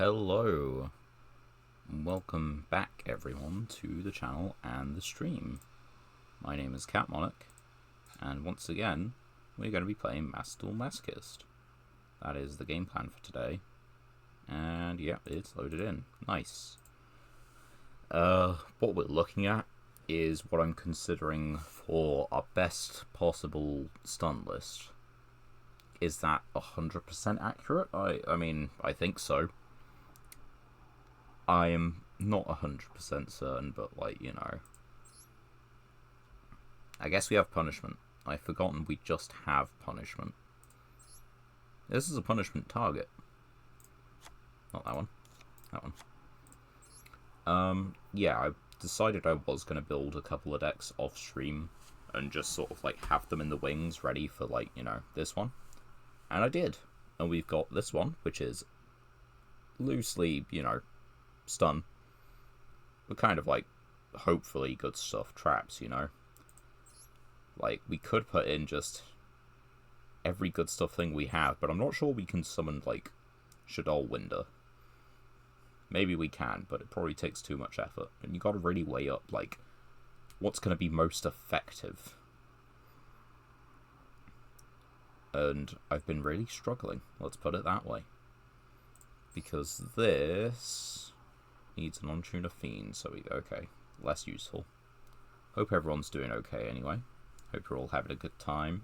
Hello, welcome back everyone to the channel and the stream. My name is Catmonarch, and once again we're going to be playing Duel Masochist. That is the game plan for today, and yeah, it's loaded in. Nice. What we're looking at is what I'm considering for our best possible stun list. Is that 100% accurate? I mean, I think so. I am not 100% certain, but, like, you know. I guess we have punishment. I've forgotten we just have punishment. This is a punishment target. Not that one. That one. Yeah, I decided I was going to build a couple of decks off stream and just sort of, like, have them in the wings ready for, like, you know, this one. And I did. And we've got this one, which is loosely, you know, stun. But kind of like, hopefully good stuff traps, you know. Like, we could put in just every good stuff thing we have, but I'm not sure we can summon, like, Shadol Winder. Maybe we can, but it probably takes too much effort. And you gotta really weigh up, like, what's gonna be most effective. And I've been really struggling, let's put it that way. Because this needs an on-tuner fiend, so okay, less useful. Hope everyone's doing okay anyway. Hope you're all having a good time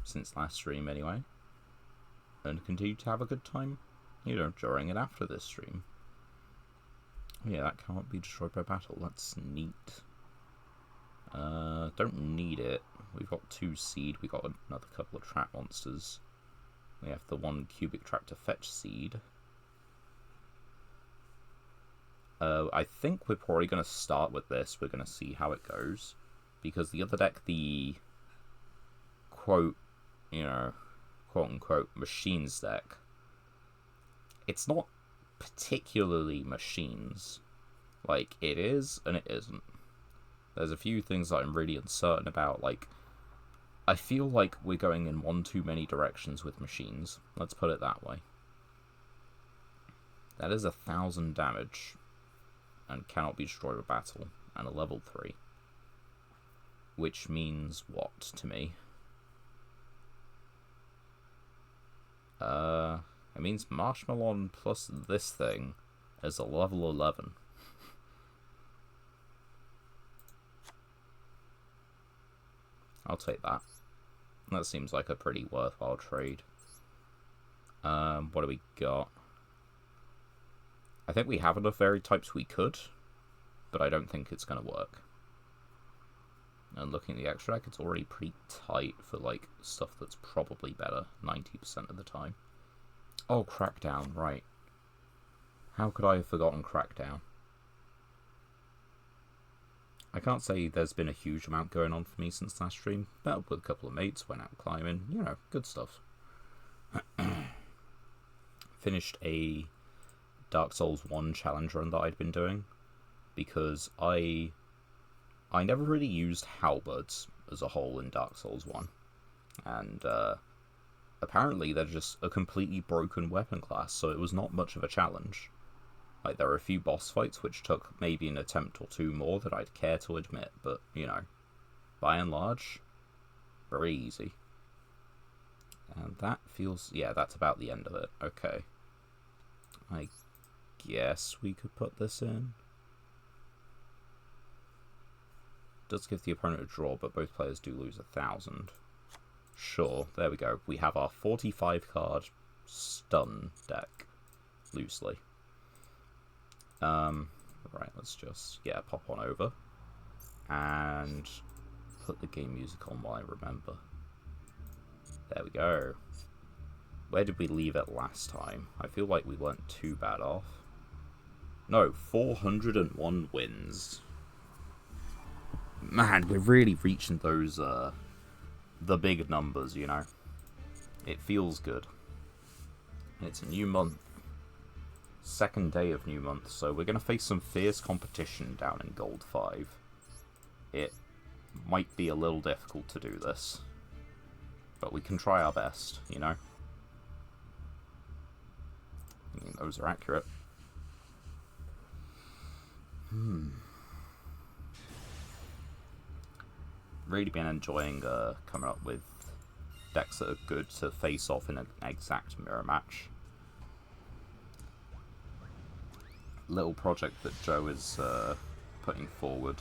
since last stream anyway. And continue to have a good time, you know, during and after this stream. Yeah, that cannot be destroyed by battle, that's neat. Don't need it. We've got 2 seed, we got another couple of trap monsters. We have the 1 cubic trap to fetch seed. I think we're probably going to start with this. We're going to see how it goes. Because the other deck, the quote, you know, quote-unquote machines deck, it's not particularly machines. Like, it is and it isn't. There's a few things that I'm really uncertain about. Like, I feel like we're going in one too many directions with machines. Let's put it that way. That is 1,000 damage. And cannot be destroyed with battle, and a level 3. Which means what to me? It means Marshmallow plus this thing is a level 11. I'll take that. That seems like a pretty worthwhile trade. What do we got? I think we have enough fairy types we could, but I don't think it's going to work. And looking at the extra deck, it's already pretty tight for, like, stuff that's probably better 90% of the time. Oh, Crackdown, right. How could I have forgotten Crackdown? I can't say there's been a huge amount going on for me since last stream. Met up with a couple of mates, went out climbing, you know, good stuff. Finished a Dark Souls 1 challenge run that I'd been doing, because I never really used halberds as a whole in Dark Souls 1, and apparently they're just a completely broken weapon class, so it was not much of a challenge. Like, there were a few boss fights which took maybe an attempt or 2 more that I'd care to admit, but, you know, by and large, very easy. And that feels, yeah, that's about the end of it. Okay. I guess we could put this in. Does give the opponent a draw, but both players do lose 1,000. Sure, there we go. We have our 45 card stun deck, loosely. Right, let's just, yeah, pop on over. And put the game music on while I remember. There we go. Where did we leave it last time? I feel like we weren't too bad off. No, 401 wins. Man, we're really reaching those, the big numbers, you know. It feels good. It's a new month. 2nd day of new month, so we're going to face some fierce competition down in Gold 5. It might be a little difficult to do this, but we can try our best, you know. I mean, those are accurate. Really been enjoying coming up with decks that are good to face off in an exact mirror match. Little project that Joe is putting forward,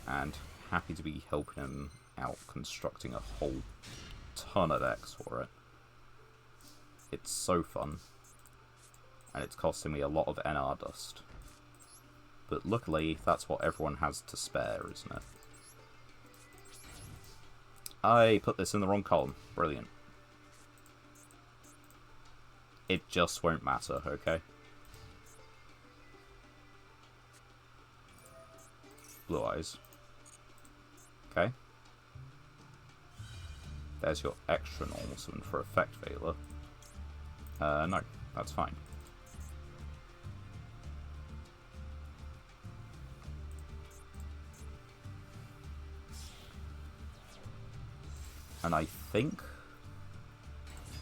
and happy to be helping him out constructing a whole ton of decks for it. It's so fun, and it's costing me a lot of NR dust. But luckily, that's what everyone has to spare, isn't it? I put this in the wrong column. Brilliant. It just won't matter, okay? Blue Eyes. Okay. There's your extra normal summon for Effect Veiler. No, that's fine. And I think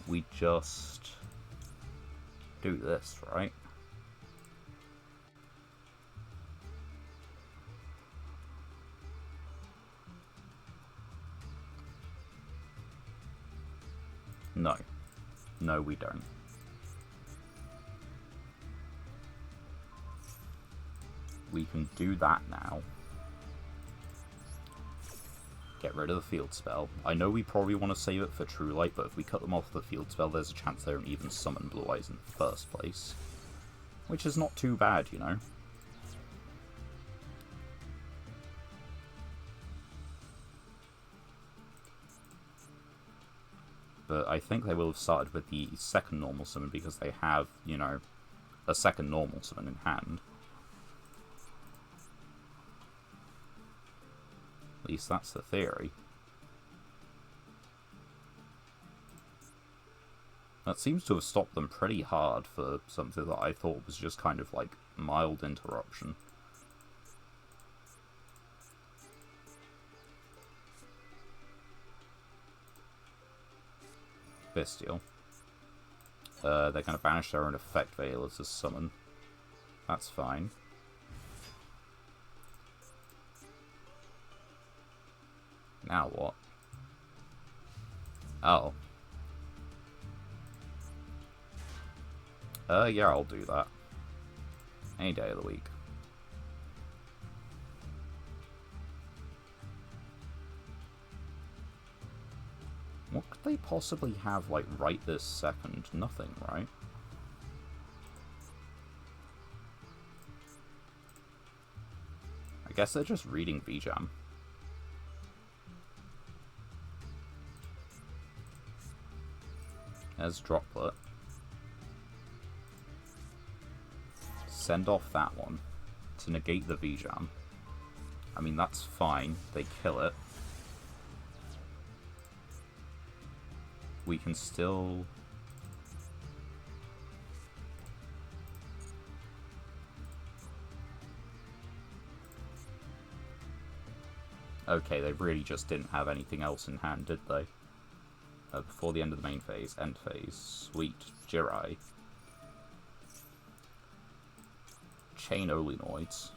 we just do this, right? No. No, we don't. We can do that now. Get rid of the field spell. I know we probably want to save it for True Light, but if we cut them off the field spell, there's a chance they don't even summon Blue Eyes in the first place. Which is not too bad, you know. But I think they will have started with the second normal summon because they have, you know, a second normal summon in hand. At least that's the theory. That seems to have stopped them pretty hard for something that I thought was just kind of like mild interruption. Bestial. They're going to banish their own Effect Veil as a summon. That's fine. Now what? Oh. Yeah, I'll do that. Any day of the week. What could they possibly have, like, right this second? Nothing, right? I guess they're just reading VJam. There's Droplet. Send off that one to negate the VJam. I mean, that's fine. They kill it. We can still... Okay, they really just didn't have anything else in hand, did they? Before the end of the main phase, end phase. Sweet. Jirai. Chain Olinoids.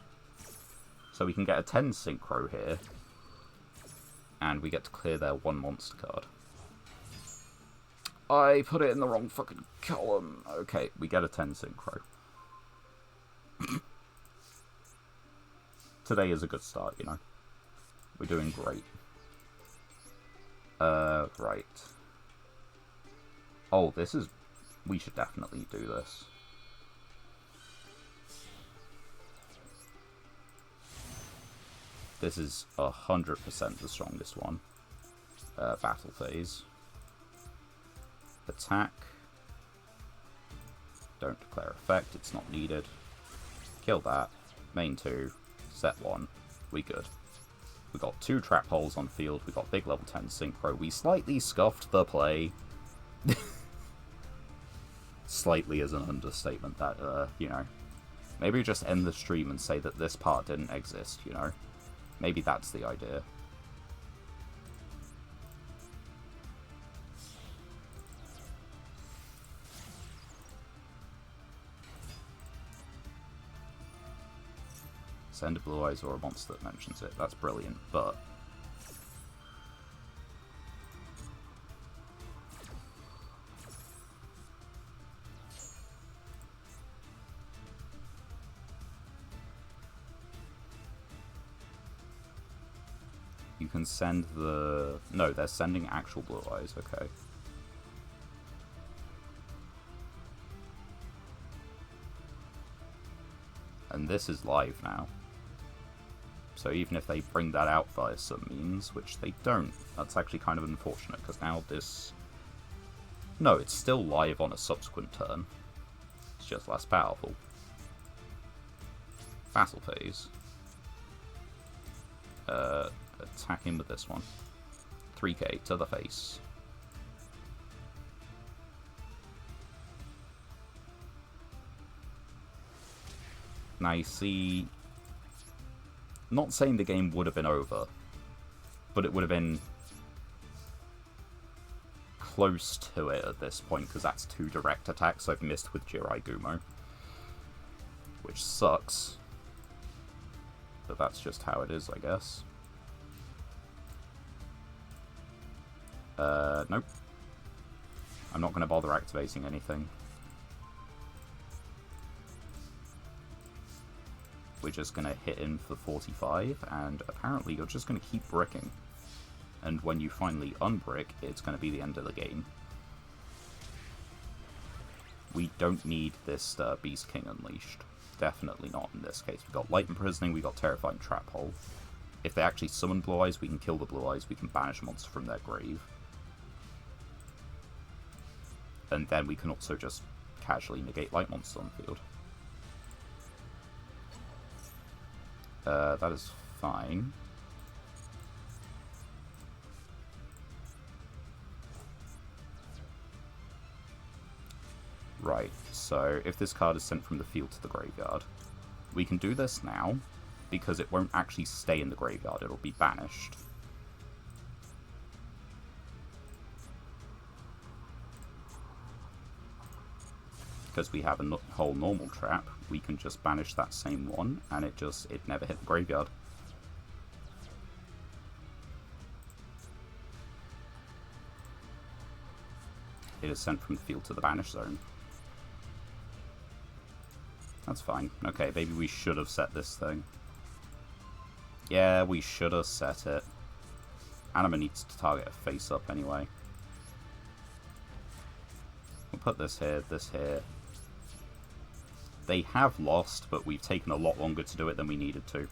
So we can get a 10 synchro here. And we get to clear their one monster card. I put it in the wrong fucking column. Okay, we get a 10 synchro. Today is a good start, you know. We're doing great. Right. Oh, this is... We should definitely do this. This is 100% the strongest one. Battle phase. Attack. Don't declare effect, it's not needed. Kill that. Main 2. Set 1. We good. We got 2 trap holes on field, we got big level 10 synchro. We slightly scuffed the play. Slightly is an understatement that, you know. Maybe just end the stream and say that this part didn't exist, you know. Maybe that's the idea. Send a Blue Eyes or a monster that mentions it. That's brilliant, but... You can send the... No, they're sending actual Blue Eyes, okay. And this is live now. So even if they bring that out via some means, which they don't, that's actually kind of unfortunate, because now this... No, it's still live on a subsequent turn. It's just less powerful. Vassal phase. Attack him with this one. 3k to the face. Now you see... Not saying the game would have been over, but it would have been close to it at this point, because that's 2 direct attacks I've missed with Jirai Gumo. Which sucks. But that's just how it is, I guess. Nope. I'm not going to bother activating anything. We're just going to hit in for 45, and apparently you're just going to keep bricking. And when you finally unbrick, it's going to be the end of the game. We don't need this Beast King unleashed. Definitely not in this case. We've got Light Imprisoning, we've got Terrifying Trap Hole. If they actually summon Blue Eyes, we can kill the Blue Eyes, we can banish a monster from their grave. And then we can also just casually negate Light Monster on the field. That is fine. Right, so if this card is sent from the field to the graveyard, we can do this now, because it won't actually stay in the graveyard, it'll be banished. Because we have a whole normal trap, we can just banish that same one, and it never hit the graveyard. It is sent from the field to the banish zone. That's fine. Okay, maybe we should have set this thing. Yeah, we should have set it. Anima needs to target a face-up anyway. We'll put this here, this here. They have lost, but we've taken a lot longer to do it than we needed to.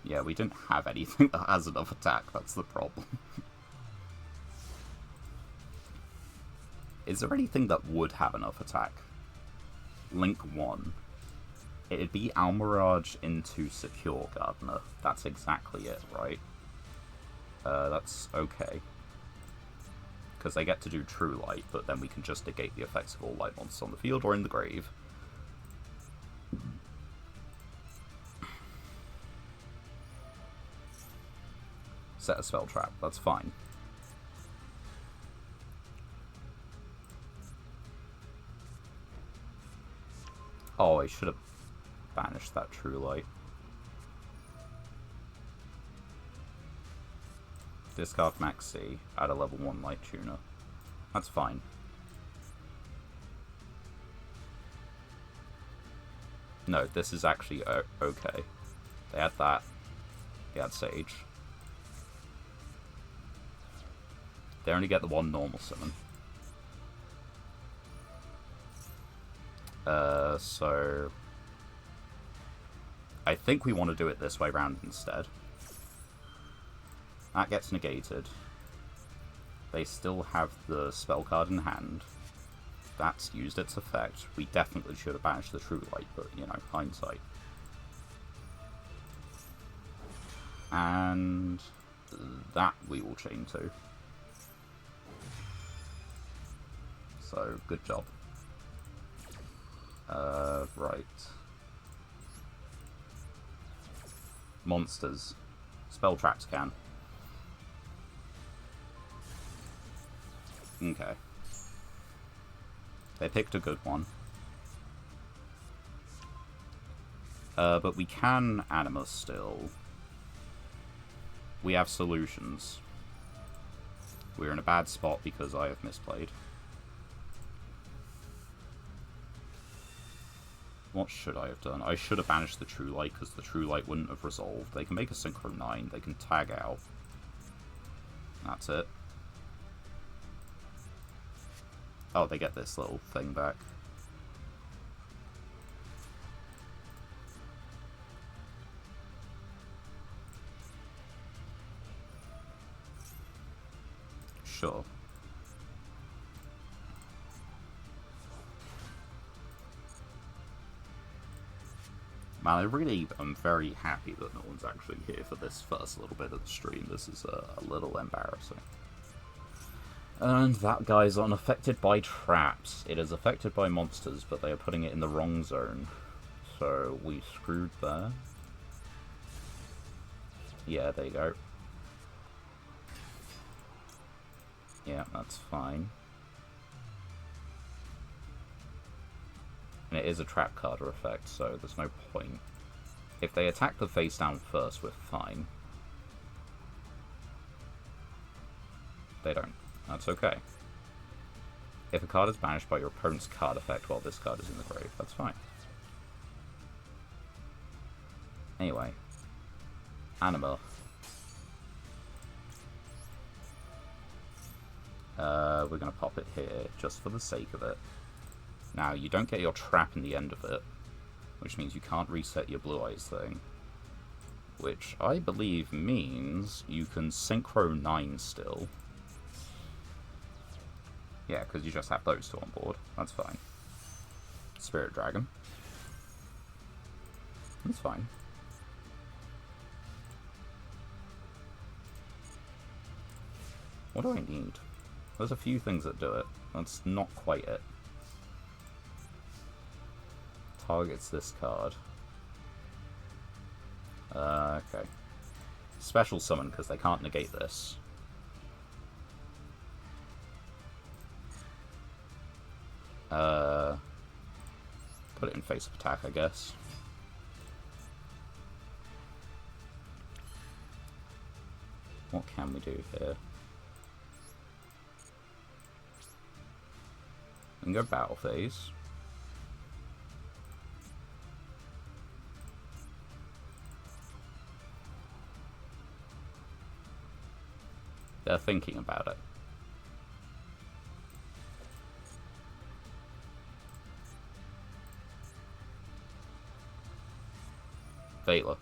Yeah, we didn't have anything that has enough attack, that's the problem. Is there anything that would have enough attack? Link 1. It'd be Almirage into Secure Gardener. That's exactly it, right? That's okay. Because they get to do True Light, but then we can just negate the effects of all light monsters on the field or in the grave. Set a spell trap, that's fine. Oh, I should have banished that True Light. Discard Maxi, add a level 1 Light Tuner. That's fine. No, this is actually okay. They had that. They had Sage. They only get the 1 normal summon. So... I think we want to do it this way round instead. That gets negated. They still have the spell card in hand. That's used its effect. We definitely should have banished the True Light, but, you know, hindsight. And that we will chain to. So, good job. Right. Monsters. Spell traps can. Okay. They picked a good one. But we can Anima still. We have solutions. We're in a bad spot because I have misplayed. What should I have done? I should have banished the True Light because the True Light wouldn't have resolved. They can make a Synchro 9. They can tag out. That's it. Oh, they get this little thing back. Sure. Man, I really am very happy that no one's actually here for this first little bit of the stream. This is a little embarrassing. And that guy's unaffected by traps. It is affected by monsters, but they are putting it in the wrong zone. So we screwed there. Yeah, there you go. Yeah, that's fine. And it is a trap card effect, so there's no point. If they attack the face down first, we're fine. They don't. That's okay. If a card is banished by your opponent's card effect while this card is in the grave, that's fine. Anyway. Anima. We're going to pop it here, just for the sake of it. Now, you don't get your trap in the end of it, which means you can't reset your Blue Eyes thing. Which I believe means you can Synchro 9 still. Yeah, because you just have those two on board. That's fine. Spirit Dragon. That's fine. What do I need? There's a few things that do it. That's not quite it. Targets this card. Okay. Special summon, because they can't negate this. Put it in face of attack, I guess. What can we do here? We can go battle phase. They're thinking about it. Vela.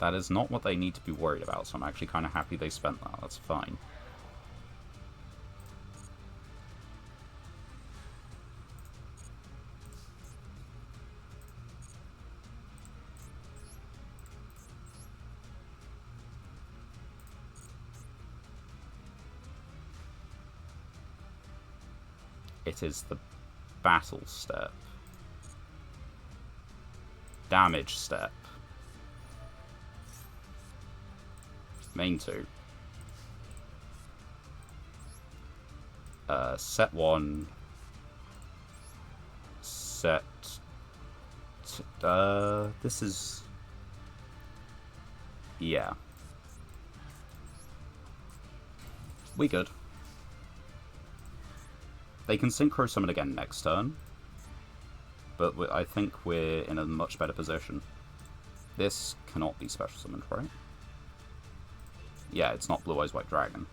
That is not what they need to be worried about, so I'm actually kind of happy they spent that. That's fine. It is the battle step. Damage step. Main 2. Set 1. Set... this is... Yeah. We good. They can Synchro Summon again next turn, but I think we're in a much better position. This cannot be Special Summoned, right? Yeah, it's not Blue Eyes White Dragon.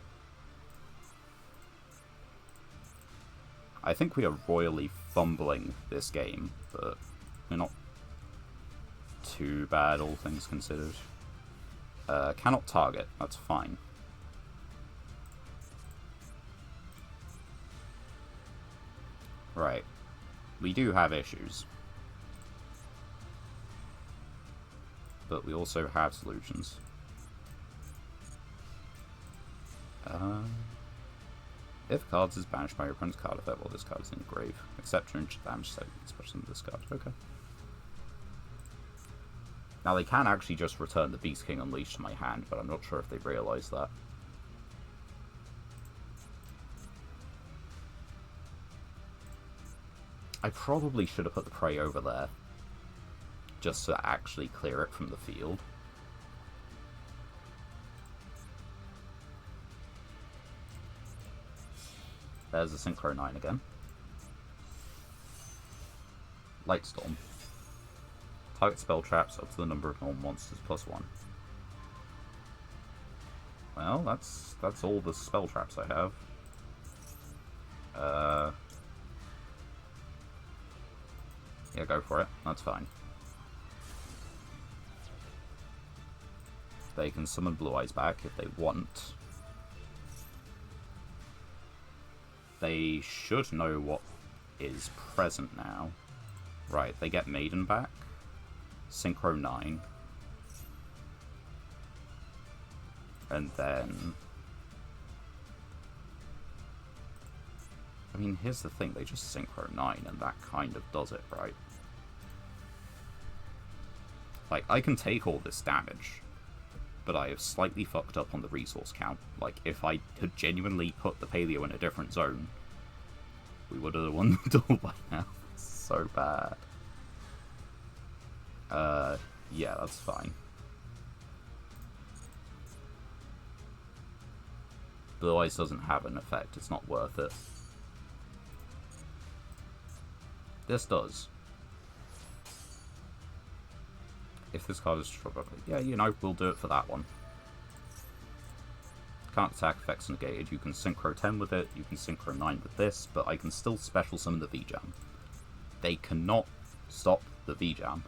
I think we are royally fumbling this game, but we're not too bad, all things considered. Cannot target, that's fine. Right. We do have issues. But we also have solutions. If a card is banished by your opponent's card effect while this card is in your grave, except your damage set, especially this card. Okay. Now they can actually just return the Beast King Unleashed to my hand, but I'm not sure if they realise that. I probably should have put the prey over there, just to actually clear it from the field. There's a Synchro 9 again. Lightstorm. Target spell traps up to the number of normal monsters +1. Well, that's all the spell traps I have. Yeah, go for it. That's fine. They can summon Blue Eyes back if they want. They should know what is present now. Right, they get Maiden back. Synchro 9. And then... I mean, here's the thing, they just Synchro 9 and that kind of does it, right? Like, I can take all this damage, but I have slightly fucked up on the resource count. Like, if I had genuinely put the Paleo in a different zone, we would have won the duel by now. So bad. Yeah, that's fine. Blue Eyes doesn't have an effect, it's not worth it. This does. If this card is struggling, yeah, you know, we'll do it for that one. Can't attack, effects negated. You can Synchro 10 with it, you can Synchro 9 with this, but I can still special summon the V-Jam. They cannot stop the V-Jam.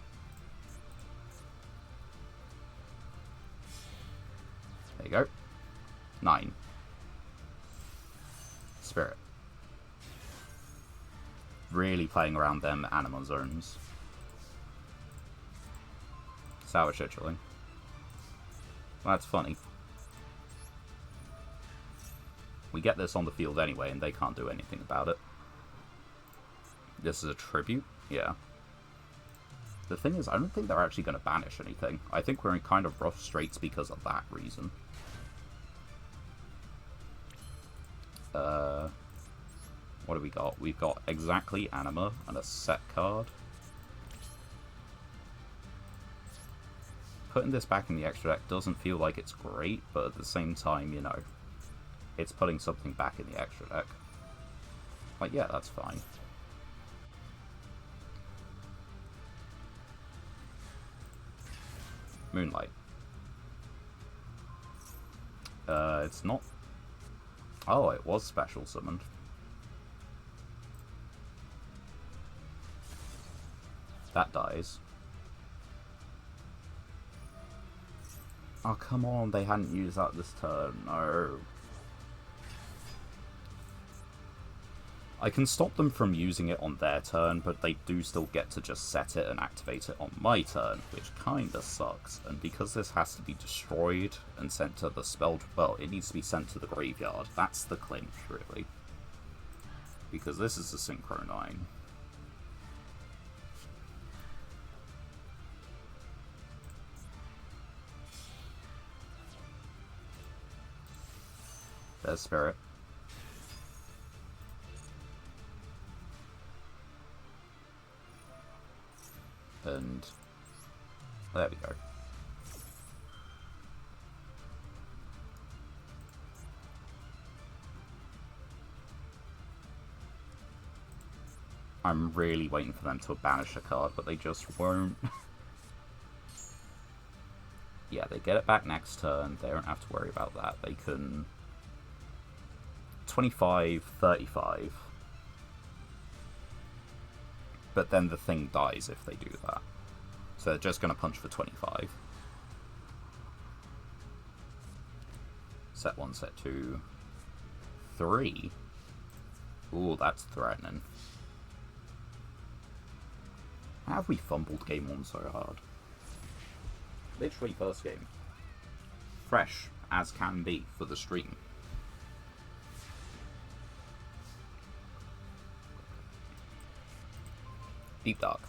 There you go. 9. Spirit. Really playing around them anima zones. Sour scheduling. Well, that's funny. We get this on the field anyway, and they can't do anything about it. This is a tribute? Yeah. The thing is, I don't think they're actually going to banish anything. I think we're in kind of rough straits because of that reason. What do we got? We've got exactly Anima and a set card. Putting this back in the extra deck doesn't feel like it's great, but at the same time, you know, it's putting something back in the extra deck. Like, yeah, that's fine. Moonlight. It's not... Oh, it was special summoned. That dies. Oh, come on, they hadn't used that this turn. No. I can stop them from using it on their turn, but they do still get to just set it and activate it on my turn, which kinda sucks. And because this has to be destroyed and sent to the spell... Well, it needs to be sent to the graveyard. That's the clinch, really. Because this is a Synchro 9. There's Spirit. And there we go. I'm really waiting for them to banish a card, but they just won't. Yeah, they get it back next turn. They don't have to worry about that. They can... 25, 35. But then the thing dies if they do that. So they're just going to punch for 25. Set 1, set 2, 3. Ooh, that's threatening. How have we fumbled game 1 so hard? Literally first game. Fresh as can be for the stream. Deep Dark.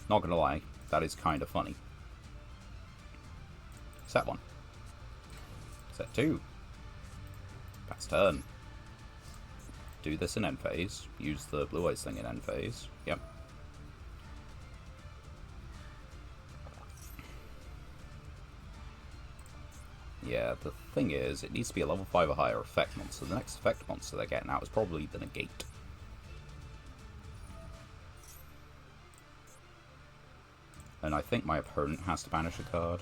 Not gonna lie, that is kind of funny. Set 1. Set 2. Pass turn. do this in end phase. Use the blue ice thing in end phase. Yep. Yeah, the thing is, it needs to be a level 5 or higher effect monster. The next effect monster they're getting out is probably the Negate. And I think my opponent has to banish a card.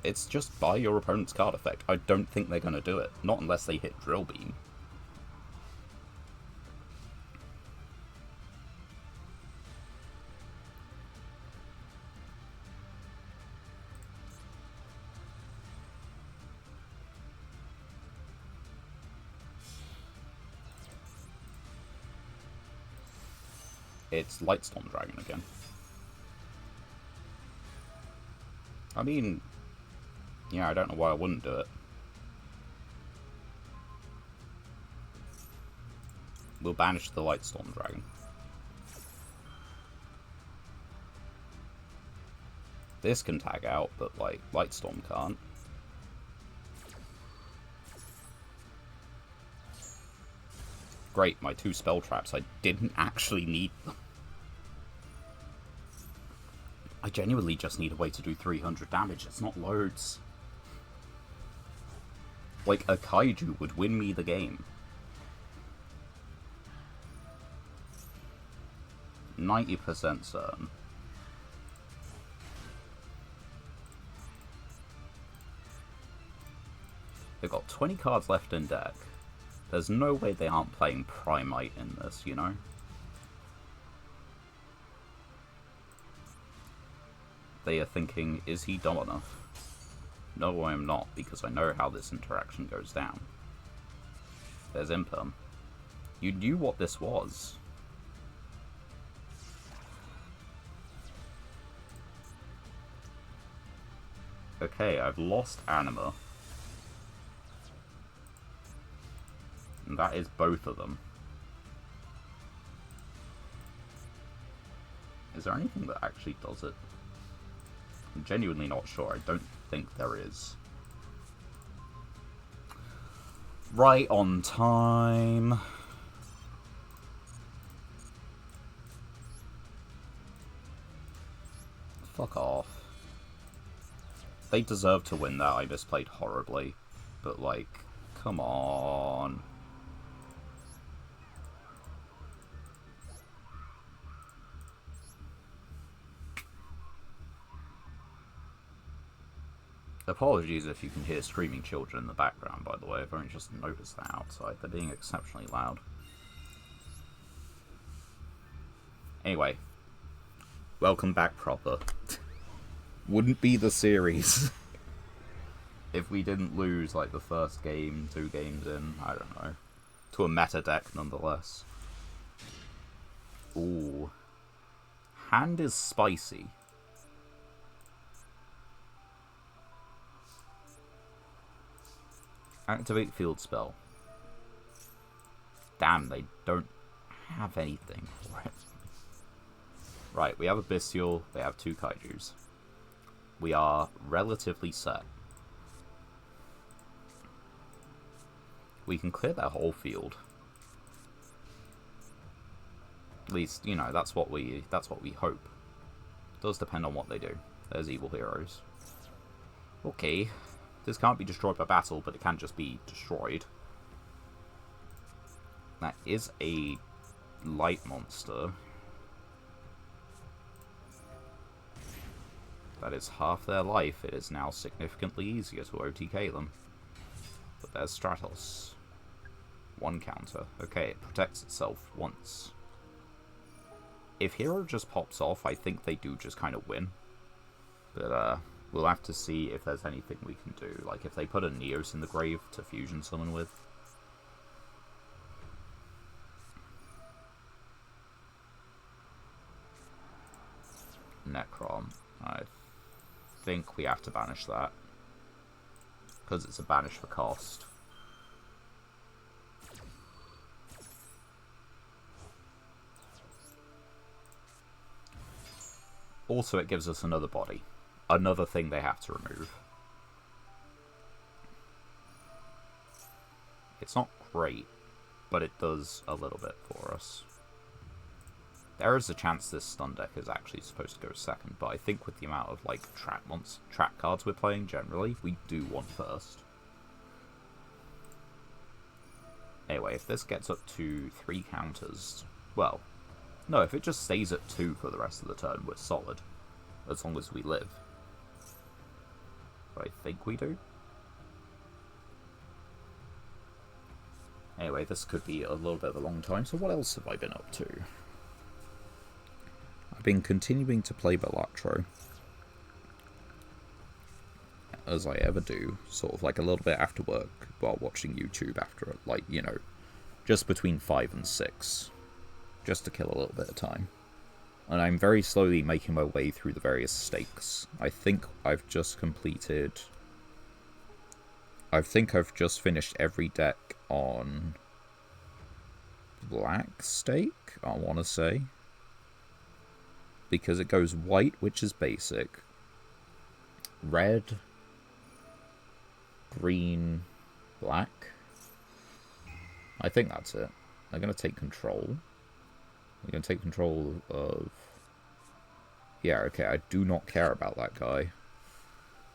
It's just by your opponent's card effect. I don't think they're going to do it. Not unless they hit Drill Beam. It's Lightstorm Dragon again. I mean, yeah, I don't know why I wouldn't do it. We'll banish the Lightstorm Dragon. This can tag out, but, like, Lightstorm can't. Great, my 2 spell traps, I didn't actually need them. I genuinely just need a way to do 300 damage, it's not loads. Like, a kaiju would win me the game. 90% certain. They've got 20 cards left in deck. There's no way they aren't playing Primite in this, you know? They are thinking, is he dumb enough? No, I am not, because I know how this interaction goes down. There's Imperm. You knew what this was. Okay, I've lost Anima. And that is both of them. Is there anything that actually does it? I'm genuinely not sure. I don't think there is. Right on time. Fuck off. They deserve to win that. I misplayed horribly. But, like, come on. Apologies if you can hear screaming children in the background, by the way. I've only just noticed that outside. They're being exceptionally loud. Anyway. Welcome back proper. Wouldn't be the series if we didn't lose, like, the first game, 2 games in. I don't know. To a meta deck, nonetheless. Ooh. Hand is spicy. Activate field spell. Damn, they don't have anything for it. Right, we have a Bestial, they have 2 Kaijus. We are relatively set. We can clear that whole field. At least, you know, that's what we hope. It does depend on what they do. There's evil heroes. Okay. This can't be destroyed by battle, but it can just be destroyed. That is a light monster. That is half their life. It is now significantly easier to OTK them. But there's Stratos. 1 counter. Okay, it protects itself once. If Hero just pops off, I think they do just kind of win. But, we'll have to see if there's anything we can do. Like, if they put a Neos in the grave to fusion summon with. Necrom. I think we have to banish that. Because it's a banish for cost. Also, it gives us another body. Another thing they have to remove. It's not great, but it does a little bit for us. There is a chance this stun deck is actually supposed to go second, but I think with the amount of like trap cards we're playing generally, we do want first. Anyway, if this gets up to 3 counters, well, no, if it just stays at 2 for the rest of the turn, we're solid. As long as we live. But I think we do. Anyway, this could be a little bit of a long time, so what else have I been up to? I've been continuing to play Balatro. As I ever do, sort of like a little bit after work, while watching YouTube after, like, you know, just between 5 and 6. Just to kill a little bit of time. And I'm very slowly making my way through the various stakes. I think I've just completed... I think I've just finished every deck on black stake, I want to say. Because it goes white, which is basic. Red... green, black. I think that's it. I'm going to take control. I'm going to take control of... Yeah, okay, I do not care about that guy.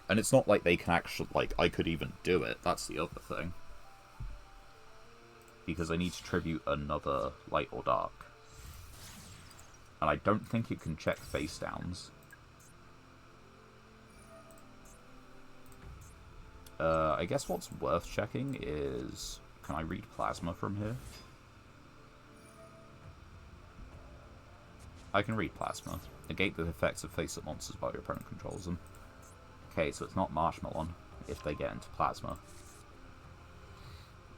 And it's not like they can actually... Like, I could even do it. That's the other thing. Because I need to tribute another light or dark. And I don't think it can check face downs. I guess what's worth checking is... Can I read Plasma from here? I can read Plasma. Negate the effects of face-up monsters while your opponent controls them. Okay, so it's not Marshmallow if they get into Plasma.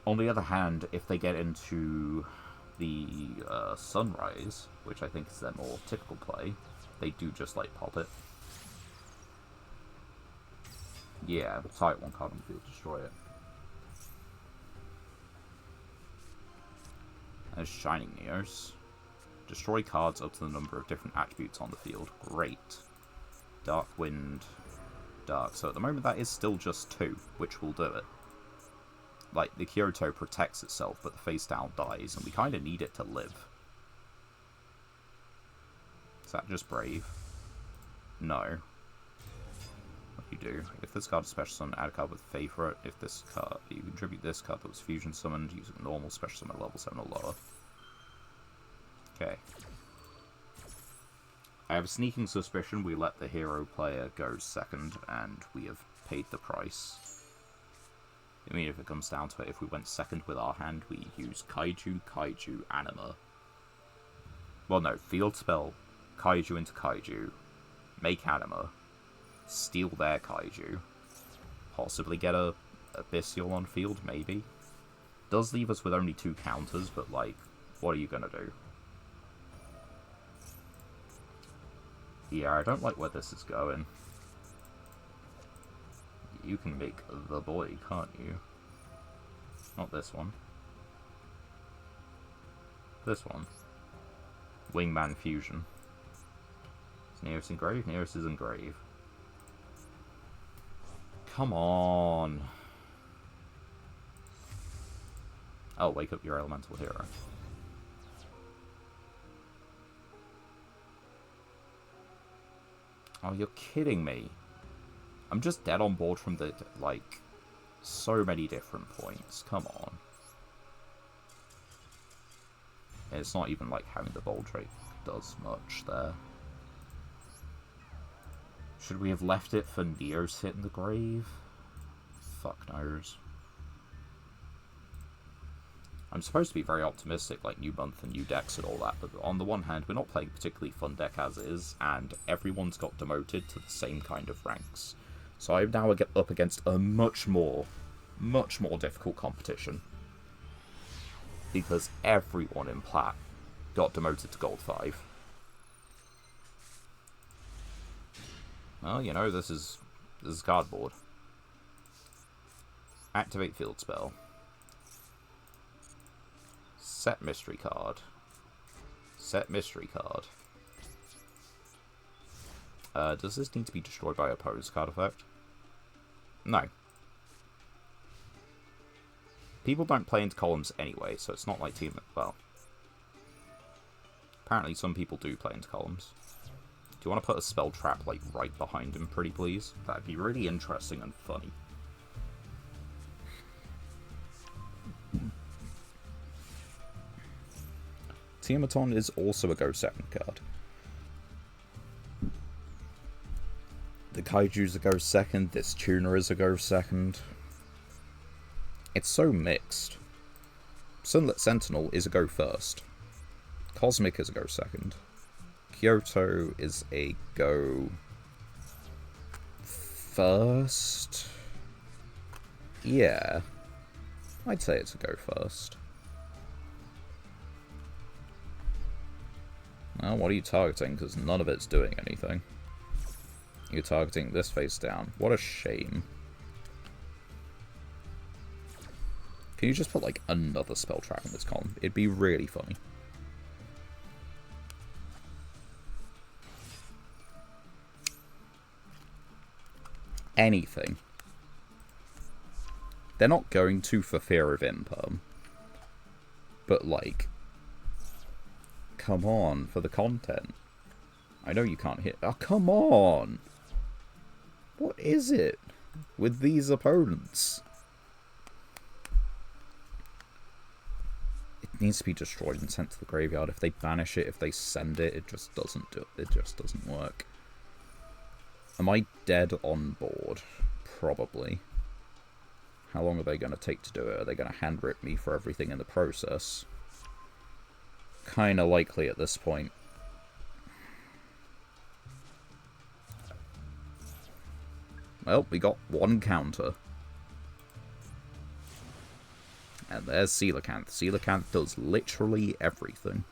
On the other hand, if they get into the Sunrise, which I think is their more typical play, they do just, like, pop it. Yeah, type 1 card on the field, destroy it. There's Shining Neos. Destroy cards up to the number of different attributes on the field. Great. Dark Wind. Dark. So at the moment that is still just 2, which will do it. Like, the Kyoto protects itself, but the face down dies, and we kind of need it to live. Is that just Brave? No. You do. If this card is special summon, add a card with Favorite. If this card, you contribute this card that was fusion summoned using normal special summon at level 7 or lower. Okay. I have a sneaking suspicion we let the hero player go second, and we have paid the price. I mean, if it comes down to it, if we went second with our hand, we use Kaiju, Kaiju, Anima. Well, no, field spell, Kaiju into Kaiju, make Anima, steal their Kaiju, possibly get a Abyssial on field, maybe. Does leave us with only 2 counters, but, like, what are you gonna do? Yeah, I don't like where this is going. You can make the boy, can't you? Not this one. This one. Wingman Fusion. Is Neos engrave? Neos is engrave. Come on. Oh, wake up your elemental hero. Oh, you're kidding me. I'm just dead on board from the, like, so many different points. Come on. And it's not even like having the Bold Drake does much there. Should we have left it for Neos hit in the grave? Fuck knows. I'm supposed to be very optimistic, like new month and new decks and all that, but on the one hand, we're not playing a particularly fun deck as is, and everyone's got demoted to the same kind of ranks. So I'm now up against a much more difficult competition. Because everyone in Plat got demoted to Gold 5. Well, you know, this is cardboard. Activate field spell. Set mystery card. Set mystery card. Does this need to be destroyed by opposed card effect? No. People don't play into columns anyway, so it's not like team... Well, apparently some people do play into columns. Do you want to put a spell trap, like, right behind him, pretty please? That'd be really interesting and funny. Tiamaton is also a go second card. The Kaiju's a go second, this tuner is a go second. It's so mixed. Sunlit Sentinel is a go first. Cosmic is a go second. Kyoto is a go first. Yeah, I'd say it's a go first. Well, what are you targeting? Because none of it's doing anything. You're targeting this face down. What a shame. Can you just put, like, another spell trap in this column? It'd be really funny. Anything. They're not going to for fear of imperm. But, like, come on, for the content. I know you can't hit... Oh, come on! What is it with these opponents? It needs to be destroyed and sent to the graveyard. If they banish it, if they send it, it just doesn't do it. It just doesn't work. Am I dead on board? Probably. How long are they going to take to do it? Are they going to hand rip me for everything in the process? Kinda likely at this point. Well, we got one counter. And there's Coelacanth. Coelacanth does literally everything.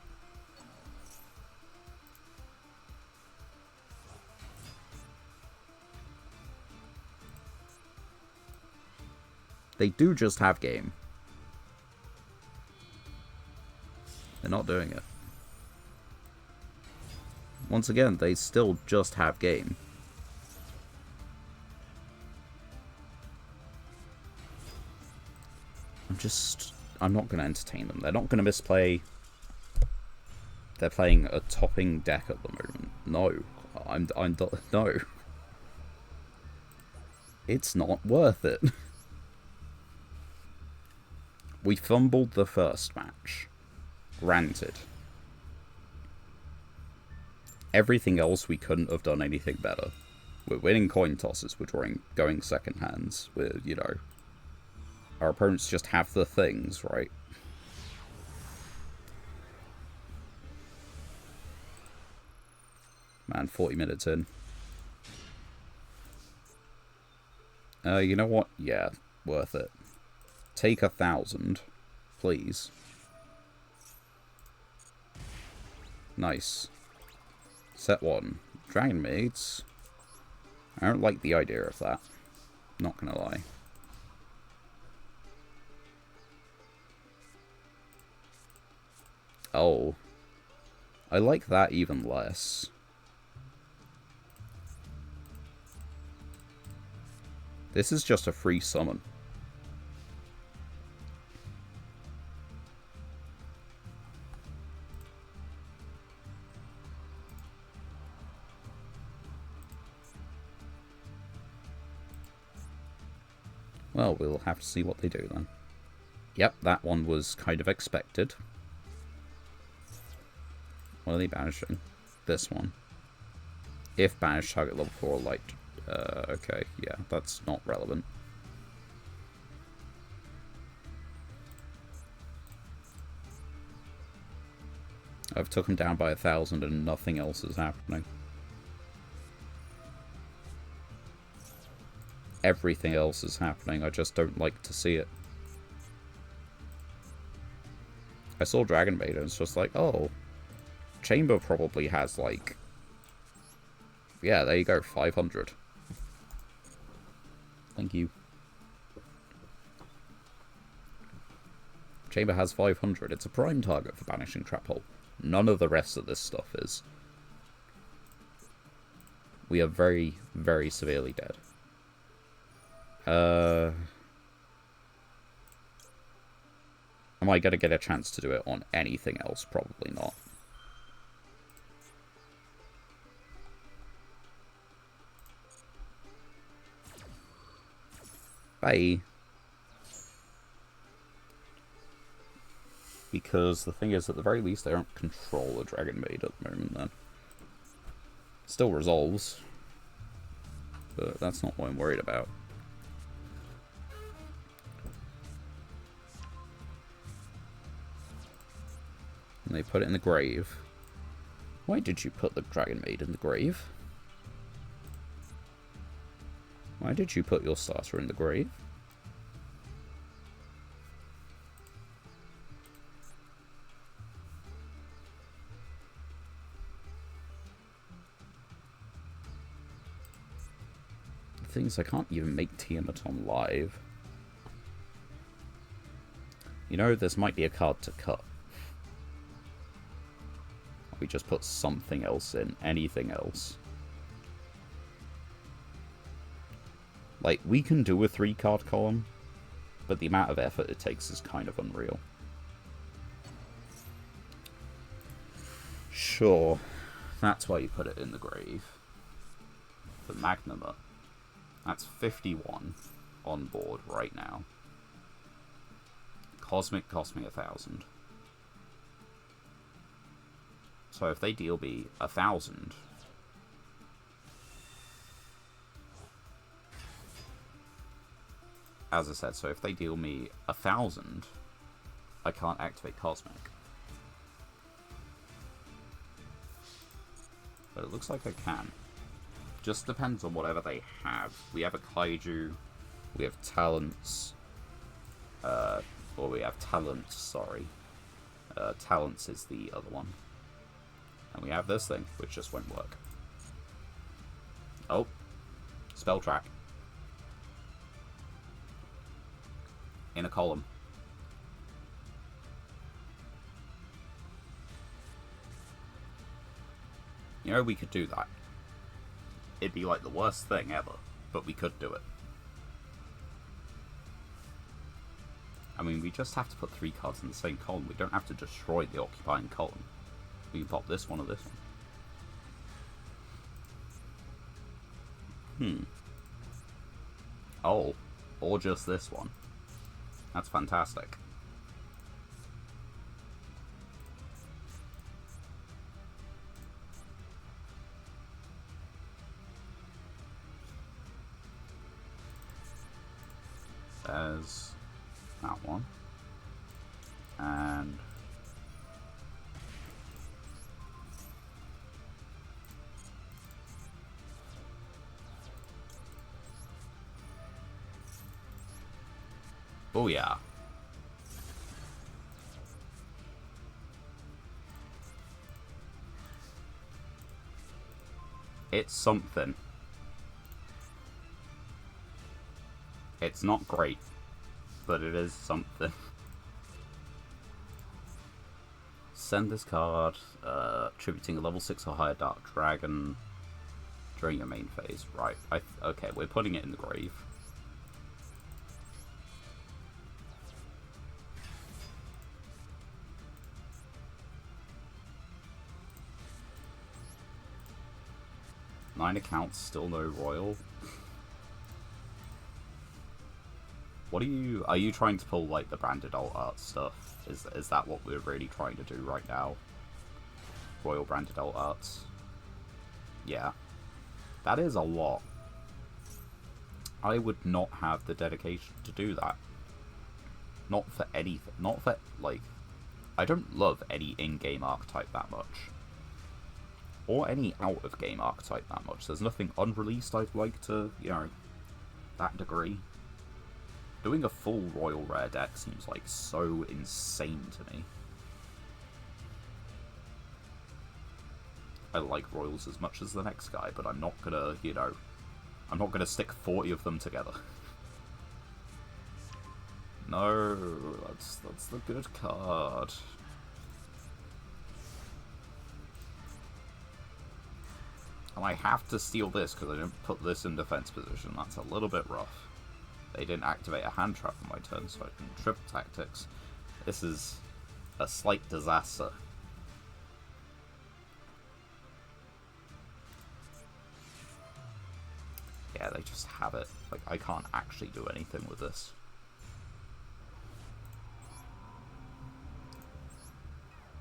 They do just have game. They're not doing it. Once again, they still just have game. I'm not going to entertain them. They're not going to misplay. They're playing a topping deck at the moment. No. No. It's not worth it. We fumbled the first match. Granted. Everything else, we couldn't have done anything better. We're winning coin tosses, we're going second hands, we're, you know... Our opponents just have the things, right? Man, 40 minutes in. You know what? Yeah, worth it. Take 1,000, please. Nice. Set 1. Dragon Maids. I don't like the idea of that. Not gonna lie. Oh. I like that even less. This is just a free summon. Well, we'll have to see what they do then. Yep, that one was kind of expected. What are they banishing? This one. If banished, target level 4 light. Okay, yeah, that's not relevant. I've took him down by 1,000 and nothing else is happening. Everything else is happening, I just don't like to see it. I saw Dragon Maid and it's just like, oh, Chamber probably has like, yeah, there you go, 500. Thank you. Chamber has 500. It's a prime target for banishing Trap Hole. None of the rest of this stuff is. We are very, very severely dead. Am I going to get a chance to do it on anything else? Probably not. Bye. Because the thing is, at the very least, they don't control a Dragon Maid at the moment, then. Still resolves. But that's not what I'm worried about. And they put it in the grave. Why did you put the Dragon Maid in the grave? Why did you put your starter in the grave? The thing is, I can't even make Tiamat on live. You know, this might be a card to cut. We just put something else in. Anything else. Like, we can do a 3-card column, but the amount of effort it takes is kind of unreal. Sure, that's why you put it in the grave. For Magnuma, that's 51 on board right now. Cosmic cost me 1,000. So if they deal me 1,000... As I said, so if they deal me 1,000, I can't activate Cosmic. But it looks like I can. Just depends on whatever they have. We have a Kaiju, we have Talents, or we have Talents, sorry. Talents is the other one. And we have this thing, which just won't work. Oh. Spell track. In a column. You know, we could do that. It'd be like the worst thing ever, but we could do it. I mean, we just have to put 3 cards in the same column. We don't have to destroy the occupying column. We can pop this one or this one. Oh, or just this one. That's fantastic. There's that one. And oh yeah. It's something. It's not great, but it is something. Send this card, attributing a level 6 or higher Dark Dragon during your main phase. Right, okay, we're putting it in the grave. Nine accounts, still no royal. What are you trying to pull, like, the branded alt art stuff? Is that what we're really trying to do right now? Royal branded alt arts? Yeah. That is a lot. I would not have the dedication to do that. Not for anything. Not for, like... I don't love any in-game archetype that much. Or any out-of-game archetype that much. There's nothing unreleased I'd like to, you know, that degree. Doing a full Royal Rare deck seems like so insane to me. I like Royals as much as the next guy, but I'm not gonna, you know, I'm not gonna stick 40 of them together. No, that's the good card. And I have to steal this because I didn't put this in defense position. That's a little bit rough. They didn't activate a hand trap on my turn, so I can triple tactics. This is a slight disaster. Yeah, they just have it. Like, I can't actually do anything with this.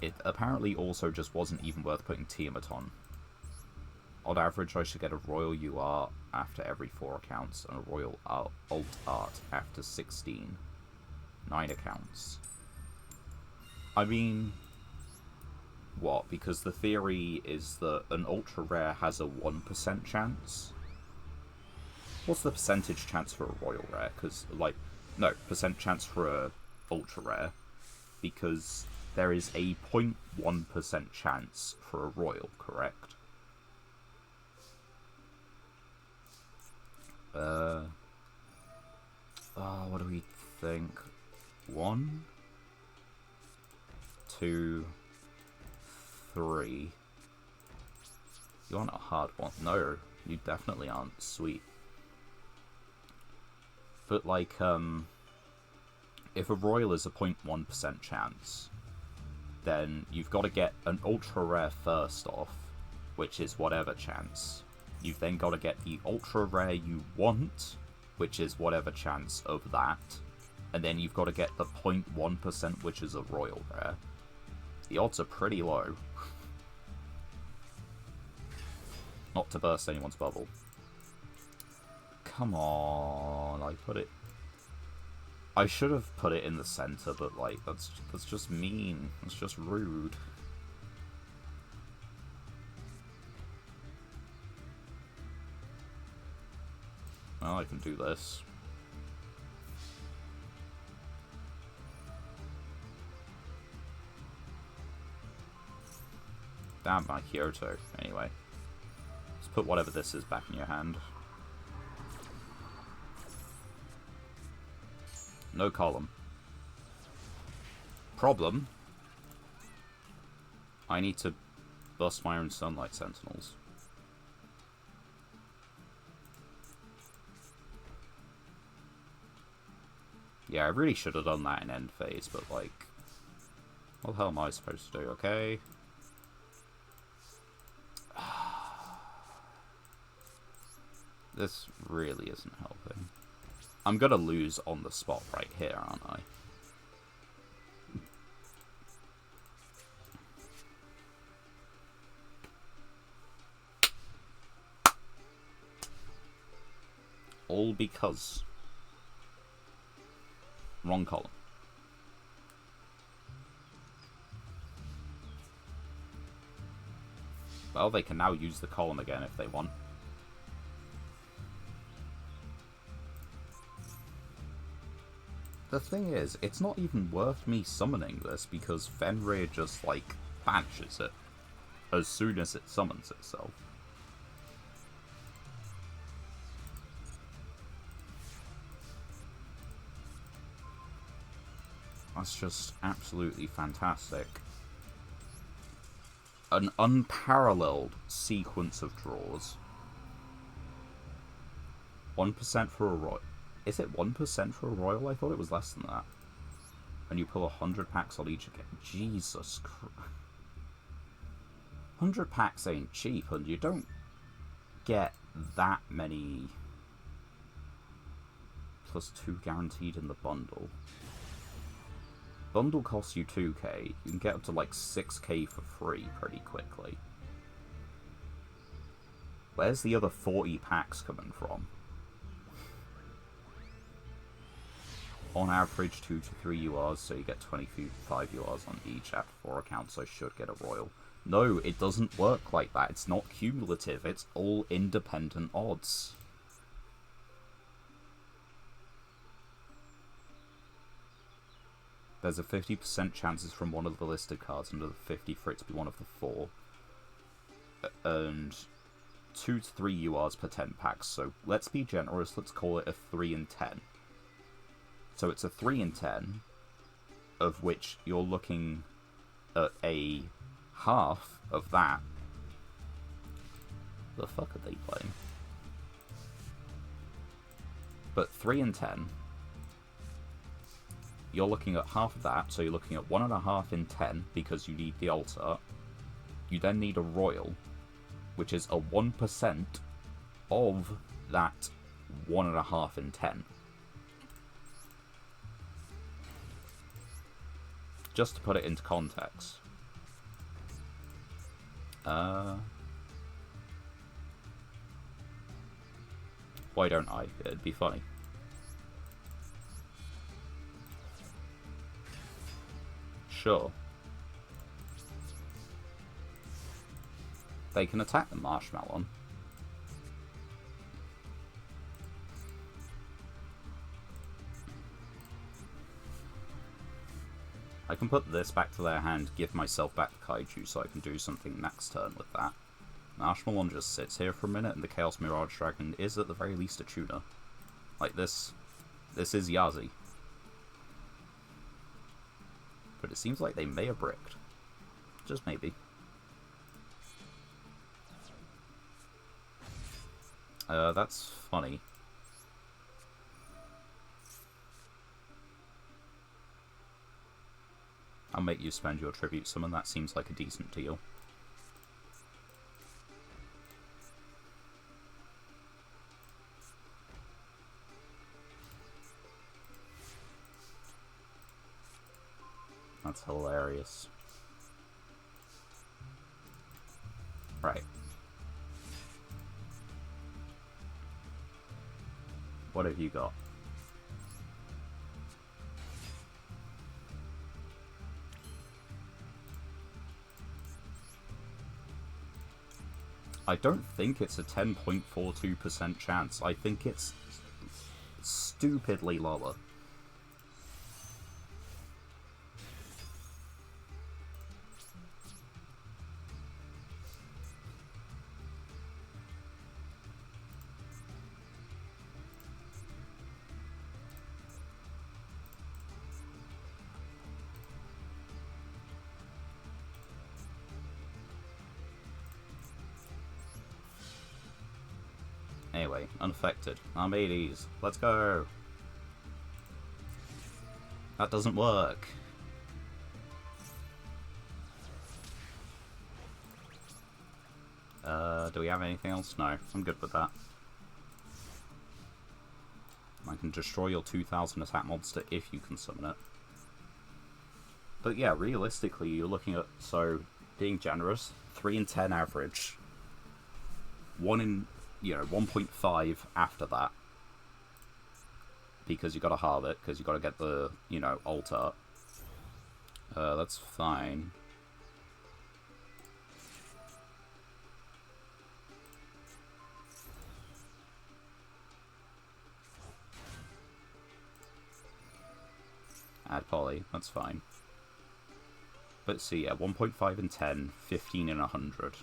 It apparently also just wasn't even worth putting Tiamat on. On average, I should get a Royal UR after every 4 accounts, and a Royal Alt Art after 16. 9 accounts. I mean... What? Because the theory is that an Ultra Rare has a 1% chance? What's the percentage chance for a Royal Rare? Because, like... No, percent chance for a Ultra Rare. Because there is a 0.1% chance for a Royal, correct? What do we think? 1, 2, 3. You want a hard one? No, you definitely aren't. Sweet. But, like, if a Royal is a 0.1% chance, then you've got to get an Ultra Rare first off, which is whatever chance. You've then got to get the Ultra Rare you want, which is whatever chance of that. And then you've got to get the 0.1%, which is a Royal Rare. The odds are pretty low. Not to burst anyone's bubble. Come on, I put it... I should have put it in the center, but, like, that's just mean. That's just rude. Well, I can do this. Damn my Kyoto. Anyway. Let's put whatever this is back in your hand. No column. Problem. I need to bust my own Sunlight Sentinels. Yeah, I really should have done that in end phase, but, like... What the hell am I supposed to do, okay? This really isn't helping. I'm gonna lose on the spot right here, aren't I? All because... Wrong column. Well, they can now use the column again if they want. The thing is, it's not even worth me summoning this because Fenrir just, like, banishes it as soon as it summons itself. That's just absolutely fantastic. An unparalleled sequence of draws. 1% for a Royal. Is it 1% for a Royal? I thought it was less than that. And you pull 100 packs on each again. Jesus Christ. 100 packs ain't cheap, and you don't get that many +2 guaranteed in the bundle. Bundle costs you 2k. You can get up to like 6k for free pretty quickly. Where's the other 40 packs coming from? On average, 2 to 3 URs, so you get 25 URs on each. After 4 accounts, I should get a Royal. No, it doesn't work like that. It's not cumulative. It's all independent odds. There's a 50% chances from one of the listed cards, and another 50 for it to be one of the 4. And 2 to 3 URs per 10 packs, so let's be generous, let's call it a 3 in 10. So it's a 3 in 10, of which you're looking at a half of that. The fuck are they playing? But 3 in 10 you're looking at half of that, so you're looking at 1.5 in 10 because you need the altar. You then need a royal, which is a 1% of that 1.5 in 10. Just to put it into context. Why don't I? It'd be funny. Sure. They can attack the marshmallow. I can put this back to their hand, give myself back the kaiju so I can do something next turn with that. Marshmallow just sits here for a minute and the Chaos Mirage Dragon is at the very least a tuner. Like this is Yazi. But it seems like they may have bricked. Just maybe. That's funny. I'll make you spend your tribute summon, that seems like a decent deal. That's hilarious. Right. What have you got? I don't think it's a 10.42% chance. I think it's stupidly lower. Anyway, unaffected. Armades, let's go! That doesn't work. Do we have anything else? No, I'm good with that. I can destroy your 2000 attack monster if you can summon it. But yeah, realistically, you're looking at, so, being generous, 3 in 10 average. 1 in, 1.5 after that. Because you gotta halve it, because you gotta get the, altar. That's fine. Add poly, that's fine. But see, yeah, 1.5 in 10, 15 in 100.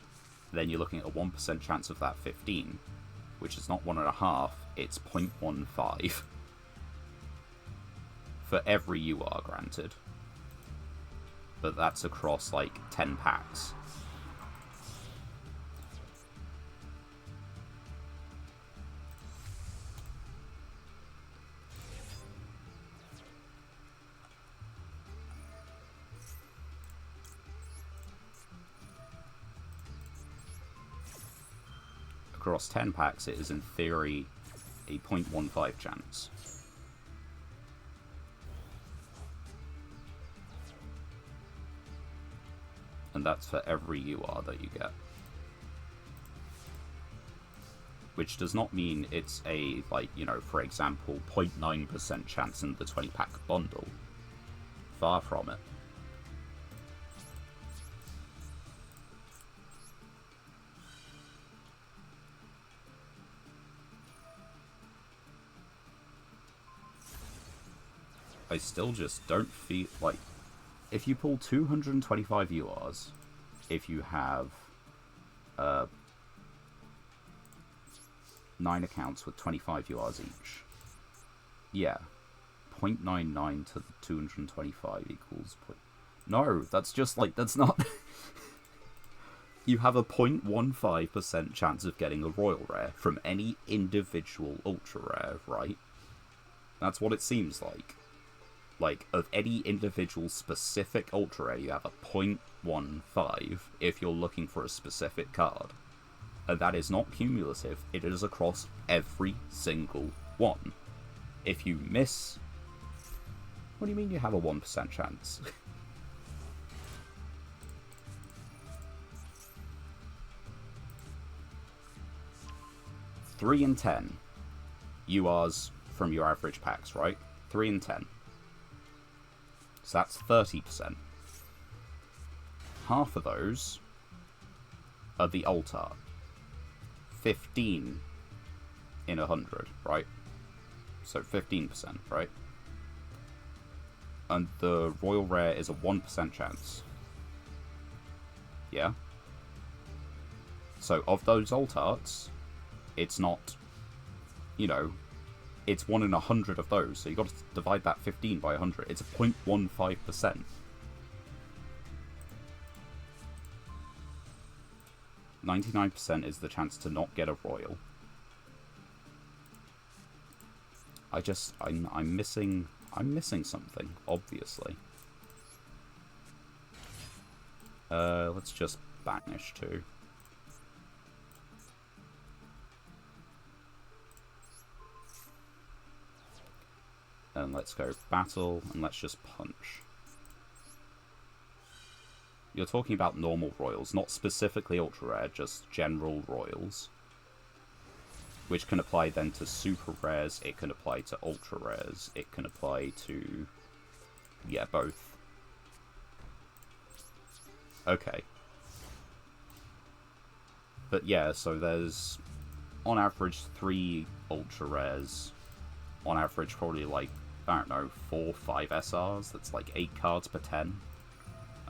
Then you're looking at a 1% chance of that 15, which is not 1.5, it's 0.15. For every UR, granted. But that's across, like, 10 packs. Across 10 packs, it is in theory a 0.15 chance. And that's for every UR that you get. Which does not mean it's a, like, for example, 0.9% chance in the 20-pack bundle. Far from it. I still just don't feel like, if you pull 225 URs, if you have 9 accounts with 25 URs each, yeah, 0.99 to the 225 equals no, that's just like, that's not you have a 0.15% chance of getting a royal rare from any individual ultra rare, right? That's what it seems like. like, of any individual specific ultra rare, you have a 0.15 if you're looking for a specific card. And that is not cumulative, it is across every single one. If you miss... What do you mean you have a 1% chance? Three in 10 URs from your average packs, right? 3 in 10. So that's 30%. Half of those are the alt art. 15 in 100, right? So 15%, right? And the royal rare is a 1% chance. Yeah? So of those alt arts, it's not, you know, it's 1 in 100 of those, so you've got to divide that 15 by 100. It's a 0.15%. %99% is the chance to not get a royal. I'm missing something, obviously. Let's just banish 2. And let's go battle, and let's just punch. You're talking about normal royals, not specifically ultra rare, just general royals. Which can apply then to super rares, it can apply to ultra rares, it can apply to... yeah, both. Okay. But yeah, so there's, on average, 3 ultra rares. On average, probably like, I don't know, 4, 5 SRs. That's like 8 cards per 10.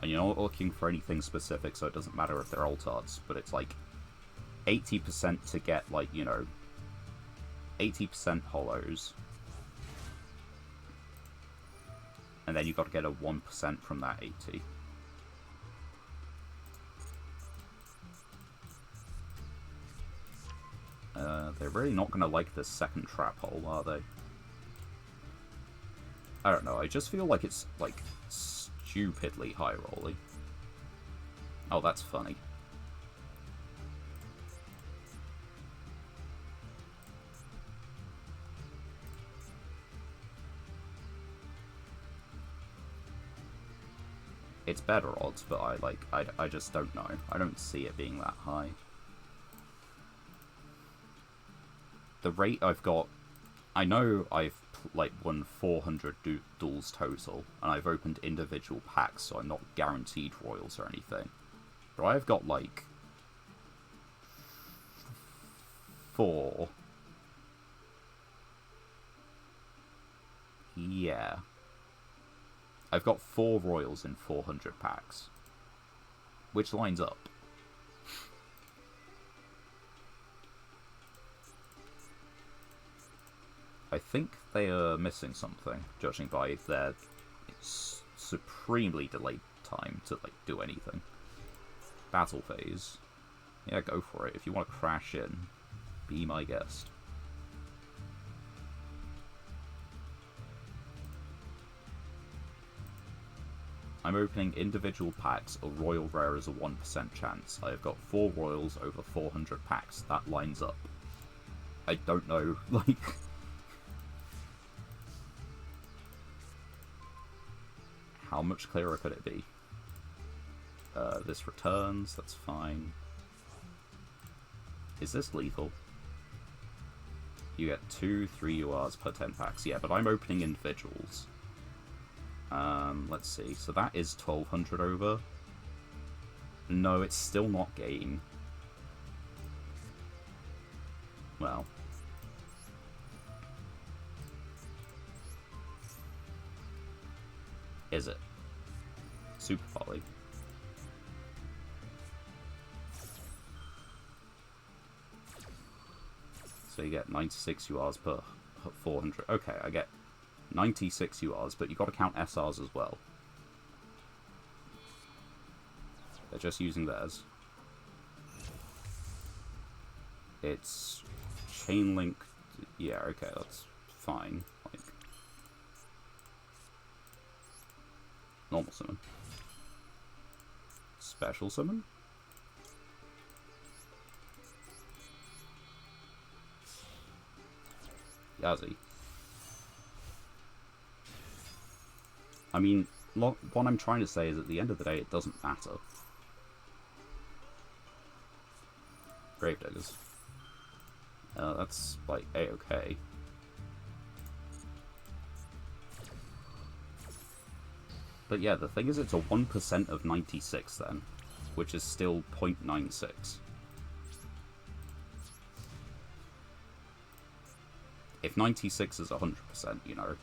And you're not looking for anything specific, so it doesn't matter if they're alt arts, but it's like 80% to get, like, you know, 80% holos. And then you've got to get a 1% from that 80. They're really not going to like this second trap hole, are they? I don't know, I just feel like it's, like, stupidly high rolly. Oh, that's funny. It's better odds, but I just don't know. I don't see it being that high. The rate I've got... I know I've, like, won 400 duels total, and I've opened individual packs, so I'm not guaranteed royals or anything. But I've got, like... 4... Yeah. I've got 4 royals in 400 packs. Which lines up. I think they are missing something, judging by their supremely delayed time to, like, do anything. Battle phase. Yeah, go for it. If you want to crash in, be my guest. I'm opening individual packs. A royal rare is a 1% chance. I have got 4 royals over 400 packs. That lines up. I don't know, like... How much clearer could it be? This returns, that's fine. Is this lethal? You get 2, 3 URs per 10 packs. Yeah, but I'm opening individuals. Let's see. So that is 1200 over. No, it's still not game. Well. Is it? Super Volley. So you get 96 URs per 400. Okay, I get 96 URs, but you've got to count SRs as well. They're just using theirs. It's chain link. Yeah, okay, that's fine. Like, Normal summon. Special summon? Yazzie. I mean, what I'm trying to say is at the end of the day, it doesn't matter. Gravediggers. That's, like, A-okay. But yeah, the thing is it's a 1% of 96 then, which is still 0.96. If 96 is 100%, you know.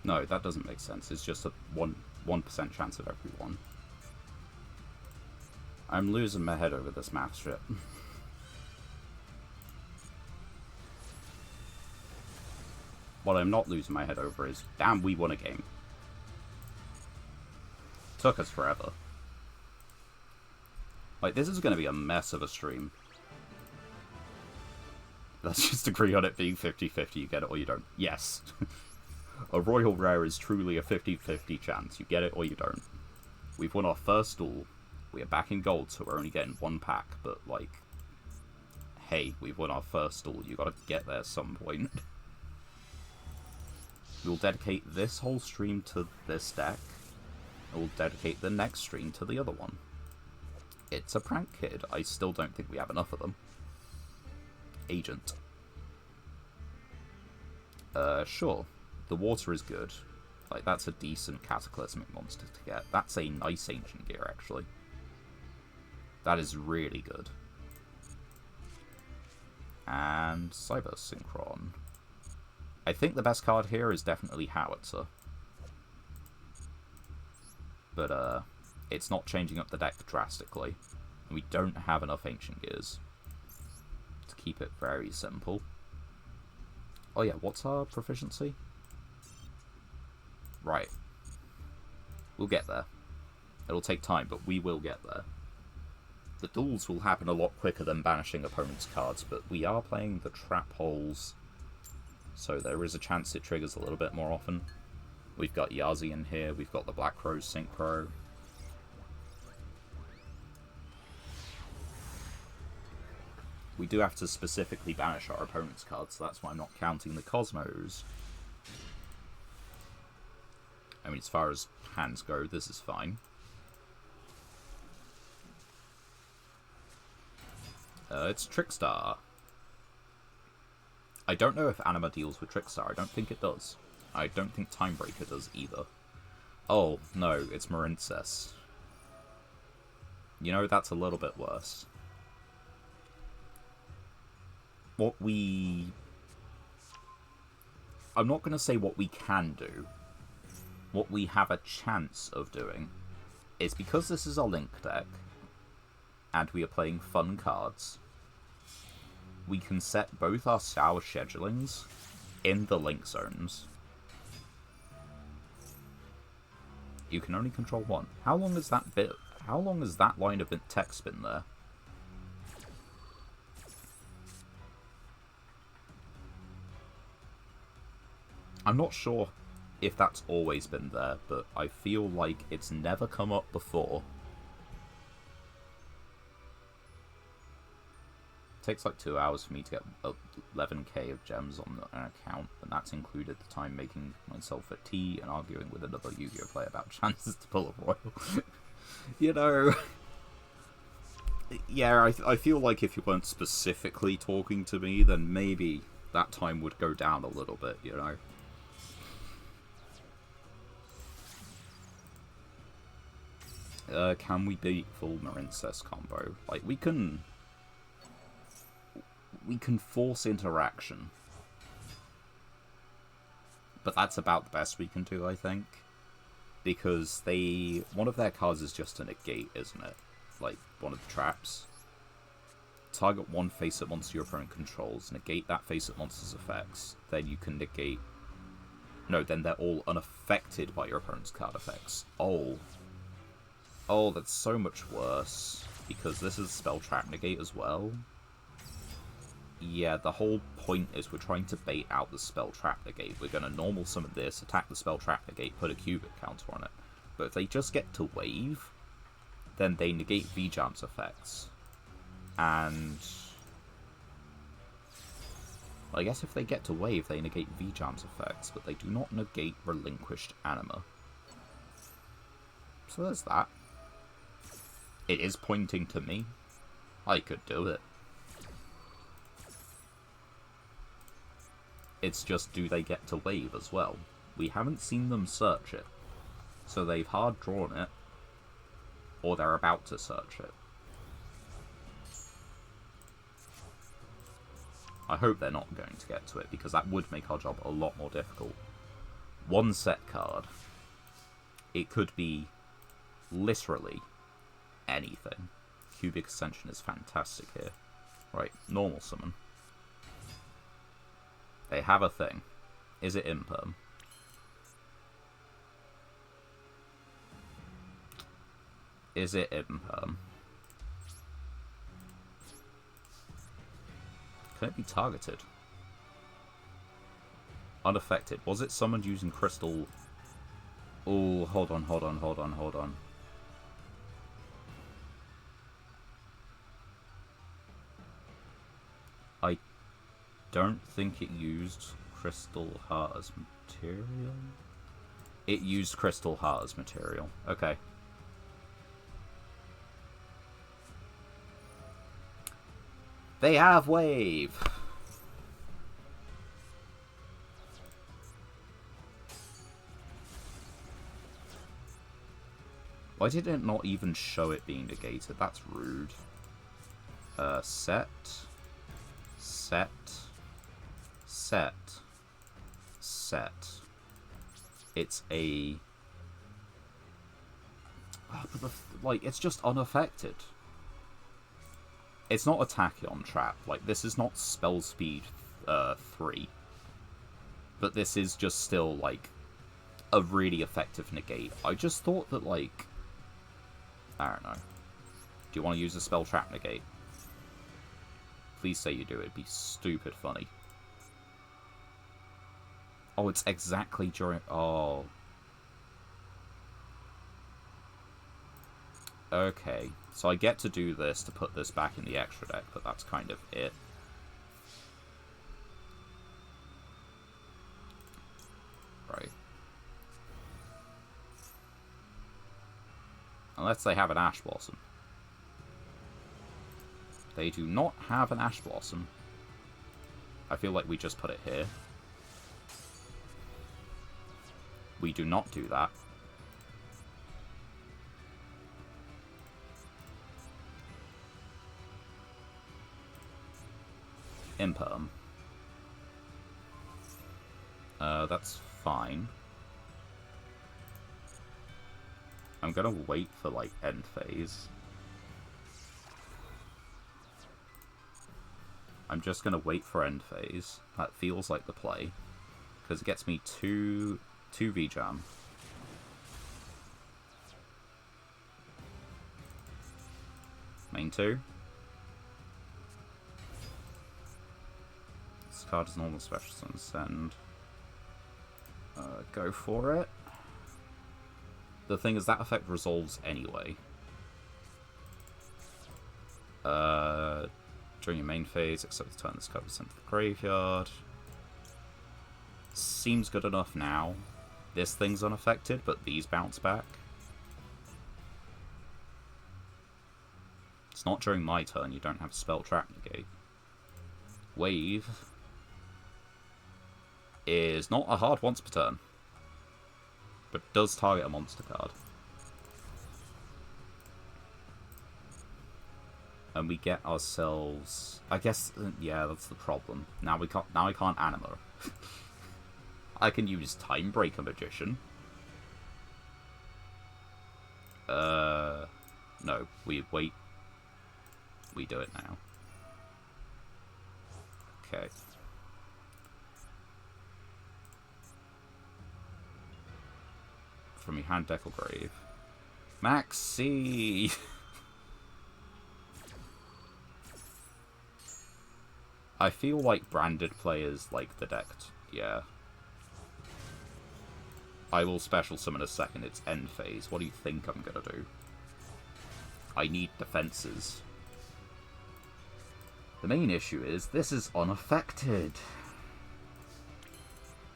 No, that doesn't make sense. It's just a 1% chance of every one. I'm losing my head over this math shit. What I'm not losing my head over is, damn, we won a game. Took us forever. Like, this is going to be a mess of a stream. Let's just agree on it being 50-50, you get it or you don't. Yes. A Royal Rare is truly a 50-50 chance. You get it or you don't. We've won our first duel. We are back in gold, so we're only getting one pack. But, like, hey, we've won our first duel. You gotta get there at some point. We'll dedicate this whole stream to this deck. And we'll dedicate the next stream to the other one. It's a prank kid. I still don't think we have enough of them. Agent. Sure. The water is good. Like, that's a decent cataclysmic monster to get. That's a nice ancient gear, actually. That is really good. And Cyber Synchron. I think the best card here is definitely Howitzer. But, it's not changing up the deck drastically. And we don't have enough ancient gears to keep it very simple. Oh yeah, what's our proficiency? Right. We'll get there. It'll take time, but we will get there. The duels will happen a lot quicker than banishing opponents' cards, but we are playing the trap holes, so there is a chance it triggers a little bit more often. We've got Yazzie in here, we've got the Black Rose Synchro. We do have to specifically banish our opponent's cards, so that's why I'm not counting the Cosmos. I mean, as far as hands go, this is fine. It's Trickstar. I don't know if Anima deals with Trickstar. I don't think it does. I don't think Timebreaker does either. Oh, no, it's Marincess. You know, that's a little bit worse. What we... I'm not going to say what we can do. What we have a chance of doing is, because this is a Link deck, and we are playing fun cards, we can set both our Sour schedulings in the Link zones. You can only control one. How long has that bit? How long has that line of text been there? I'm not sure if that's always been there, but I feel like it's never come up before. It takes like 2 hours for me to get 11k of gems on an account, and that's included the time making myself a tea and arguing with another Yu-Gi-Oh player about chances to pull a royal. You know... Yeah, I feel like if you weren't specifically talking to me, then maybe that time would go down a little bit, you know? Can we beat full Marincess combo? Like, we can force interaction. But that's about the best we can do, I think. Because one of their cards is just a negate, isn't it? Like, one of the traps. Target one face-up monster your opponent controls. Negate that face-up monster's effects. Then you can negate... No, then they're all unaffected by your opponent's card effects. Oh. Oh, that's so much worse. Because this is Spell Trap Negate as well. Yeah, the whole point is we're trying to bait out the spell trap negate. We're going to normal summon this, attack the spell trap negate, put a cubic counter on it. But if they just get to wave, then they negate V-Jam's effects. And I guess if they get to wave, they negate V-Jam's effects, but they do not negate relinquished anima. So there's that. It is pointing to me. I could do it. It's just, do they get to wave as well? We haven't seen them search it. So they've hard drawn it, or they're about to search it. I hope they're not going to get to it, because that would make our job a lot more difficult. One set card. It could be literally anything. Cubic Ascension is fantastic here. Right, normal summon. They have a thing. Is it imperm? Is it imperm? Can it be targeted? Unaffected. Was it summoned using crystal? Oh, hold on. I don't think it used Crystal Heart as material. It used Crystal Heart as material. Okay. They have wave! Why did it not even show it being negated? That's rude. Set. It's a... Oh, but like, it's just unaffected. It's not a Tachyon trap. Like, this is not spell speed 3. But this is just still, like, a really effective negate. I just thought that, like... I don't know. Do you want to use a spell trap negate? Please say you do. It'd be stupid funny. Oh, it's exactly during... Oh. Okay. So I get to do this to put this back in the extra deck, but that's kind of it. Right. Unless they have an Ash Blossom. They do not have an Ash Blossom. I feel like we just put it here. We do not do that. Imperm. That's fine. I'm gonna wait for, like, end phase. I'm just gonna wait for end phase. That feels like the play. Because it gets me two V-Jam. Main 2. This card is normal special summon, send. Go for it. The thing is, that effect resolves anyway. During your main phase, except to turn this card sent to the graveyard. Seems good enough now. This thing's unaffected, but these bounce back. It's not during my turn, you don't have a spell trap negate. Wave is not a hard once per turn, but does target a monster card. And we get ourselves... I guess, yeah, that's the problem. Now I can't anima. I can use Timebreaker Magician. No, we wait. We do it now. Okay. From your hand, deck, or grave. Maxi! I feel like branded players like the deck. Yeah. I will special summon a second. It's end phase. What do you think I'm gonna do? I need defenses. The main issue is this is unaffected.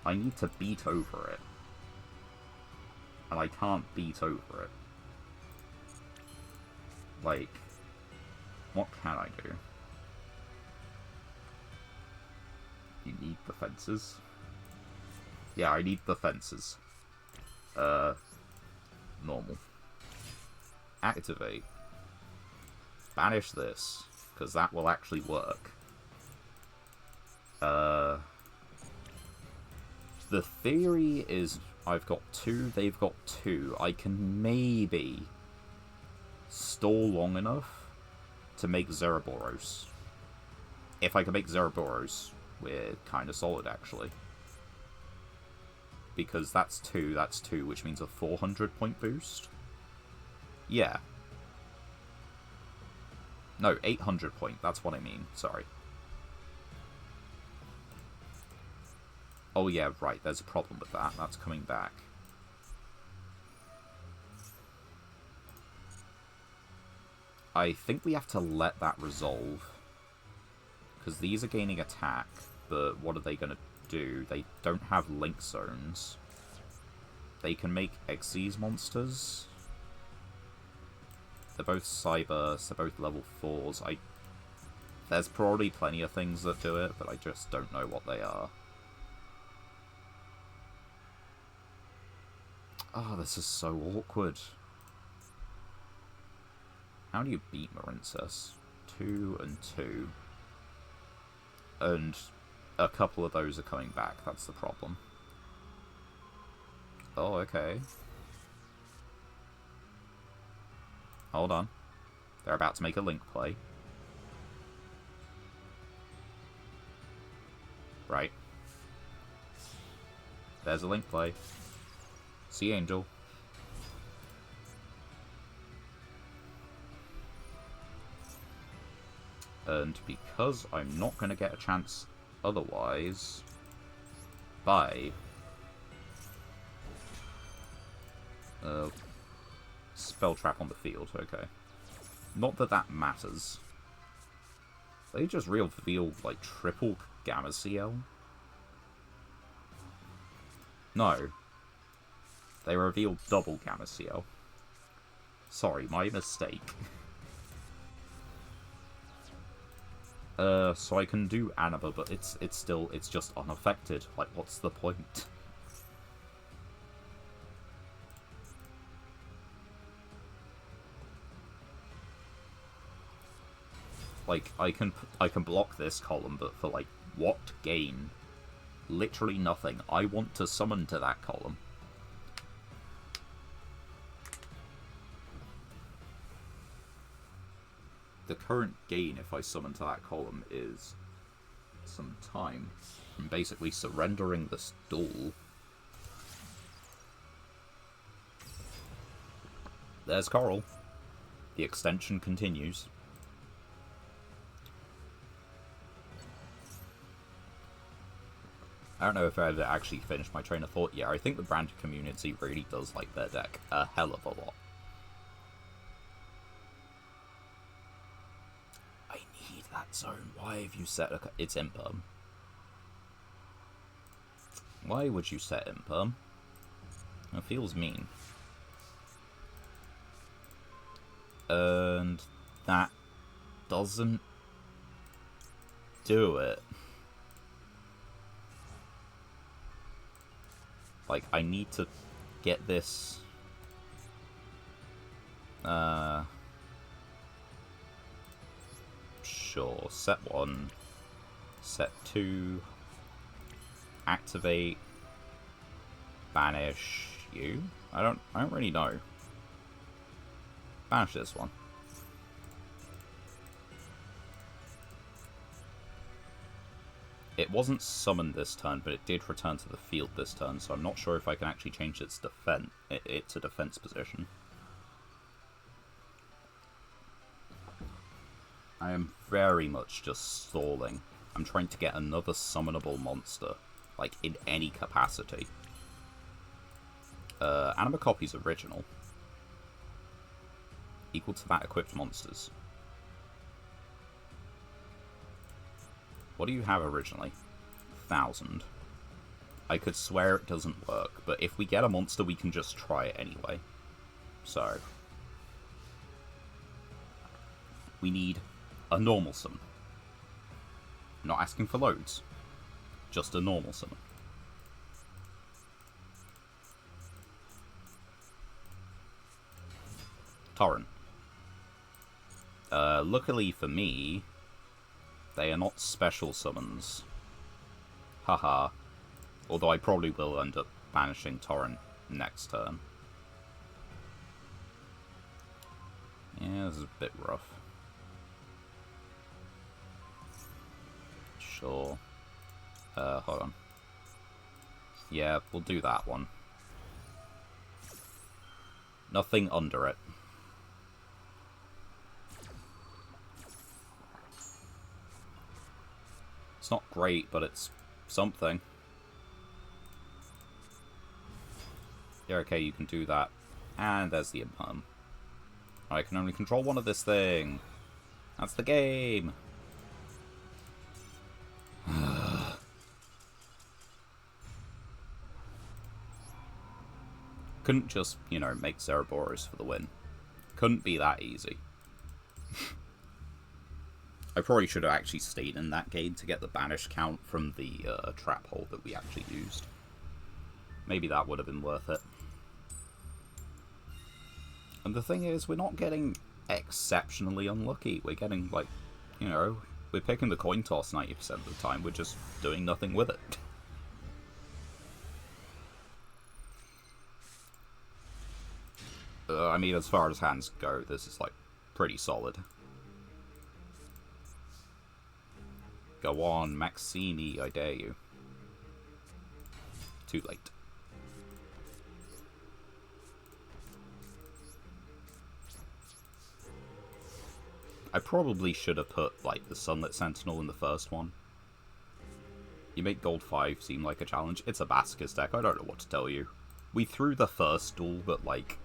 I need to beat over it. And I can't beat over it. Like, what can I do? You need defenses? Yeah, I need defenses. Normal. Activate. Banish this, because that will actually work. The theory is I've got 2, they've got 2. I can maybe stall long enough to make Zerboros. If I can make Zerboros, we're kind of solid, actually. Because that's 2, which means a 400 point boost. Yeah. No, 800 point, that's what I mean, sorry. Oh yeah, right, there's a problem with that, that's coming back. I think we have to let that resolve. Because these are gaining attack, but what are they going to do? They don't have link zones. They can make Xyz monsters. They're both Cybursts, they're both level 4s. There's probably plenty of things that do it, but I just don't know what they are. Oh, this is so awkward. How do you beat Marincess? 2 and 2. And a couple of those are coming back, that's the problem. Oh, okay. Hold on. They're about to make a link play. Right. There's a link play. Sea Angel. And because I'm not going to get a chance otherwise, by spell trap on the field, okay. Not that that matters. They just reveal like triple Gamma CL? No. They revealed double Gamma CL. Sorry, my mistake. So I can do Anima, but it's just unaffected. Like, what's the point? Like, I can block this column, but for like what gain? Literally nothing. I want to summon to that column. The current gain if I summon to that column is some time. I'm basically surrendering this duel. There's Coral. The extension continues. I don't know if I ever actually finished my train of thought yet. I think the branded community really does like their deck a hell of a lot. I need that zone. Why have you set a... It's Imperm. Why would you set Imperm? It feels mean. And that doesn't do it. Like, I need to get this... Sure, set 1, set 2, activate, banish you. I don't really know. Banish this one. It wasn't summoned this turn, but it did return to the field this turn, so I'm not sure if I can actually change its defense position. I am very much just stalling. I'm trying to get another summonable monster, like, in any capacity. Anima Copy's original. Equal to that equipped monsters. What do you have originally? 1,000. I could swear it doesn't work, but if we get a monster, we can just try it anyway. So, we need a normal summon. Not asking for loads. Just a normal summon. Torrent. Luckily for me, they are not special summons. Haha. Although I probably will end up banishing Torrent next turn. Yeah, this is a bit rough. Sure. Hold on. Yeah, we'll do that one. Nothing under it. It's not great, but it's something. Yeah, okay, you can do that. And there's the imperm. I can only control one of this thing. That's the game. Couldn't just, you know, make Zerboros for the win. Couldn't be that easy. I probably should have actually stayed in that game to get the banish count from the trap hole that we actually used. Maybe that would have been worth it. And the thing is, we're not getting exceptionally unlucky. We're getting, like, you know, we're picking the coin toss 90% of the time. We're just doing nothing with it. I mean, as far as hands go, this is, like, pretty solid. Go on, Maxini, I dare you. Too late. I probably should have put, like, the Sunlit Sentinel in the first one. You make Gold 5 seem like a challenge. It's a Masochist deck, I don't know what to tell you. We threw the first duel, but, like...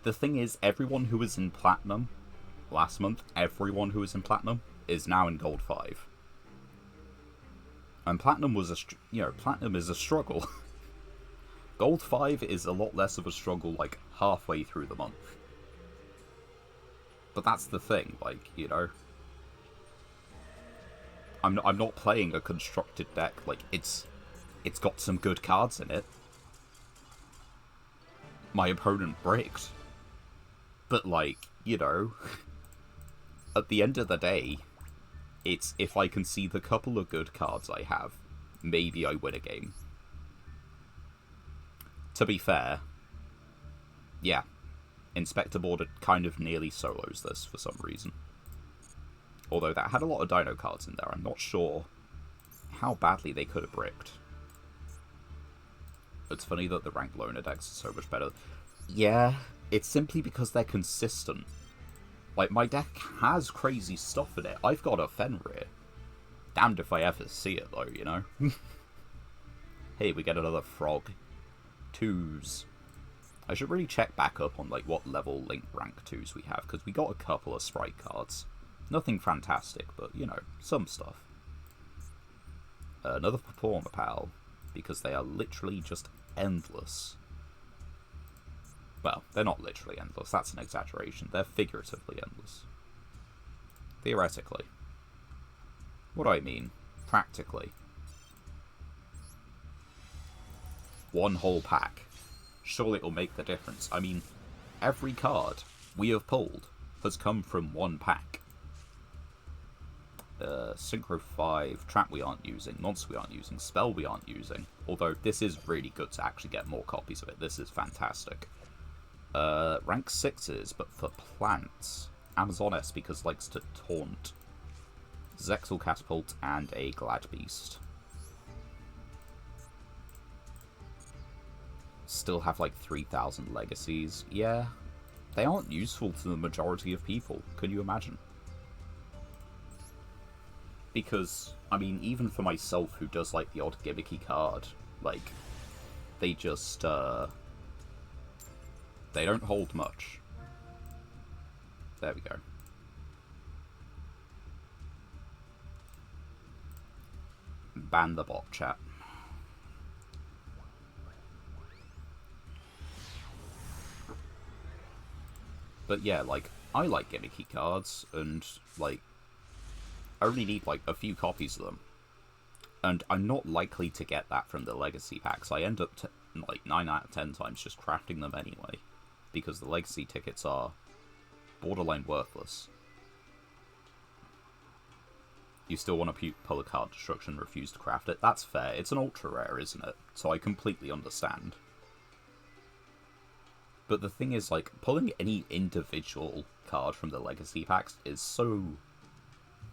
The thing is, everyone who was in Platinum last month, everyone who was in Platinum, is now in Gold 5. And Platinum was Platinum is a struggle. Gold 5 is a lot less of a struggle, like, halfway through the month. But that's the thing, like, you know... I'm not playing a constructed deck, like, it's got some good cards in it. My opponent bricked. But, like, you know... At the end of the day... It's, if I can see the couple of good cards I have, maybe I win a game. To be fair, yeah, Inspector Border kind of nearly solos this for some reason. Although that had a lot of Dino cards in there, I'm not sure how badly they could have bricked. It's funny that the ranked loner decks are so much better. Yeah, it's simply because they're consistent. Like, my deck has crazy stuff in it. I've got a Fenrir. Damned if I ever see it, though, you know? Hey, we get another frog. 2s. I should really check back up on, like, what level Link rank 2s we have, because we got a couple of Sprite cards. Nothing fantastic, but, you know, some stuff. Another Performer Pal, because they are literally just endless. Well, they're not literally endless, that's an exaggeration. They're figuratively endless. Theoretically. What do I mean? Practically. One whole pack. Surely it'll make the difference. I mean, every card we have pulled has come from one pack. Synchro 5, Trap we aren't using, Monster we aren't using, Spell we aren't using. Although this is really good to actually get more copies of it. This is fantastic. Rank 6s, but for plants. Amazoness, because likes to taunt. Zexal Catapult, and a Glad Beast. Still have like 3,000 legacies. Yeah, they aren't useful to the majority of people. Can you imagine? Because, I mean, even for myself, who does, like, the odd gimmicky card, like, they just, they don't hold much. There we go. Ban the bot, chat. But yeah, like, I like gimmicky cards, and, like, I only need, like, a few copies of them. And I'm not likely to get that from the Legacy packs. I end up, like, 9 out of 10 times just crafting them anyway. Because the Legacy tickets are borderline worthless. You still want to pull a card destruction and refuse to craft it? That's fair. It's an ultra rare, isn't it? So I completely understand. But the thing is, like, pulling any individual card from the Legacy packs is so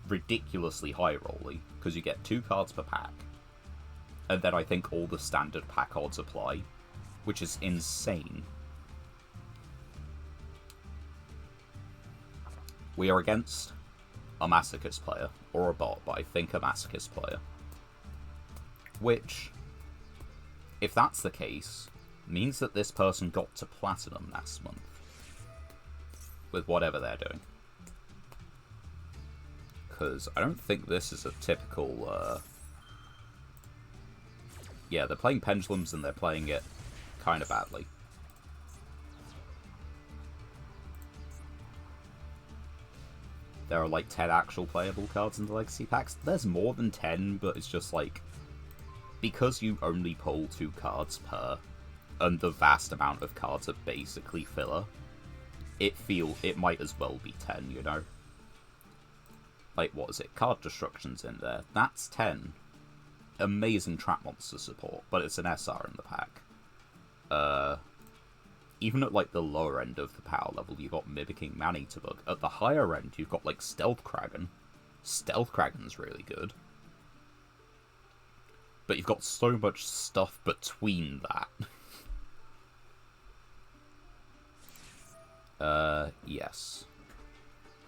ridiculously high-rolly, because you get 2 cards per pack, and then I think all the standard pack odds apply, which is insane. We are against a Masochist player, or a bot, but I think a Masochist player. Which, if that's the case, means that this person got to Platinum last month. With whatever they're doing. Because I don't think this is a typical, yeah, they're playing Pendulums and they're playing it kind of badly. There are like 10 actual playable cards in the Legacy packs. There's more than 10, but it's just like, because you only pull 2 cards per, and the vast amount of cards are basically filler, it might as well be 10, you know? Like, what is it? Card Destruction's in there. That's 10. Amazing Trap Monster support, but it's an SR in the pack. Even at, like, the lower end of the power level, you've got Mimicking Maneater Bug. At the higher end, you've got, like, Stealth Kraken. Stealth Kraken's really good. But you've got so much stuff between that. Yes.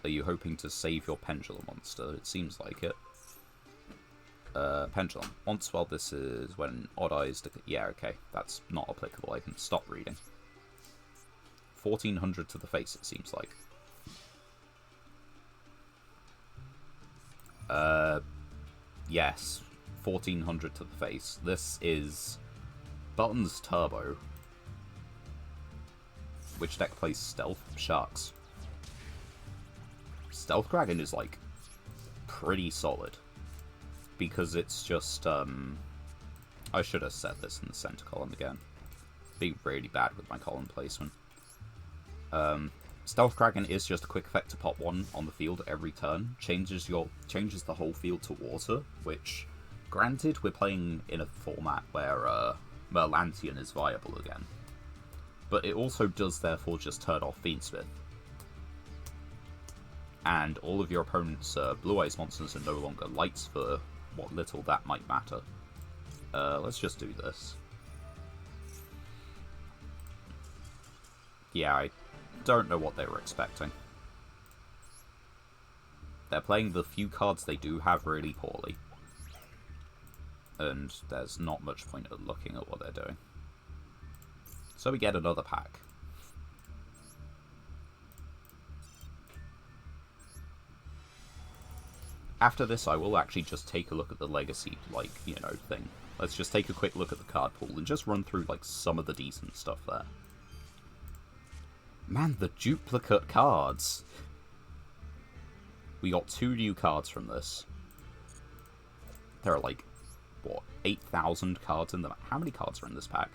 Are you hoping to save your Pendulum monster? It seems like it. Pendulum. Once while this is when Odd Eyes... Yeah, okay. That's not applicable. I can stop reading. 1400 to the face, it seems like. Yes. 1400 to the face. This is Buttons Turbo. Which deck plays Stealth? Sharks. Stealth Kraken is, like, pretty solid. Because it's just, I should have set this in the center column again. Being really bad with my column placement. Stealth Kraken is just a quick effect to pop 1 on the field every turn. Changes the whole field to water, which, granted, we're playing in a format where, Merlantian is viable again. But it also does, therefore, just turn off Fiendsmith. And all of your opponent's Blue Eyes monsters are no longer lights for what little that might matter. Let's just do this. Yeah, I don't know what they were expecting. They're playing the few cards they do have really poorly. And there's not much point in looking at what they're doing. So we get another pack. After this, I will actually just take a look at the Legacy, like, you know, thing. Let's just take a quick look at the card pool and just run through, like, some of the decent stuff there. Man, the duplicate cards! We got 2 new cards from this. There are, like, what, 8,000 cards in them? How many cards are in this pack?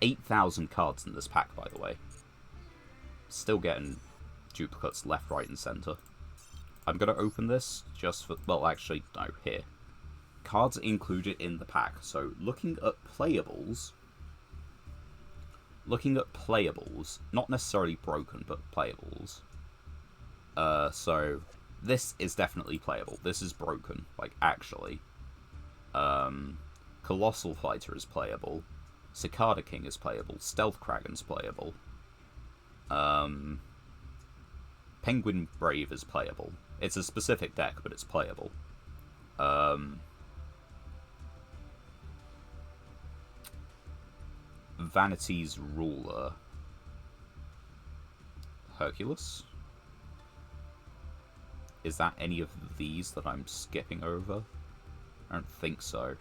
8,000 cards in this pack, by the way. Still getting duplicates left, right, and center. I'm going to open this just for... Well, actually, no, here. Cards included in the pack. So, looking at playables... Not necessarily broken, but playables. So, this is definitely playable. This is broken, like, actually. Colossal Fighter is playable. Cicada King is playable. Stealth Kraken's playable. Penguin Brave is playable. It's a specific deck, but it's playable. Vanity's ruler. Hercules? Is that any of these that I'm skipping over? I don't think so.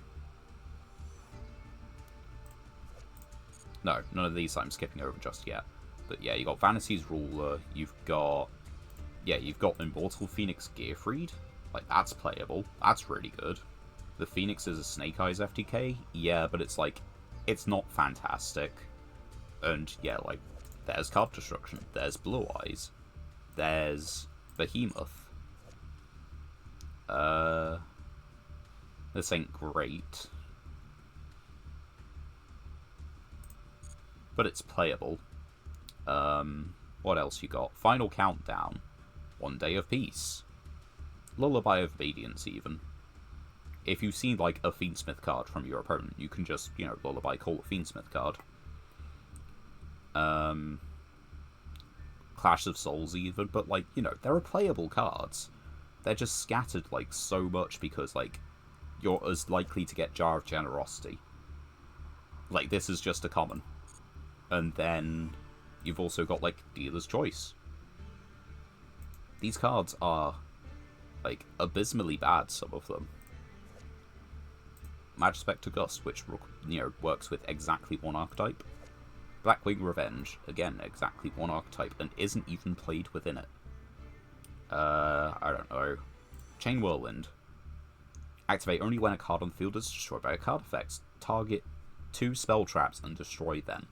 No, none of these I'm skipping over just yet. But yeah, you got Vanity's ruler, you've got... Yeah, you've got Immortal Phoenix Gearfried. Like, that's playable. That's really good. The Phoenix is a Snake Eyes FTK. Yeah, but it's like... It's not fantastic. And yeah, like, there's Card Destruction. There's Blue Eyes. There's Behemoth. This ain't great. But it's playable. What else you got? Final Countdown. One Day of Peace. Lullaby of Obedience, even. If you've seen, like, a Fiendsmith card from your opponent, you can just, you know, Lullaby call a Fiendsmith card. Clash of Souls, even, but, like, you know, there are playable cards. They're just scattered, like, so much because, like, you're as likely to get Jar of Generosity. Like, this is just a common. And then you've also got, like, Dealer's Choice. These cards are, like, abysmally bad, some of them. Magispector Gust, which, you know, works with exactly one archetype. Blackwing Revenge, again, exactly one archetype, and isn't even played within it. I don't know. Chain Whirlwind. Activate only when a card on the field is destroyed by a card effect. Target 2 spell traps and destroy them.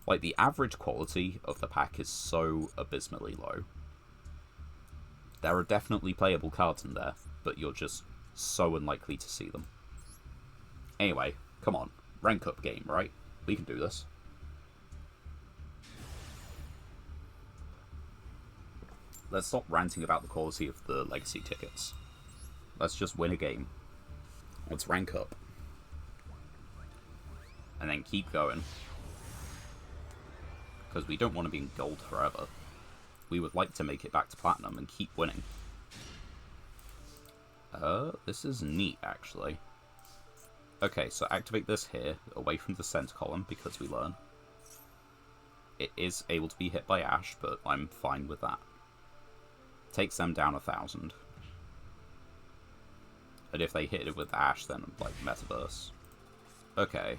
Like, the average quality of the pack is so abysmally low. There are definitely playable cards in there, but you're just so unlikely to see them. Anyway, come on. Rank up game, right? We can do this. Let's stop ranting about the quality of the legacy tickets. Let's just win a game. Let's rank up. And then keep going. Because we don't want to be in gold forever. We would like to make it back to platinum and keep winning. This is neat, actually. Okay, so activate this here, away from the center column, because we learn. It is able to be hit by Ash, but I'm fine with that. Takes them down 1,000. And if they hit it with Ash, then, like, Metaverse. Okay.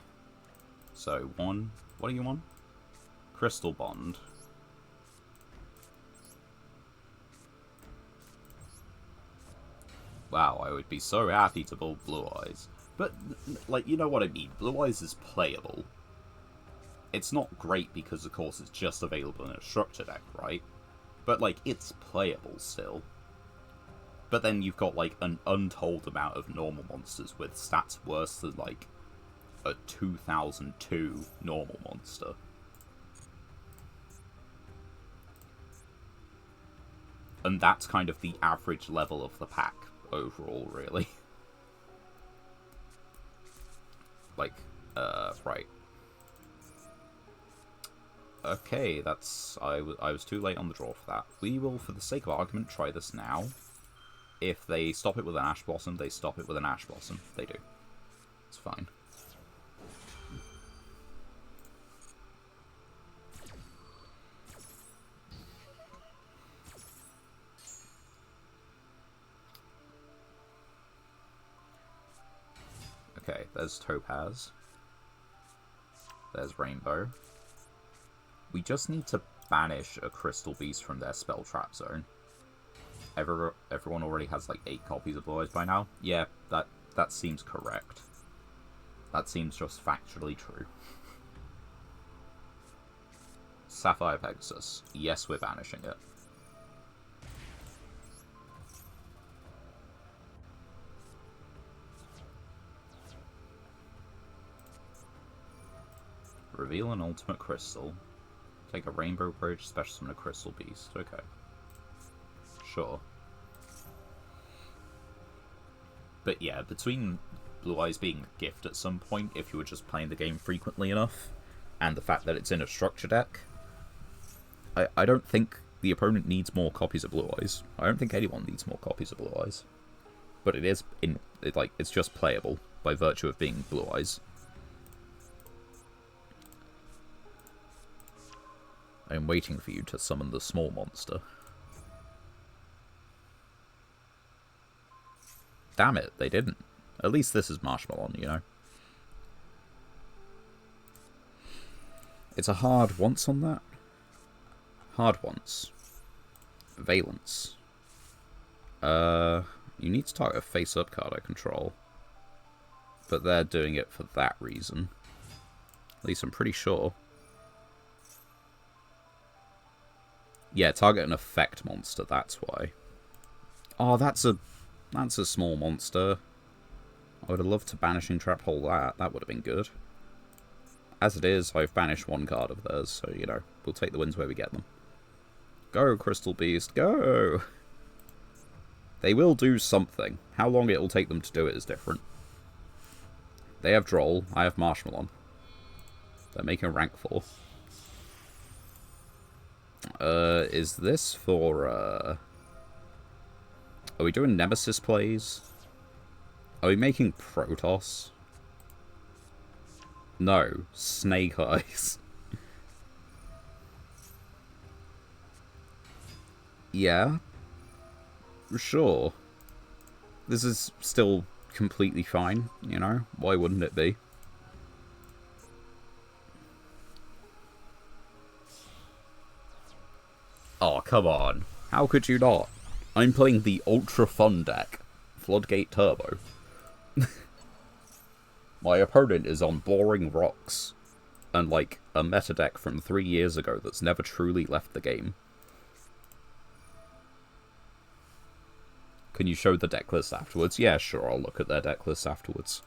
So, one... What are you on? Crystal Bond. Wow, I would be so happy to pull Blue Eyes. But, like, you know what I mean. Blue Eyes is playable. It's not great because, of course, it's just available in a structure deck, right? But, like, it's playable still. But then you've got, like, an untold amount of normal monsters with stats worse than, like, a 2002 normal monster. And that's kind of the average level of the pack overall, really. Like, right. Okay, that's... I was too late on the draw for that. We will, for the sake of argument, try this now. If they stop it with an Ash Blossom, they stop it with an Ash Blossom. They do. It's fine. Okay, there's Topaz. There's Rainbow. We just need to banish a Crystal Beast from their spell trap zone. Everyone already has like 8 copies of Blue Eyes by now. Yeah, that seems correct. That seems just factually true. Sapphire Pegasus. Yes, we're banishing it. Reveal an ultimate crystal. Take a Rainbow Bridge, special summon a Crystal Beast. Okay. Sure. But yeah, between Blue Eyes being a gift at some point, if you were just playing the game frequently enough, and the fact that it's in a structure deck, I don't think the opponent needs more copies of Blue Eyes. I don't think anyone needs more copies of Blue Eyes. but it is it's just playable by virtue of being Blue Eyes. I'm waiting for you to summon the small monster. Damn it, they didn't. At least this is Marshmallow, you know? It's a hard once on that. Hard once. Valence. You need to target a face-up card I control. But they're doing it for that reason. At least I'm pretty sure. Yeah, target an effect monster, that's why. Oh, that's a small monster. I would have loved to Banishing Trap Hole that. That would have been good. As it is, I've banished one card of theirs, so, you know, we'll take the wins where we get them. Go, Crystal Beast, go! They will do something. How long it will take them to do it is different. They have Droll, I have Marshmallow. They're making rank 4. Is this for, Are we doing Nemesis plays? Are we making Protoss? No, Snake Eyes. Yeah. Sure. This is still completely fine, you know? Why wouldn't it be? Oh, come on. How could you not? I'm playing the ultra fun deck. Floodgate Turbo. My opponent is on Boring Rocks. And, like, a meta deck from 3 years ago that's never truly left the game. Can you show the deck list afterwards? Yeah, sure, I'll look at their deck list afterwards.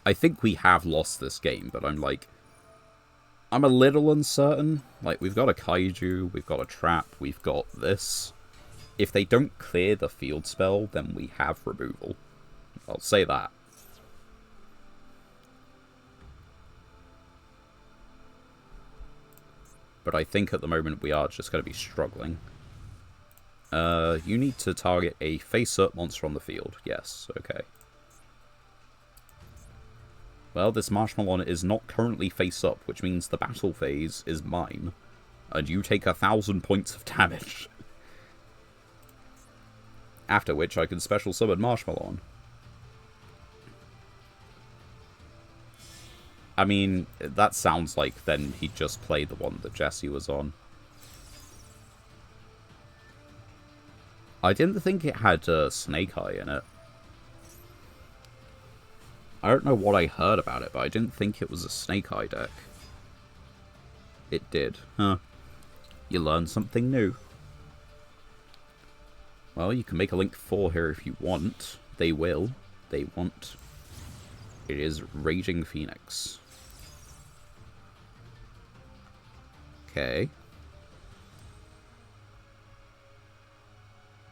I think we have lost this game, but I'm a little uncertain. Like, we've got a Kaiju, we've got a Trap, we've got this. If they don't clear the field spell, then we have removal. I'll say that. But I think at the moment we are just going to be struggling. You need to target a face-up monster on the field. Yes, okay. Well, this Marshmallow is not currently face-up, which means the battle phase is mine. And you take 1,000 points of damage. After which I can special summon Marshmallow. I mean, that sounds like then he'd just play the one that Jesse was on. I didn't think it had Snake Eye in it. I don't know what I heard about it, but I didn't think it was a Snake Eye deck. It did. Huh. You learn something new. Well, you can make a Link 4 here if you want. They will. They want. It is Raging Phoenix. Okay.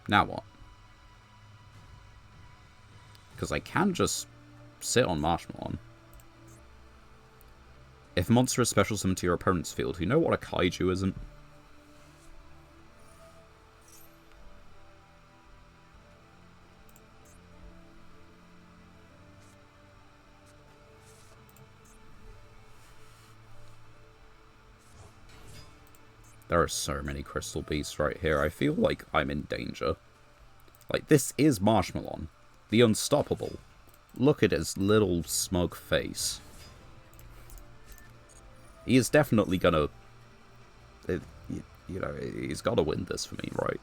Now what? Because I can just sit on Marshmallow. If a monster is special summoned to your opponent's field, you know what a Kaiju isn't? There are so many Crystal Beasts right here. I feel like I'm in danger. Like, this is Marshmallow. The Unstoppable. Look at his little smug face. He is definitely gonna... you know, he's gotta win this for me, right?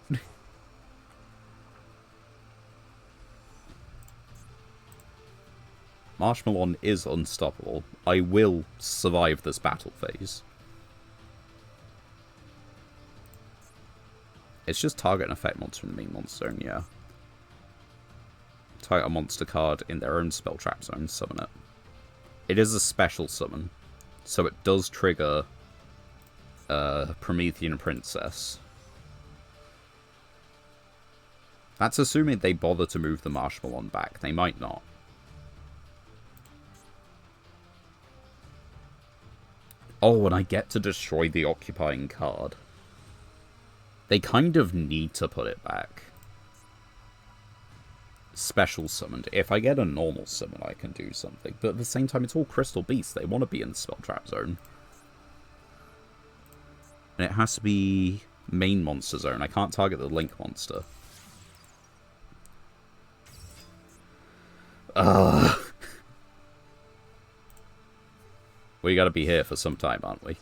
Marshmallow is unstoppable. I will survive this battle phase. It's just target an effect monster in the main monster zone, yeah. Target a monster card in their own spell trap zone, summon it. It is a special summon, so it does trigger Promethean Princess. That's assuming they bother to move the Marshmallow back. They might not. Oh, and I get to destroy the occupying card. They kind of need to put it back. special summoned. If I get a normal summon, I can do something. But at the same time, it's all Crystal Beasts. They want to be in the spell trap zone. And it has to be main monster zone. I can't target the Link monster. We gotta be here for some time, aren't we?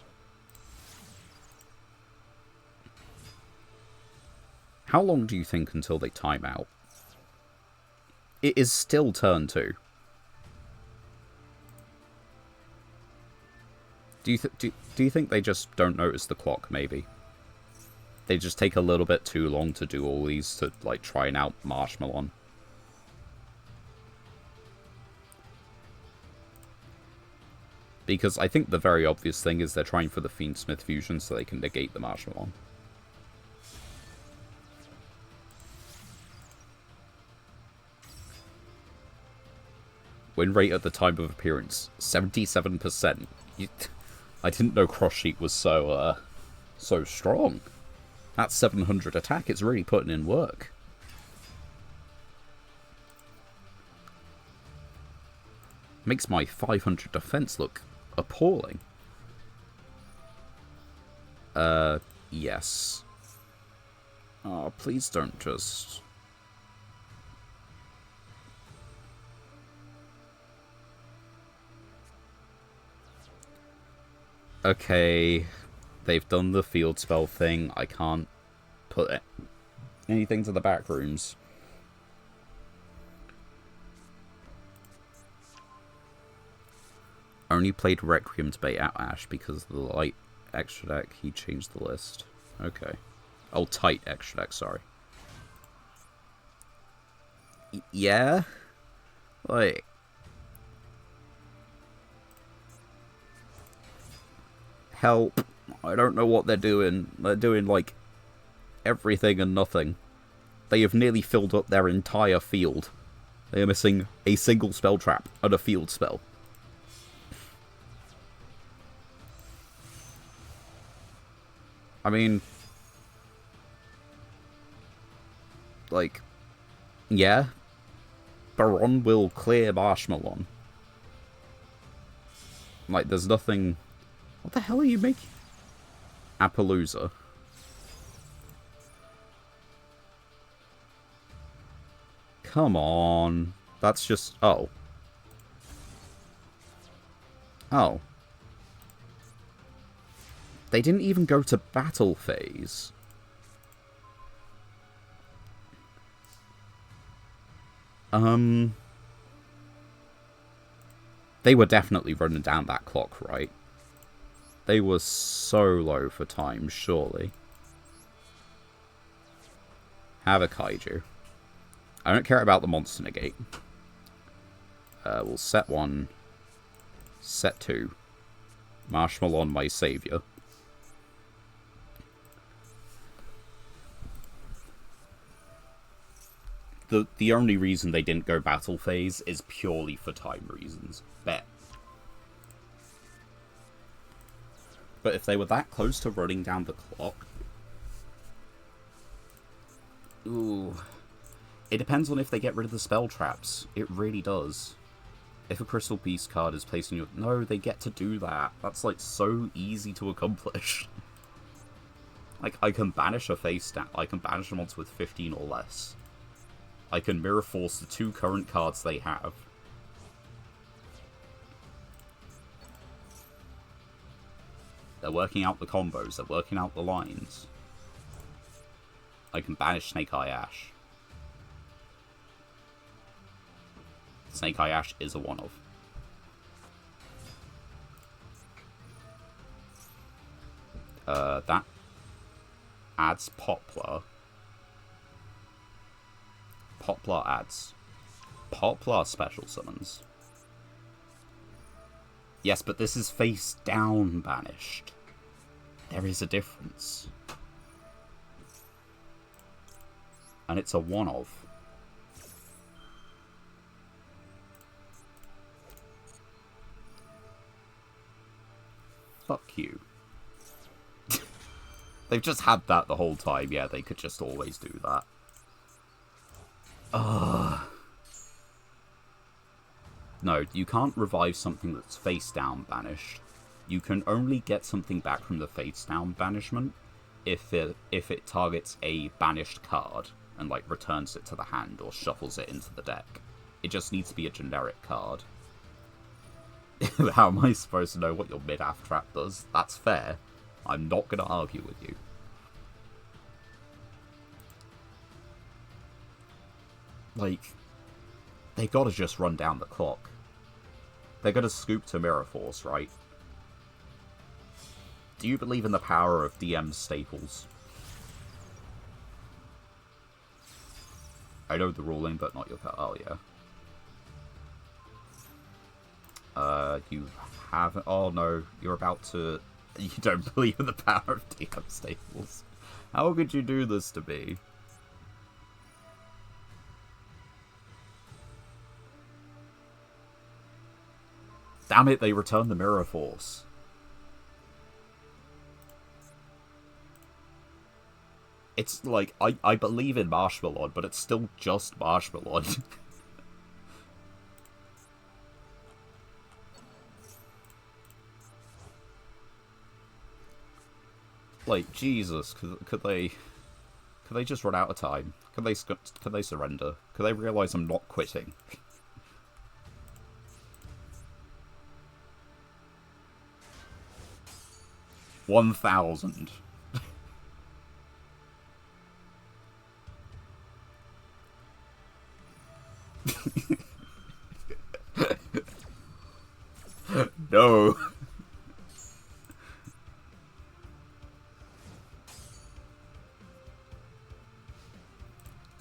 How long do you think until they time out? It is still turn 2. Do you think they just don't notice the clock, maybe? They just take a little bit too long to do all these to, like, try and out Marshmallow. Because I think the very obvious thing is they're trying for the Fiendsmith fusion so they can negate the Marshmallow. Win rate at the time of appearance, 77%. I didn't know Cross Sheet was so strong. That's 700 attack, it's really putting in work. Makes my 500 defense look appalling. Yes. Oh, please don't just... Okay, they've done the field spell thing. I can't put anything to the back rooms. Only played Requiem to bait out Ash because of the light extra deck. He changed the list. Okay. Oh, tight extra deck, sorry. Yeah? Like... Help. I don't know what they're doing. They're doing, like, everything and nothing. They have nearly filled up their entire field. They are missing a single spell trap and a field spell. I mean... Like... Yeah. Baron will clear Marshmallow. Like, there's nothing... What the hell are you making? Appaloosa. Come on. That's just... Oh. Oh. They didn't even go to battle phase. They were definitely running down that clock, right? They were so low for time, surely. Have a Kaiju. I don't care about the monster negate. We'll set 1. Set 2. Marshmallow on my savior. The only reason they didn't go battle phase is purely for time reasons. Bet. But if they were that close to running down the clock... Ooh. It depends on if they get rid of the spell traps. It really does. If a Crystal Beast card is placed on your... No, they get to do that. That's, like, so easy to accomplish. Like, I can banish a face stat. I can banish a monster with 15 or less. I can Mirror Force the 2 current cards they have. They're working out the combos. They're working out the lines. I can banish Snake Eye Ash. Snake Eye Ash is a one-of. That adds Poplar. Poplar adds. Poplar special summons. Yes, but this is face down banished. There is a difference. And it's a one-of. Fuck you. They've just had that the whole time. Yeah, they could just always do that. Ugh. No, you can't revive something that's face down banished. You can only get something back from the face down banishment if it targets a banished card and like returns it to the hand or shuffles it into the deck. It just needs to be a generic card. How am I supposed to know what your mid-af trap does? That's fair. I'm not going to argue with you. Like, they gotta just run down the clock. They're gonna scoop to Mirror Force, right? Do you believe in the power of DM staples? I know the ruling, but not your card. Oh, yeah. You haven't... Oh, no. You're about to... You don't believe in the power of DM staples. How could you do this to me? Damn it, they returned the Mirror Force. It's like, I believe in Marshmallow, but it's still just Marshmallow. Like, Jesus, could they just run out of time? Could they surrender? Could they realise I'm not quitting? 1,000. No.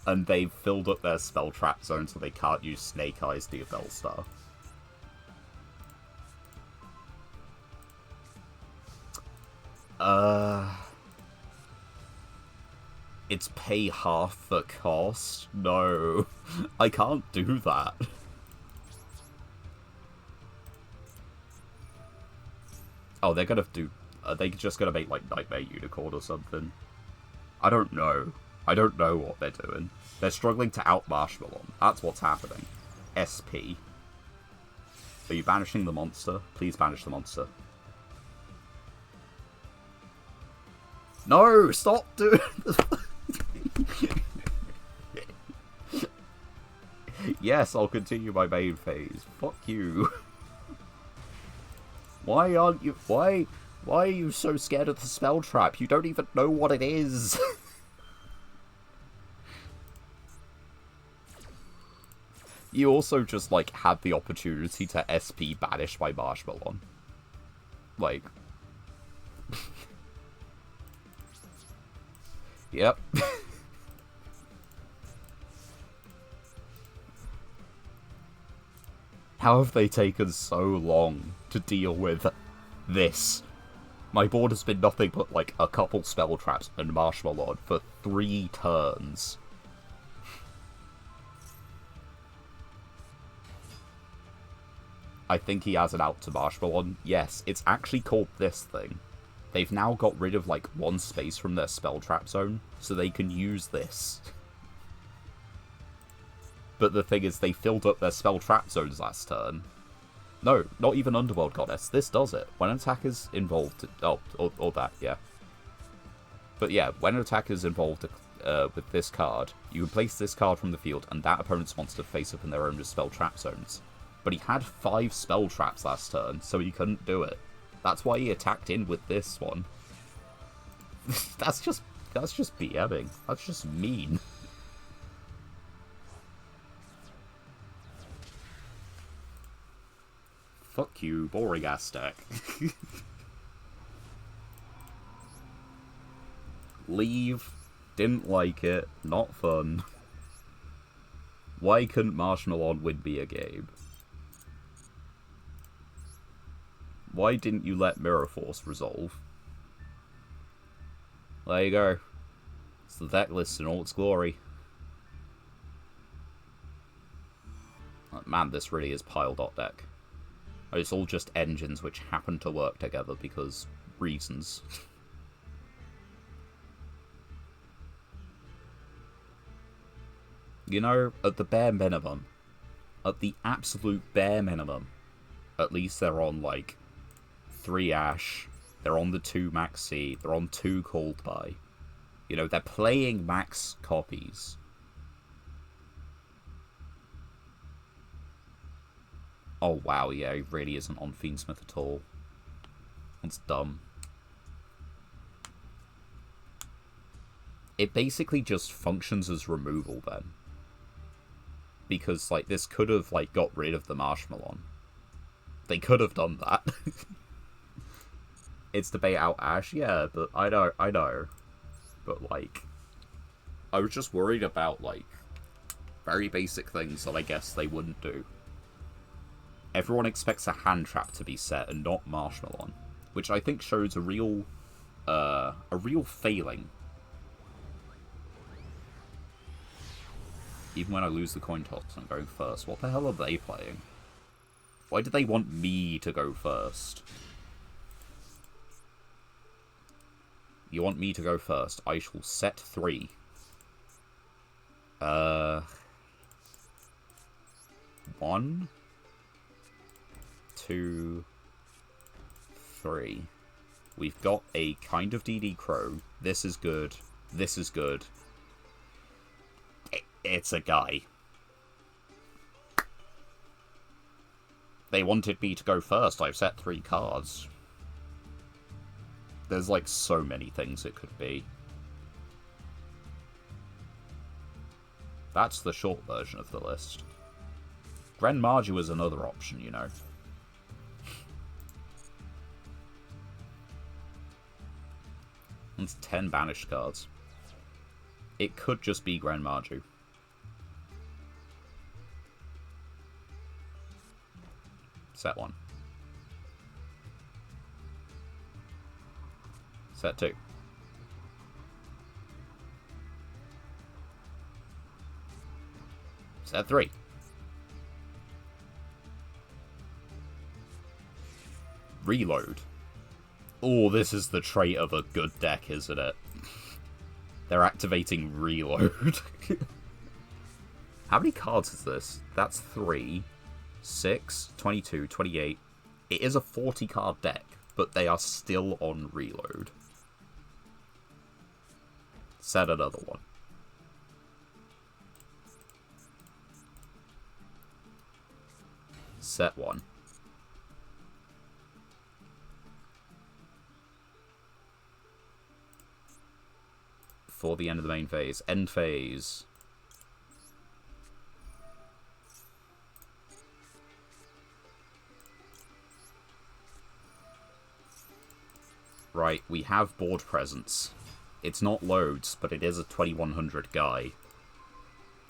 And they've filled up their spell trap zone so they can't use Snake Eyes the Bellstar. It's pay half the cost? No. I can't do that. Oh, they're gonna do... Are they just gonna make, like, Nightmare Unicorn or something? I don't know. I don't know what they're doing. They're struggling to out-Marshmallow. That's what's happening. SP. Are you banishing the monster? Please banish the monster. No! Stop doing... Yes, I'll continue my main phase. Fuck you. Why aren't you... Why are you so scared of the spell trap? You don't even know what it is. You also just, like, had the opportunity to SP banish my Marshmallow. Like... Yep. How have they taken so long to deal with this? My board has been nothing but, like, a couple spell traps and Marshmallow for 3 turns. I think he has an out to Marshmallow. Yes, it's actually called this thing. They've now got rid of, like, 1 space from their spell trap zone, so they can use this. But the thing is, they filled up their spell trap zones last turn. No, not even Underworld Goddess. This does it. When an attack is involved... Oh, or that, yeah. But yeah, when an attack is involved with this card, you can place this card from the field, and that opponent's monster face up in their own spell trap zones. But he had 5 spell traps last turn, so he couldn't do it. That's why he attacked in with this one. That's just BMing. That's just mean. Fuck you, boring ass deck. Leave. Didn't like it. Not fun. Why couldn't Marshmallow win me a game? Why didn't you let Mirror Force resolve? There you go. It's the deck list in all its glory. Man, this really is Pile.deck. deck. It's all just engines which happen to work together because reasons. You know, at the bare minimum, At the absolute bare minimum, at least they're on, like, 3 Ash, they're on the 2 Max C, they're on 2 Called By. You know, they're playing max copies. Oh wow, yeah, he really isn't on Fiendsmith at all. That's dumb. It basically just functions as removal then. Because, like, this could have, like, got rid of the Marshmallow. They could have done that. It's to bait out Ash, yeah, but I know. But, like, I was just worried about, like, very basic things that I guess they wouldn't do. Everyone expects a hand trap to be set and not Marshmallow, which I think shows a real failing. Even when I lose the coin toss, I'm going first. What the hell are they playing? Why do they want me to go first? You want me to go first? I shall set 3. 1, 2, 3. We've got a kind of DD Crow. This is good. This is good. It's a guy. They wanted me to go first. I've set 3 cards. There's, like, so many things it could be. That's the short version of the list. Gren Marju is another option, you know. That's 10 banished cards. It could just be Gren Marju. Set 1. Set 2. Set 3. Reload. Oh, this is the trait of a good deck, isn't it? They're activating Reload. How many cards is this? That's 3, 6, 22, 28. It is a 40 card deck, but they are still on Reload. Set another one. Set 1. For the end of the main phase. End phase. Right, we have board presence. It's not loads, but it is a 2100 guy.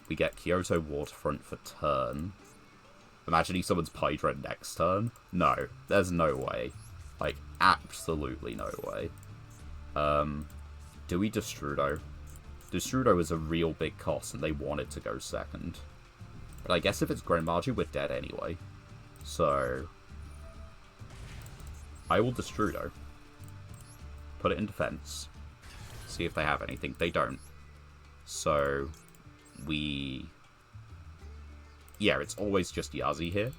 We get Kyoto Waterfront for turn. Imagine he summons Pydra next turn. No, there's no way. Like, absolutely no way. Do we Destrudo? Destrudo is a real big cost, and they want it to go second. But I guess if it's Gren Marju, we're dead anyway. So I will Destrudo. Put it in defense. See if they have anything. They don't. So we... Yeah, it's always just Yazi here.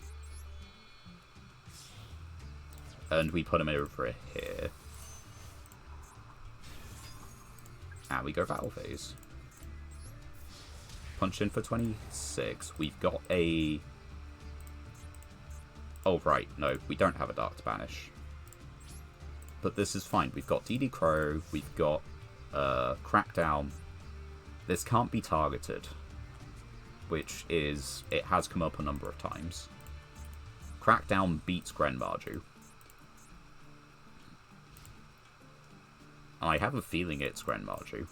And we put him over here. And we go battle phase. Punch in for 26. We've got a... Oh, right. No, we don't have a Dark to banish. But this is fine. We've got DD Crow. We've got Crackdown. This can't be targeted. Which is... It has come up a number of times. Crackdown beats Gren Marju. I have a feeling it's Gren Marju.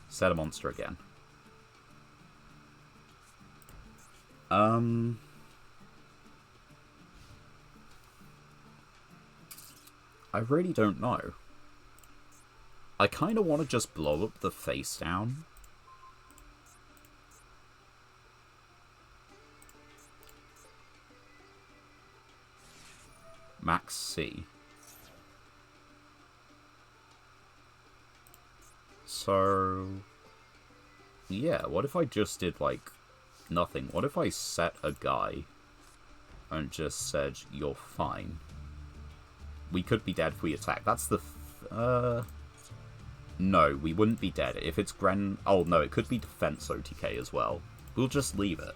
Set a monster again. I really don't know. I kind of want to just blow up the face down. Max C. So... Yeah, what if I just did, like, Nothing. What if I set a guy and just said, you're fine? We could be dead if we attack. That's the... No, we wouldn't be dead. If it's Gren... Oh, no, it could be defense OTK as well. We'll just leave it.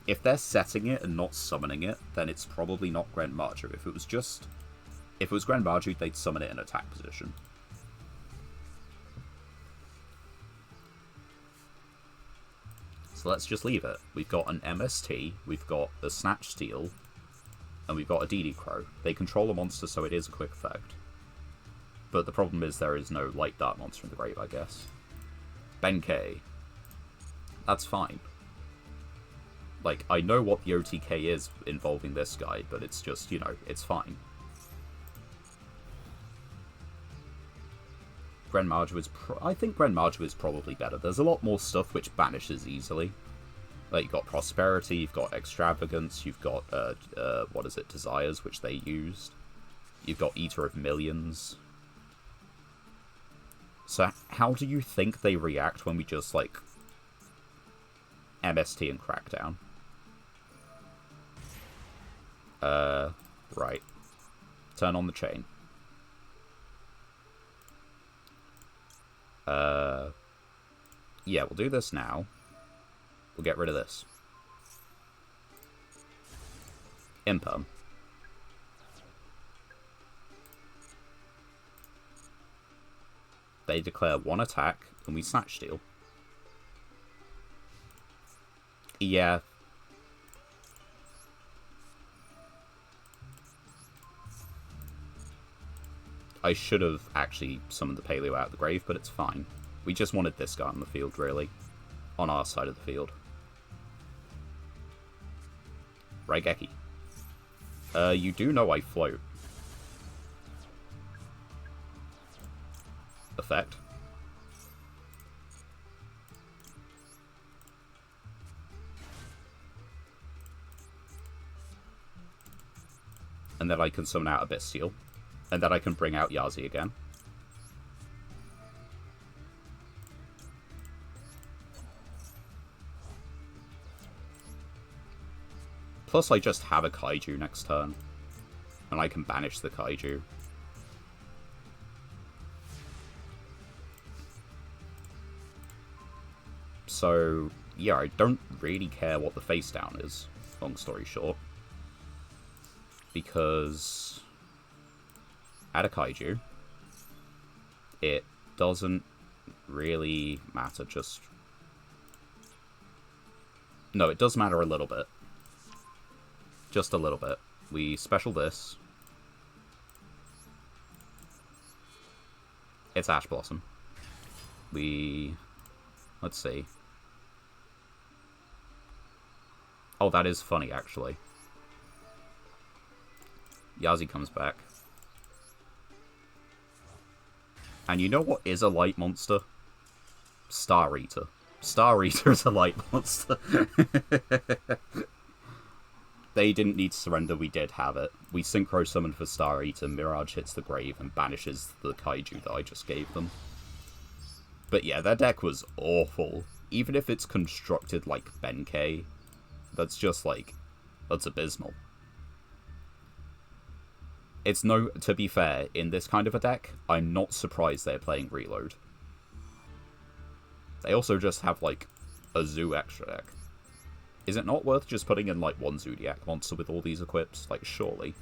If they're setting it and not summoning it, then it's probably not Gren Marju. If it was just... If it was Gren Marju, they'd summon it in attack position. So let's just leave it. We've got an MST, we've got a Snatch Steal, and we've got a DD Crow. They control a monster, so it is a quick effect. But the problem is there is no Light Dart monster in the grave, I guess. Benkei. That's fine. Like, I know what the OTK is involving this guy, but it's just, you know, it's fine. Gren Marju is... I think Gren Marju is probably better. There's a lot more stuff which banishes easily. Like, you've got Prosperity, you've got Extravagance, you've got, what is it, Desires, which they used. You've got Eater of Millions. So, how do you think they react when we just, like, MST and Crackdown? Right. Turn on the chain. Yeah, we'll do this now. We'll get rid of this. Imperm. They declare one attack, and we Snatch Steal. Yeah. I should have actually summoned the Paleo out of the grave, but it's fine. We just wanted this guy on the field, really. On our side of the field. Raigeki. You do know I float. Effect. And then I can summon out a Bestial. And then I can bring out Yazi again. Plus I just have a Kaiju next turn. And I can banish the Kaiju. So, yeah, I don't really care what the face down is, long story short. Because... add a Kaiju. It doesn't really matter, just... No, it does matter a little bit. Just a little bit. We special this. It's Ash Blossom. We... let's see. Oh, that is funny, actually. Yazi comes back. And you know what is a light monster? Star Eater. Star Eater is a light monster. They didn't need to surrender, we did have it. We Synchro Summon for Star Eater, Mirage hits the grave and banishes the Kaiju that I just gave them. But yeah, their deck was awful. Even if it's constructed like Benkei, that's just like, that's abysmal. It's no, to be fair, in this kind of a deck, I'm not surprised they're playing Reload. They also just have like a Zoo extra deck. Is it not worth just putting in like one Zodiac monster with all these equips? Like, surely.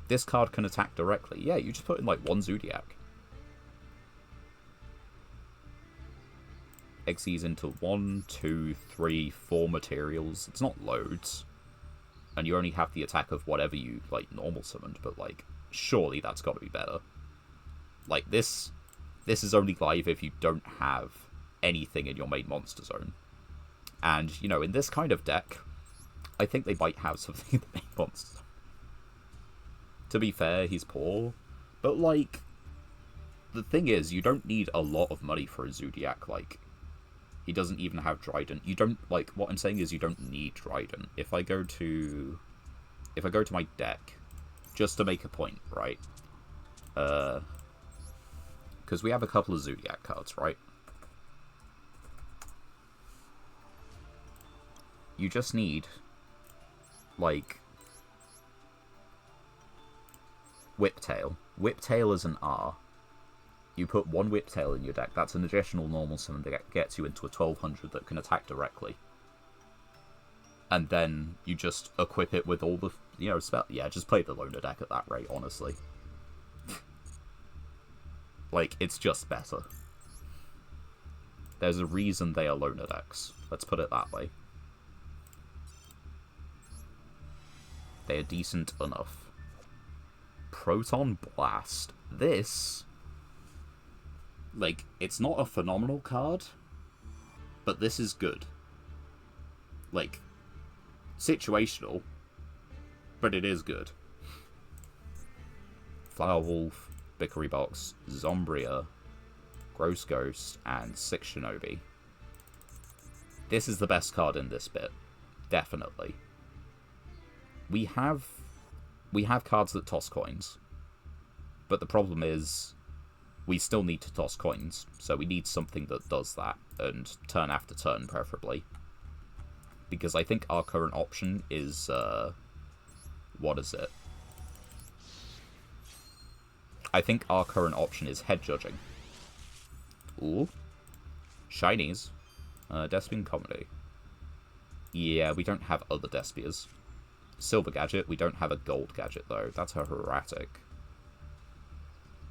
This card can attack directly. Yeah, you just put in like one Zodiac. Xyz into 1, 2, 3, 4 materials. It's not loads. And you only have the attack of whatever you, like, normal summoned. But, like, surely that's got to be better. Like, this is only live if you don't have anything in your main monster zone. And, you know, in this kind of deck, I think they might have something in the main monster zone. To be fair, he's poor. But, like, the thing is, you don't need a lot of money for a Zodiac, like... He doesn't even have Trident. You don't, like, what I'm saying is you don't need Trident. If I go to my deck, just to make a point, right? Because we have a couple of Zodiac cards, right? you just need, like, Whiptail. Whiptail is an R. You put one Whiptail in your deck, that's an additional normal summon that gets you into a 1200 that can attack directly. And then you just equip it with all the, spell. Yeah, just play the loner deck at that rate, honestly. Like, it's just better. There's a reason they are loner decks. Let's put it that way. They are decent enough. Proton Blast. This... like, it's not a phenomenal card, but this is good. Like, situational, but it is good. Flower Wolf, Bickery Box, Zombria, Gross Ghost, and 6 Shinobi. This is the best card in this bit. Definitely. We have cards that toss coins. But the problem is, we still need to toss coins. So we need something that does that, and turn after turn, preferably. Because I think our current option is, what is it? I think our current option is Head Judging. Ooh. Shinies. Despian Comedy. Yeah, we don't have other Despias. Silver Gadget. We don't have a Gold Gadget, though. That's a erratic.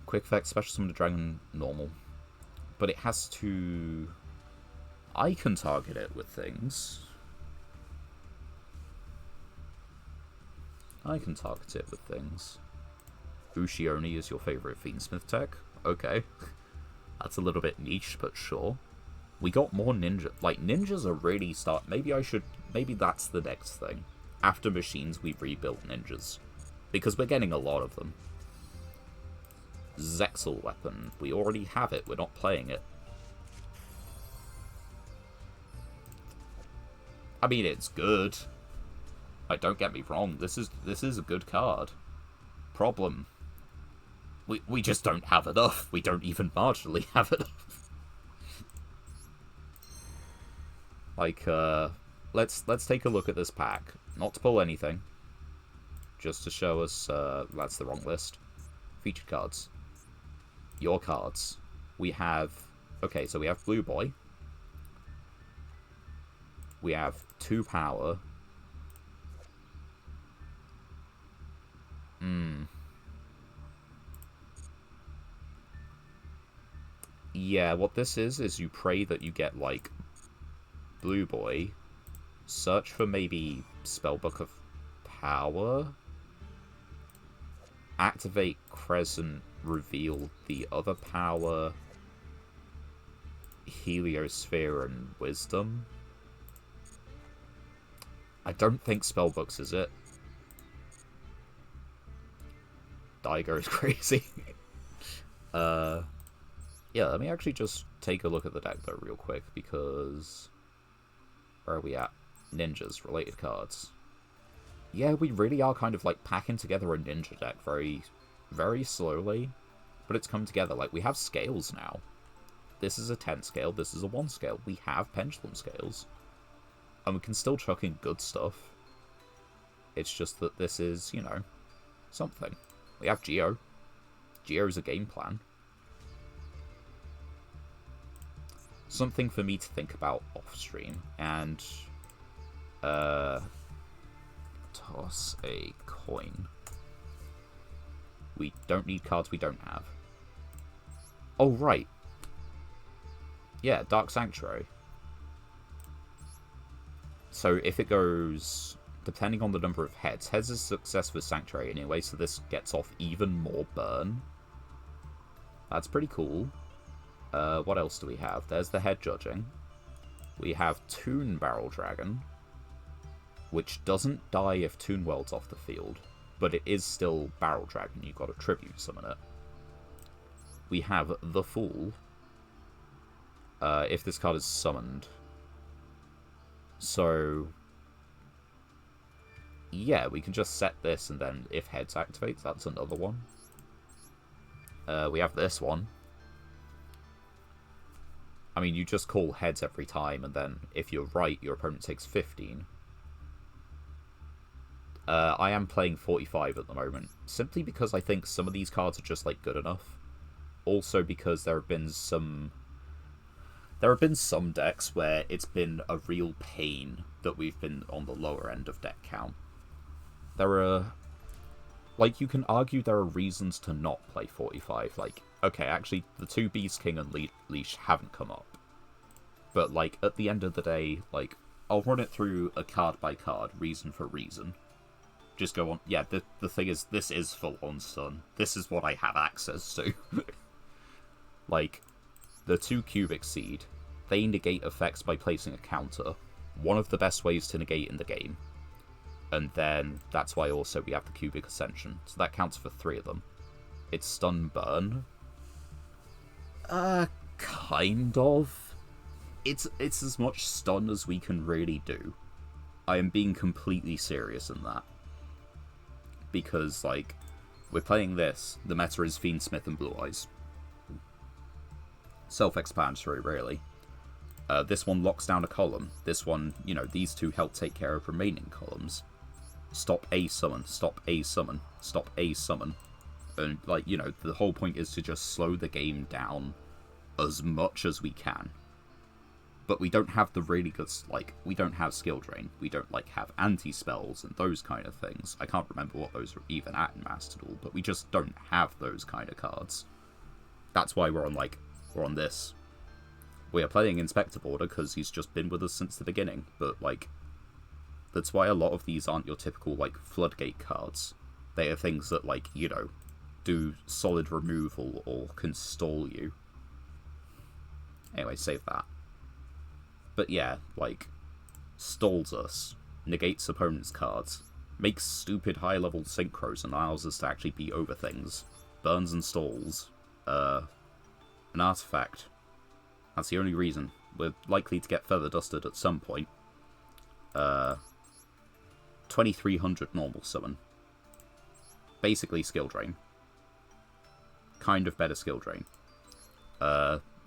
Quick Effect, Special Summon the Dragon, normal. But it has to... I can target it with things. I can target it with things. Ushioni is your favourite Fiendsmith tech? Okay. That's a little bit niche, but sure. We got more ninja... like, ninjas are really maybe that's the next thing. After machines, we rebuilt ninjas. Because we're getting a lot of them. Zexal Weapon. We already have it, we're not playing it. I mean, it's good. Like, don't get me wrong, this is a good card. Problem. We just don't have enough. We don't even marginally have enough. Like, let's take a look at this pack. Not to pull anything. Just to show us, that's the wrong list. Featured cards. Your cards. We have, okay, so we have Blue Boy. We have 2 power. Yeah, what this is you pray that you get, like, Blue Boy. Search for maybe Spellbook of Power. Activate Crescent, reveal the other power. Heliosphere and Wisdom. I don't think Spellbooks is it. Daigo is crazy. Yeah, let me actually just take a look at the deck though real quick, because... where are we at? Ninjas, related cards. Yeah, we really are kind of like packing together a ninja deck very, very slowly. But it's come together. Like, we have scales now. This is a 10 scale, this is a 1 scale. We have pendulum scales. And we can still chuck in good stuff. It's just that this is, you know, something. We have Geo. Geo is a game plan. Something for me to think about off stream. And toss a coin. We don't need cards we don't have. Oh, right. Yeah, Dark Sanctuary. So if it goes, depending on the number of heads is a success for Sanctuary anyway, so this gets off even more burn. That's pretty cool. What else do we have? There's the Head Judging. We have Toon Barrel Dragon, which doesn't die if Toon World's off the field, but it is still Barrel Dragon. You've got to tribute summon it. We have the Fool, if this card is summoned. So, yeah, we can just set this, and then if Heads activates, that's another one. We have this one. I mean, you just call Heads every time, and then if you're right, your opponent takes 15. I am playing 45 at the moment, simply because I think some of these cards are just like good enough. Also because there have been some decks where it's been a real pain that we've been on the lower end of deck count. There are, like, you can argue there are reasons to not play 45. Like, okay, actually, the 2 Beast King and Leash haven't come up. But, like, at the end of the day, like, I'll run it through a card by card, reason for reason. Just go on, yeah, the thing is, this is full-on stun. This is what I have access to. Like, the 2 Cubic Seed, they negate effects by placing a counter. One of the best ways to negate in the game. And then, that's why also we have the Cubic Ascension. So that counts for 3 of them. It's stun burn. Kind of. It's as much stun as we can really do. I am being completely serious in that. Because, like, we're playing this. The meta is Fiendsmith and Blue Eyes. Self-explanatory, really. This one locks down a column. This one, you know, these two help take care of remaining columns. Stop a summon, stop a summon, stop a summon. And, like, you know, the whole point is to just slow the game down as much as we can. But we don't have the really good, like, we don't have skill drain. We don't, like, have anti-spells and those kind of things. I can't remember what those were even at in Master Duel, but we just don't have those kind of cards. That's why we're on this. We are playing Inspector Border because he's just been with us since the beginning, but, like, that's why a lot of these aren't your typical, like, Floodgate cards. They are things that, like, you know, do solid removal or can stall you. Anyway, save that. But yeah, like, stalls us, negates opponent's cards, makes stupid high-level synchros and allows us to actually be over things, burns and stalls, an artifact. That's the only reason. We're likely to get feather dusted at some point. 2300 normal summon. Basically skill drain. Kind of better skill drain.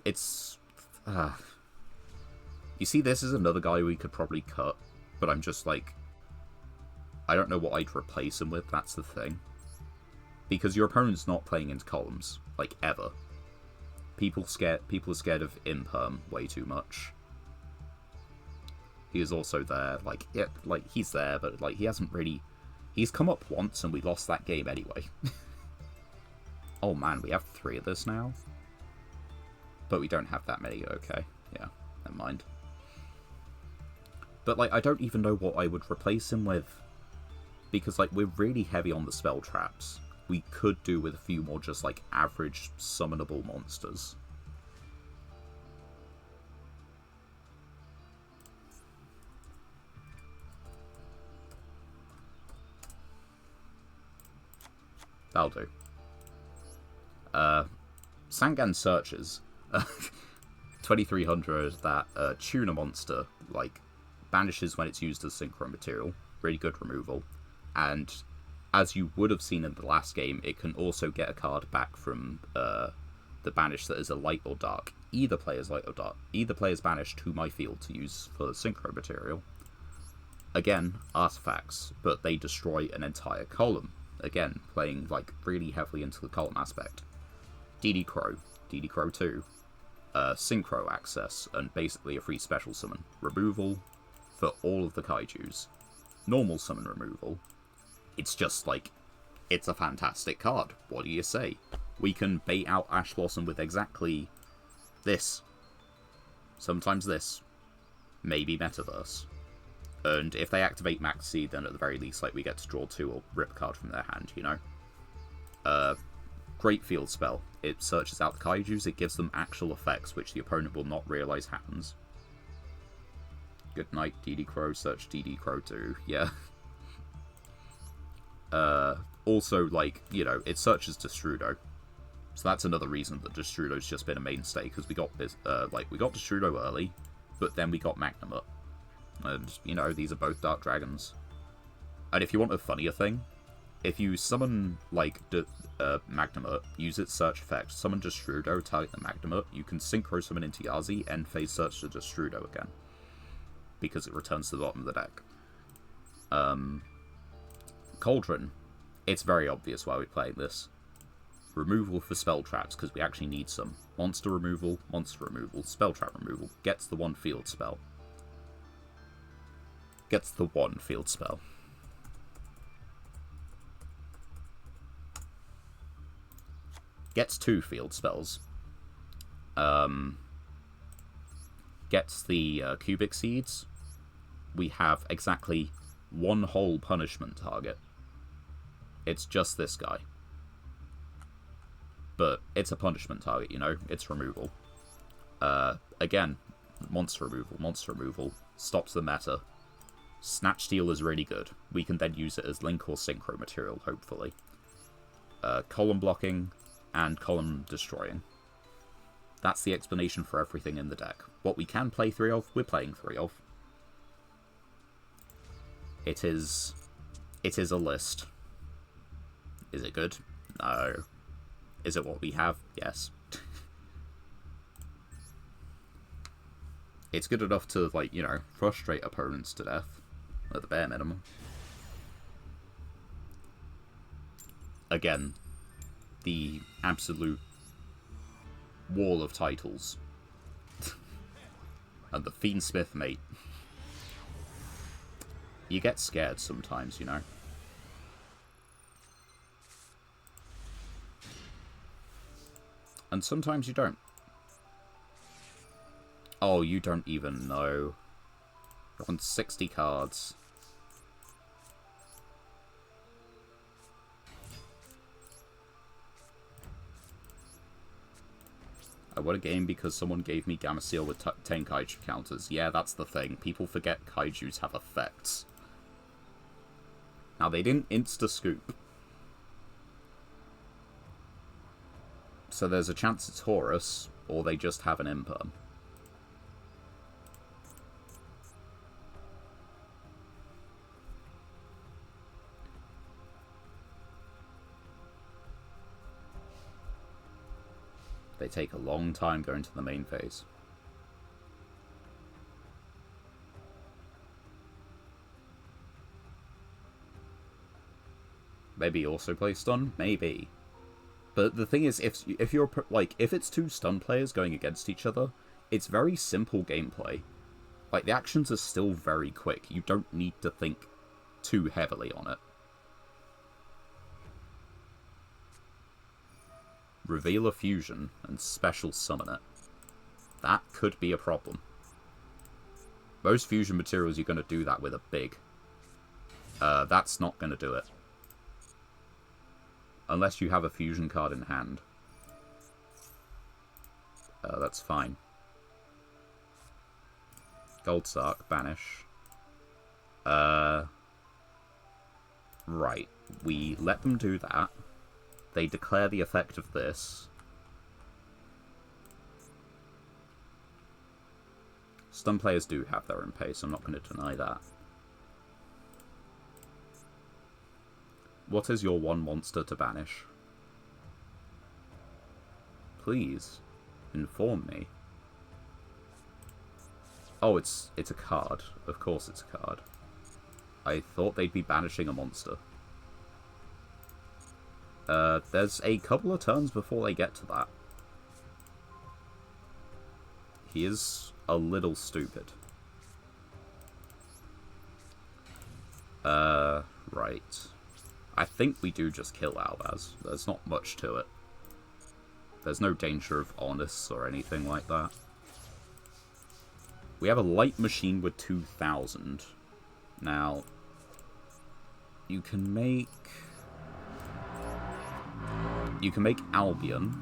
It's... You see, this is another guy we could probably cut, but I'm just like... I don't know what I'd replace him with, that's the thing. Because your opponent's not playing into columns, like, ever. People are scared of Imperm way too much. He is also there, like, yeah, like, he's there, but, like, he hasn't really... He's come up once, and we lost that game anyway. Oh man, we have 3 of this now? But we don't have that many, okay. Yeah, never mind. But, like, I don't even know what I would replace him with. Because, like, we're really heavy on the spell traps. We could do with a few more just, like, average summonable monsters. That'll do. Sangan Searches. 2300, that tuna monster, like, banishes when it's used as synchro material. Really good removal. And as you would have seen in the last game, it can also get a card back from the banish that is a light or dark. Either player's light or dark. Either player's banished to my field to use for synchro material. Again, artifacts, but they destroy an entire column. Again, playing, like, really heavily into the column aspect. DD Crow 2, synchro access, and basically a free special summon. Removal for all of the kaijus. Normal summon removal. It's just, like, it's a fantastic card. What do you say? We can bait out Ash Blossom with exactly this. Sometimes this. Maybe Metaverse. And if they activate Maxi, then at the very least, like, we get to draw 2 or rip a card from their hand, you know? Great field spell. It searches out the kaijus, it gives them actual effects, which the opponent will not realize happens. Good night, DD Crow, search DD Crow 2, yeah. Also, like, you know, it searches Destrudo. So that's another reason that Destrudo's just been a mainstay, because we got this, we got Destrudo early, but then we got Magnamut. And, you know, these are both Dark Dragons. And if you want a funnier thing, if you summon, like, Magnamut, use its search effect, summon Destrudo, target the Magnamut, you can synchro summon into Yazi, end phase search to Destrudo again. Because it returns to the bottom of the deck. Cauldron. It's very obvious why we're playing this. Removal for spell traps, because we actually need some. Monster removal, spell trap removal. Gets the one field spell. Gets the one field spell. Gets 2 field spells. Gets the cubic seeds. We have exactly 1 whole punishment target. It's just this guy. But it's a punishment target, you know? It's removal. Again, monster removal. Stops the meta. Snatch Steal is really good. We can then use it as link or synchro material, hopefully. Column blocking and column destroying. That's the explanation for everything in the deck. What we can play 3 of, we're playing 3 of. It is a list. Is it good? No. Is it what we have? Yes. It's good enough to, like, you know, frustrate opponents to death. At the bare minimum. Again, the absolute wall of titles. And the Fiendsmith mate. You get scared sometimes, you know. And sometimes you don't. Oh, you don't even know. You're on 60 cards. I won a game because someone gave me Gamma Seal with 10 Kaiju counters. Yeah, that's the thing. People forget Kaijus have effects. Now, they didn't insta-scoop. So there's a chance it's Horus, or they just have an imperm. They take a long time going to the main phase. Maybe also play stun? Maybe. But the thing is, if you're like, if it's 2 stun players going against each other, it's very simple gameplay. Like, the actions are still very quick. You don't need to think too heavily on it. Reveal a fusion and special summon it. That could be a problem. Most fusion materials you're going to do that with are big. That's not going to do it. Unless you have a fusion card in hand. That's fine. Gold Sark, banish. Right. We let them do that. They declare the effect of this. Stun players do have their own pace, I'm not going to deny that. What is your 1 monster to banish? Please, inform me. Oh, it's a card. Of course it's a card. I thought they'd be banishing a monster. There's a couple of turns before they get to that. He is a little stupid. Right. I think we do just kill Albaz. There's not much to it. There's no danger of Honest or anything like that. We have a light machine with 2,000. Now, you can make Albion.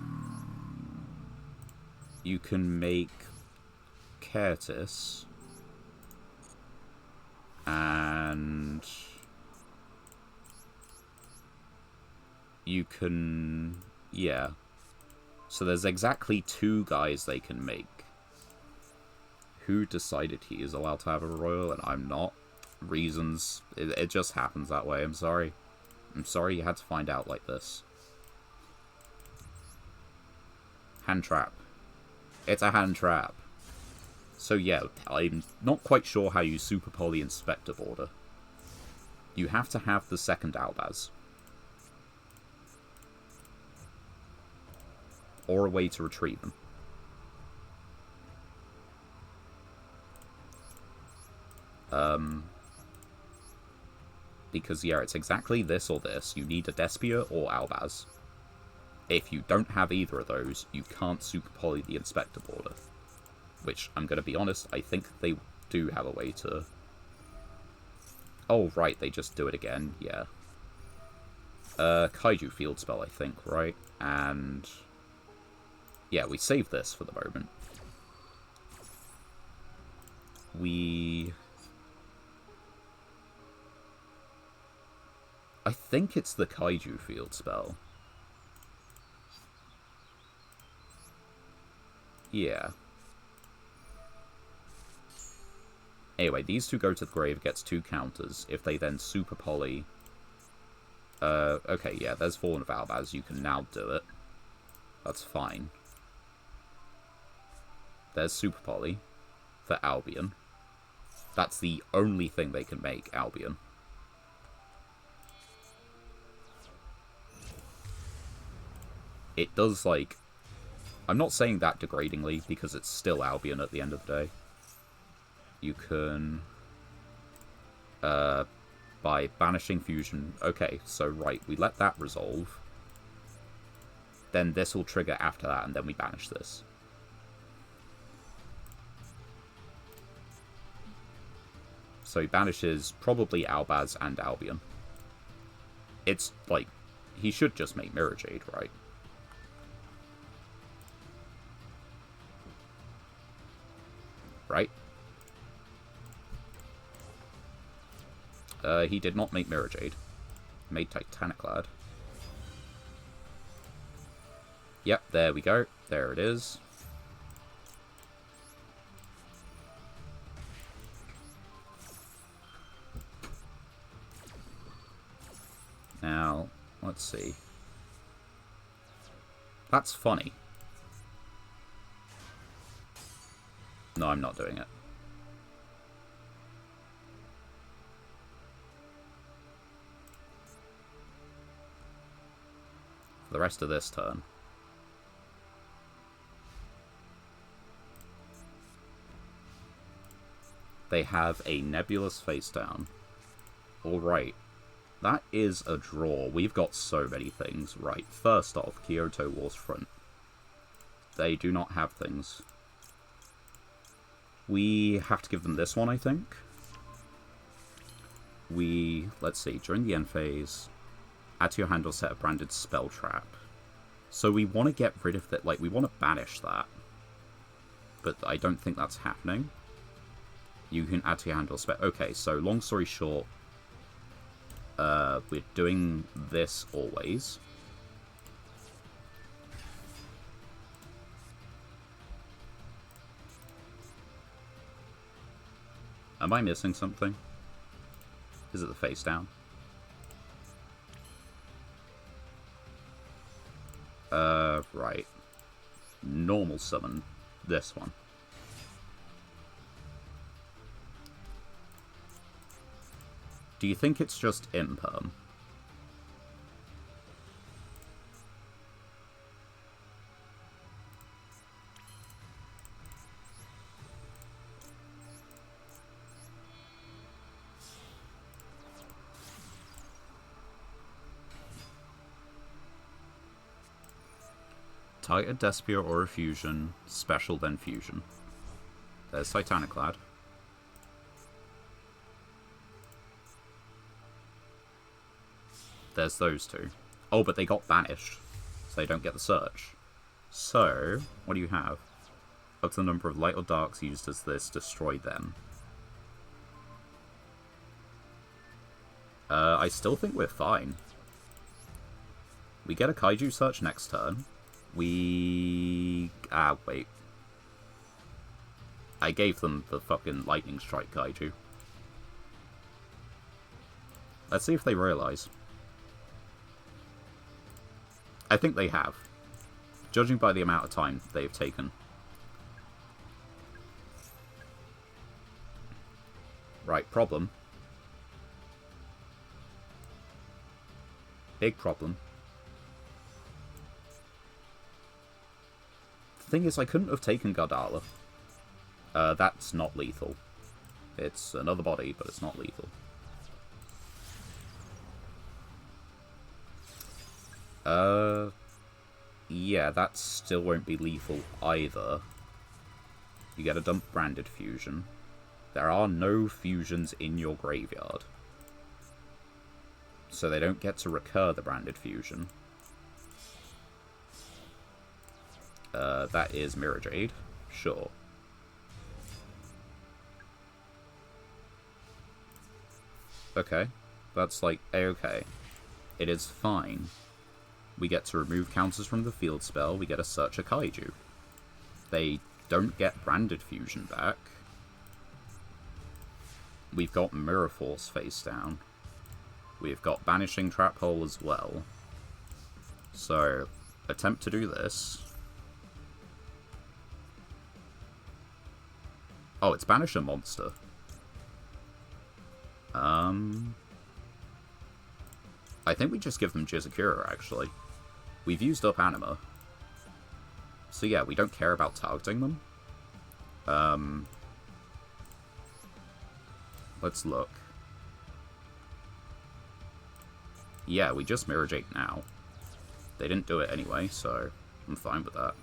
You can make Curtis. And you can... yeah. So there's exactly 2 guys they can make. Who decided he is allowed to have a royal and I'm not? Reasons. It just happens that way, I'm sorry. I'm sorry you had to find out like this. Hand trap. It's a hand trap. So yeah, I'm not quite sure how you super poly Inspector Border. You have to have the second Albaz. Or a way to retrieve them. Because, yeah, it's exactly this or this. You need a Despia or Albaz. If you don't have either of those, you can't super poly the Inspector border. Which, I'm going to be honest, I think they do have a way to... Oh, right, they just do it again, yeah. Kaiju field spell, I think, right? And... yeah, we save this for the moment. I think it's the Kaiju field spell. Yeah. Anyway, these two go to the grave, gets 2 counters. If they then super poly... okay, yeah, there's Fallen of Albaz. You can now do it. That's fine. There's super poly for Albion. That's the only thing they can make, Albion. It does, like... I'm not saying that degradingly, because it's still Albion at the end of the day. You can... by banishing fusion... Okay, so right, we let that resolve. Then this will trigger after that, and then we banish this. So he banishes probably Albaz and Albion. It's, like... he should just make Mirror Jade, right? Right? He did not make Mirror Jade. He made Titaniclad. Yep, there we go. There it is. Now, let's see. That's funny. No, I'm not doing it. For the rest of this turn. They have a Nebulous face down. Alright. That is a draw. We've got so many things. Right, first off, Kyoto Wars Front. They do not have things. We have to give them this one, I think. Let's see, during the end phase, add to your hand or set a branded spell trap. So we want to get rid of that, like, we want to banish that. But I don't think that's happening. You can add to your hand or spell. Okay, so long story short, we're doing this always. Am I missing something? Is it the face down? Right. Normal summon this one. Do you think it's just imperm? Titan Despia or a fusion, special then fusion. There's Titaniclad. There's those two. Oh, but they got banished, so they don't get the search. So, what do you have? Up to the number of light or darks used as this, destroy them. I still think we're fine. We get a Kaiju search next turn. Wait. I gave them the fucking Lightning Strike Kaiju. Let's see if they realise. I think they have. Judging by the amount of time they've taken. Right, problem. Big problem. The thing is, I couldn't have taken Gardala. That's not lethal. It's another body, but it's not lethal. Yeah, that still won't be lethal either. You get a dump branded fusion. There are no fusions in your graveyard. So they don't get to recur the branded fusion. That is Mirror Jade. Sure. Okay. That's like A-okay. It is fine. We get to remove counters from the field spell. We get a Search a Kaiju. They don't get branded fusion back. We've got Mirror Force face down. We've got Banishing Trap Hole as well. So, attempt to do this. Oh, it's Banish a monster. I think we just give them Jizakura, actually. We've used up Anima. So yeah, we don't care about targeting them. Let's look. Yeah, we just Mirror Jade now. They didn't do it anyway, so I'm fine with that.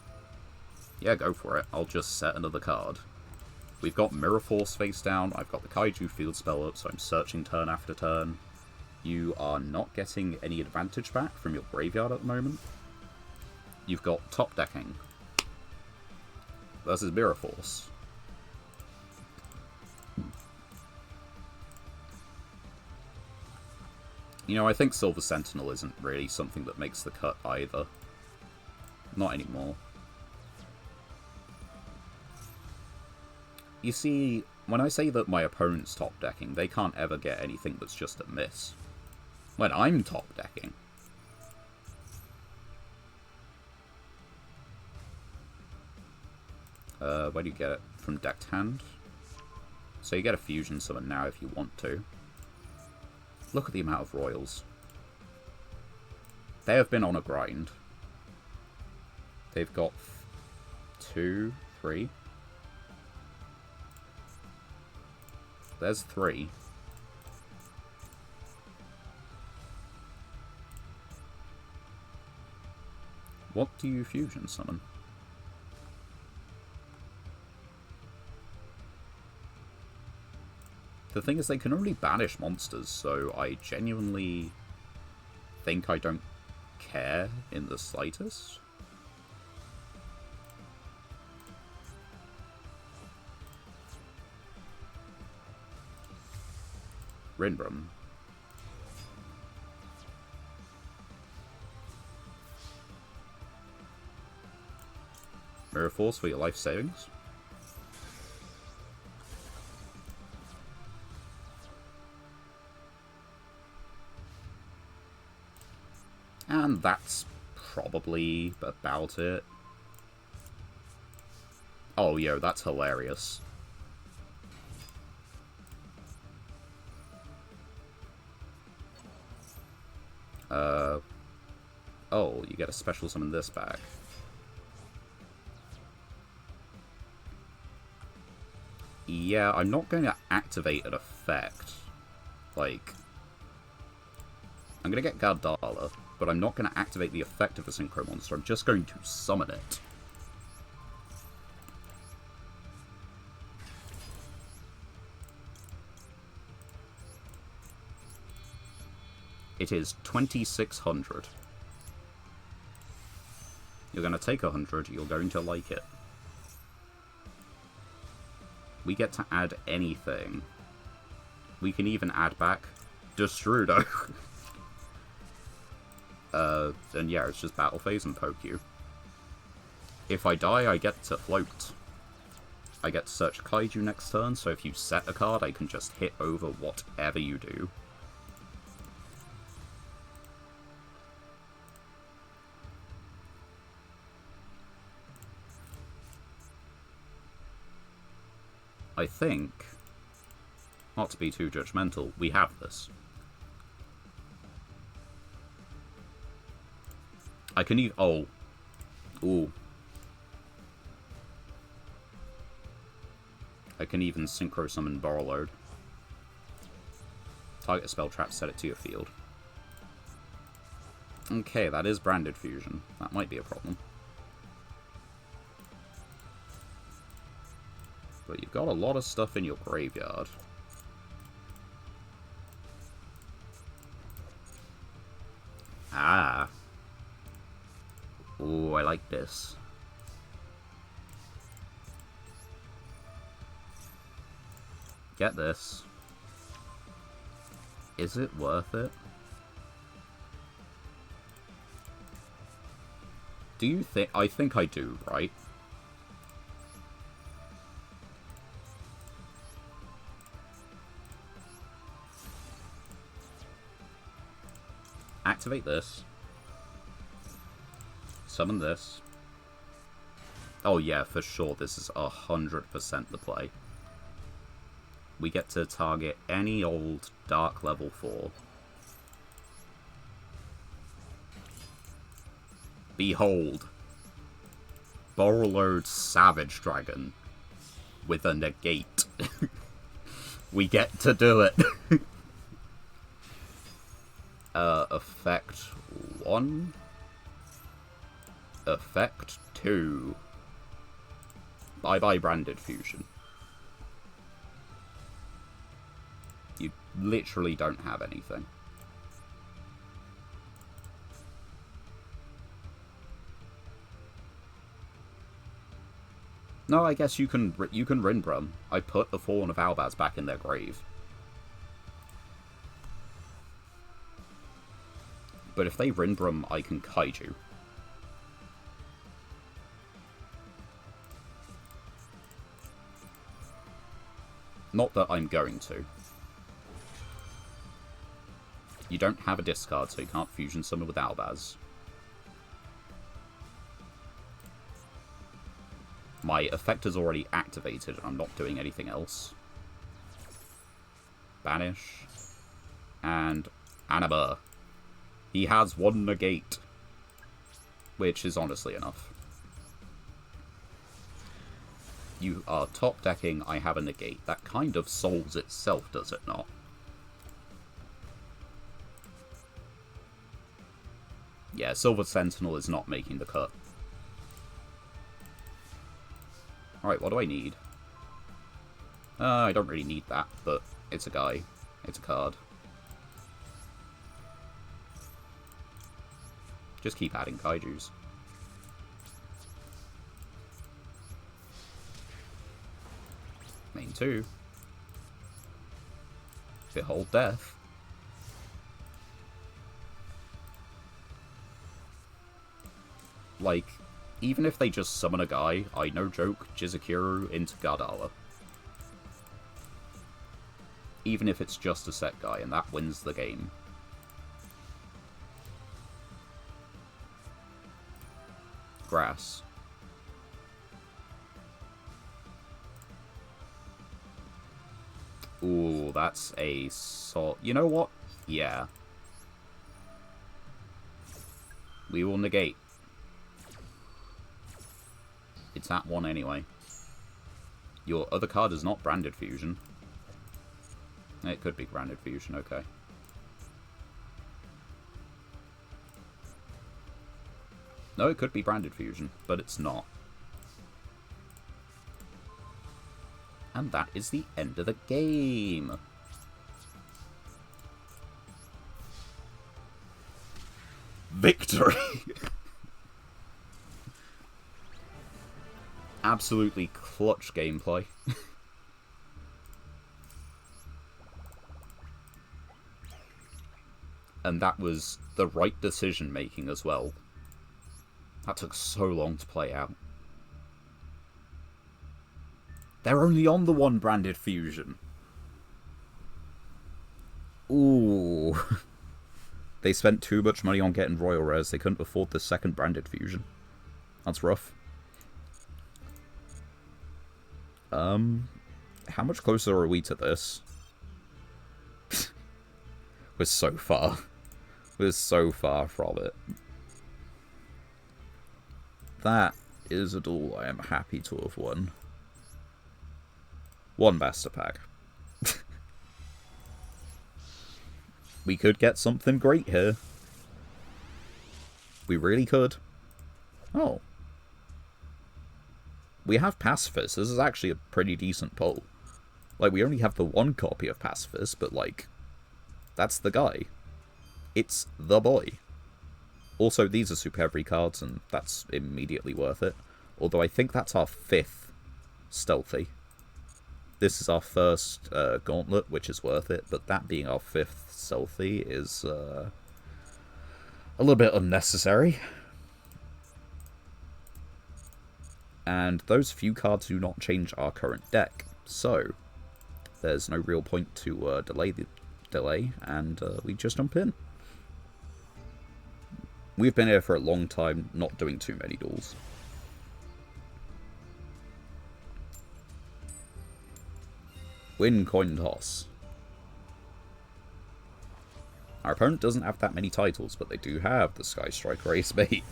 Yeah, go for it. I'll just set another card. We've got Mirror Force face down. I've got the Kaiju field spell up, so I'm searching turn after turn. You are not getting any advantage back from your graveyard at the moment. You've got top decking versus Mirror Force. You know, I think Silver Sentinel isn't really something that makes the cut either. Not anymore. You see, when I say that my opponent's top decking, they can't ever get anything that's just a miss. When I'm top decking. Where do you get it? From decked hand? So you get a fusion summon now if you want to. Look at the amount of royals. They have been on a grind. They've got 2, 3. There's 3. What do you fusion summon? The thing is, they can only banish monsters, so I genuinely think I don't care in the slightest. Rinbrum. Mirror Force for your life savings. And that's probably about it. Oh, yo, that's hilarious. Oh, you get a special summon this back. Yeah, I'm not going to activate an effect. Like, I'm going to get Gardala, but I'm not going to activate the effect of a Synchro Monster. I'm just going to summon it. It is 2,600. You're going to take 100, you're going to like it. We get to add anything. We can even add back Destrudo. And yeah, it's just battle phase and poke you. If I die, I get to float. I get to search Kaiju next turn, so if you set a card, I can just hit over whatever you do. I think, not to be too judgmental, we have this. I can even... Oh. Ooh. I can even synchro summon Borrowload. Target a spell trap, set it to your field. Okay, that is Branded Fusion. That might be a problem. But you've got a lot of stuff in your graveyard. Ah. Ooh, I like this. Get this. Is it worth it? Do you think... I think I do, right? Activate this. Summon this. Oh yeah, for sure, this is 100% the play. We get to target any old Dark level 4. Behold. Borrowload Savage Dragon. With a negate. We get to do it. Effect 1. Effect 2. Bye-bye Branded Fusion. You literally don't have anything. No, I guess you can Rinbrum. I put the Fallen of Albaz back in their grave. But if they Rinbrum, I can Kaiju. Not that I'm going to. You don't have a discard, so you can't Fusion Summon with Albaz. My effect is already activated, and I'm not doing anything else. Banish. And Anaba. He has one negate. Which is honestly enough. You are top decking, I have a negate. That kind of solves itself, does it not? Yeah, Silver Sentinel is not making the cut. Alright, what do I need? I don't really need that, but it's a guy. It's a card. Just keep adding kaijus. Main 2. Behold Death. Like, even if they just summon a guy, I no joke Jizukiru into Gardala. Even if it's just a set guy, and that wins the game. Grass. Ooh, that's a You know what? Yeah. We will negate. It's at 1 anyway. Your other card is not Branded Fusion. It could be Branded Fusion, okay. No, it could be Branded Fusion, but it's not. And that is the end of the game. Victory! Absolutely clutch gameplay. And that was the right decision making as well. That took so long to play out. They're only on the one Branded Fusion. Ooh. They spent too much money on getting Royal Rares, they couldn't afford the second Branded Fusion. That's rough. How much closer are we to this? We're so far. We're so far from it. that is a duel I am happy to have won. One Master Pack. We could get something great here. We really could. Oh. We have Pacifist. This is actually a pretty decent pull. Like, we only have the one copy of Pacifist, but, like, that's the guy. It's the boy. Also, these are super heavy cards, and that's immediately worth it. Although I think that's our 5th Stealthy. This is our first Gauntlet, which is worth it, but that being our 5th Stealthy is a little bit unnecessary. And those few cards do not change our current deck, so there's no real point to delay, and we just jump in. We've been here for a long time, not doing too many duels. Win coin toss. Our opponent doesn't have that many titles, but they do have the Sky Striker Ace Mate.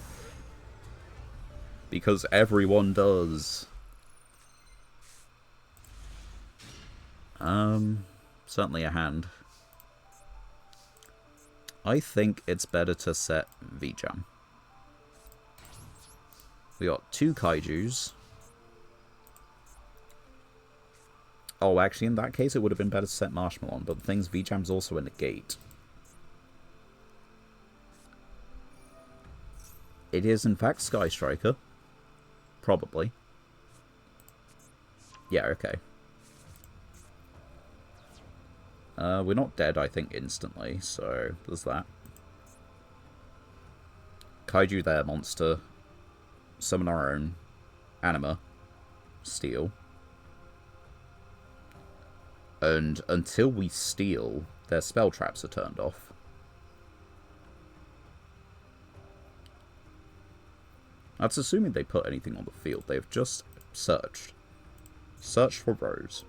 Because everyone does. Certainly a hand. I think it's better to set V-Jam. We got 2 Kaijus. Oh, actually, in that case, it would have been better to set Marshmallow, but the thing's V-Jam's also a negate. It is, in fact, Sky Striker. Probably. Yeah, okay. We're not dead, I think, instantly, so there's that. Kaiju there, monster. Summon our own. Anima. Steal. And until we steal, their spell traps are turned off. That's assuming they put anything on the field. They've just searched. Searched for Rose.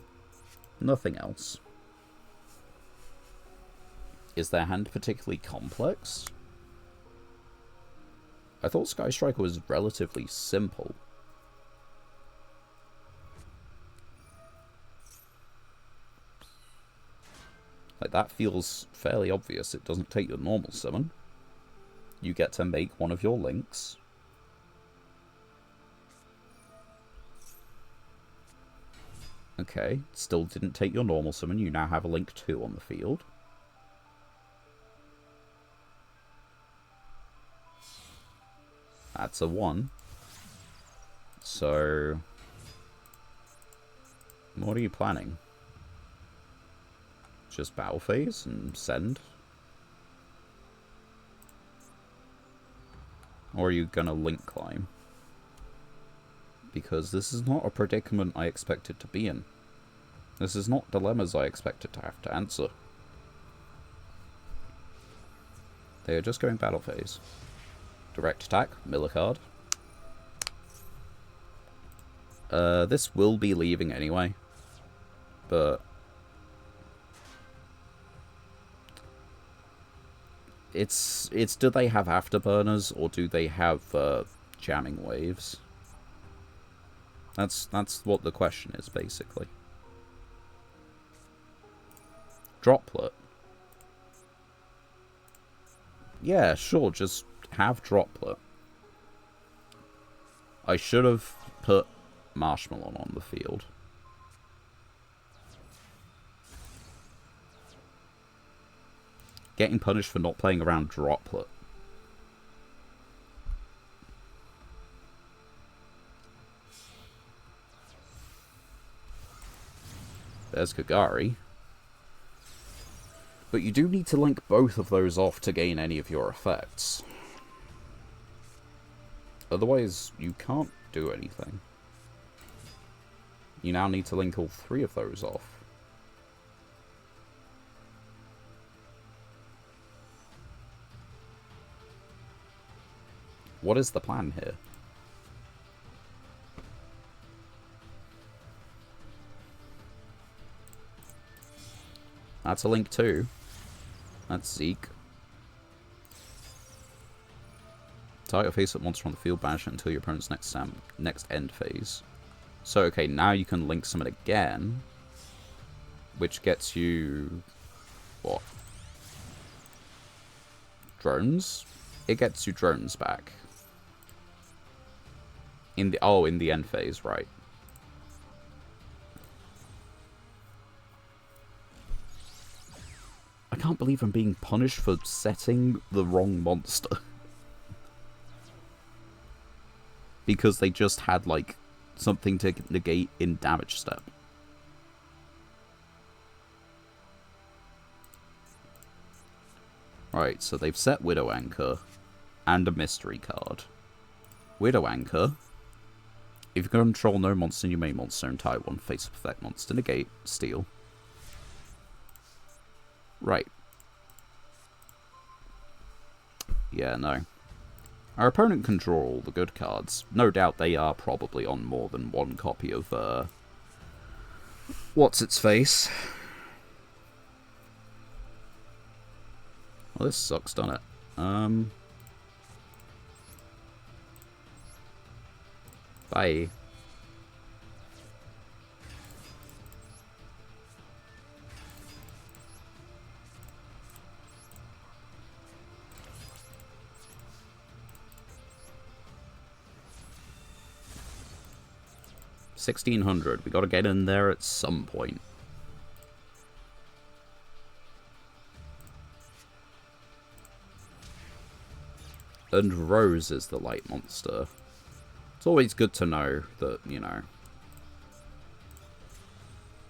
Nothing else. Is their hand particularly complex? I thought Sky Striker was relatively simple. Like, that feels fairly obvious. It doesn't take your normal summon. You get to make one of your links. Okay, still didn't take your normal summon. You now have a link 2 on the field. That's a 1. So, what are you planning? Just battle phase and send? Or are you gonna link climb? Because this is not a predicament I expected to be in. This is not dilemmas I expected to have to answer. They are just going battle phase. Direct attack, mill a card. This will be leaving anyway. But it's do they have afterburners or do they have jamming waves? That's what the question is, basically. Droplet. Yeah, sure, just have Droplet. I should have put Marshmallow on the field. Getting punished for not playing around Droplet. There's Kagari. But you do need to link both of those off to gain any of your effects. Otherwise, you can't do anything. You now need to link all 3 of those off. What is the plan here? That's a link 2. That's Zeke. Target a face-up monster on the field, banish it until your opponent's next end phase. So, okay, now you can link summon again, which gets you... what? Drones? It gets you drones back. In the end phase, right. I can't believe I'm being punished for setting the wrong monster. Because they just had, like, something to negate in damage step. Right, so they've set Widow Anchor and a mystery card. Widow Anchor. If you control no monster in your main monster and type 1 face-up effect monster, negate, steal. Right. Yeah, no. Our opponent can draw all the good cards. No doubt they are probably on more than one copy of, What's-its-face? Well, this sucks, doesn't it? Bye. $1,600. We gotta get in there at some point. And Rose is the light monster. It's always good to know that, you know,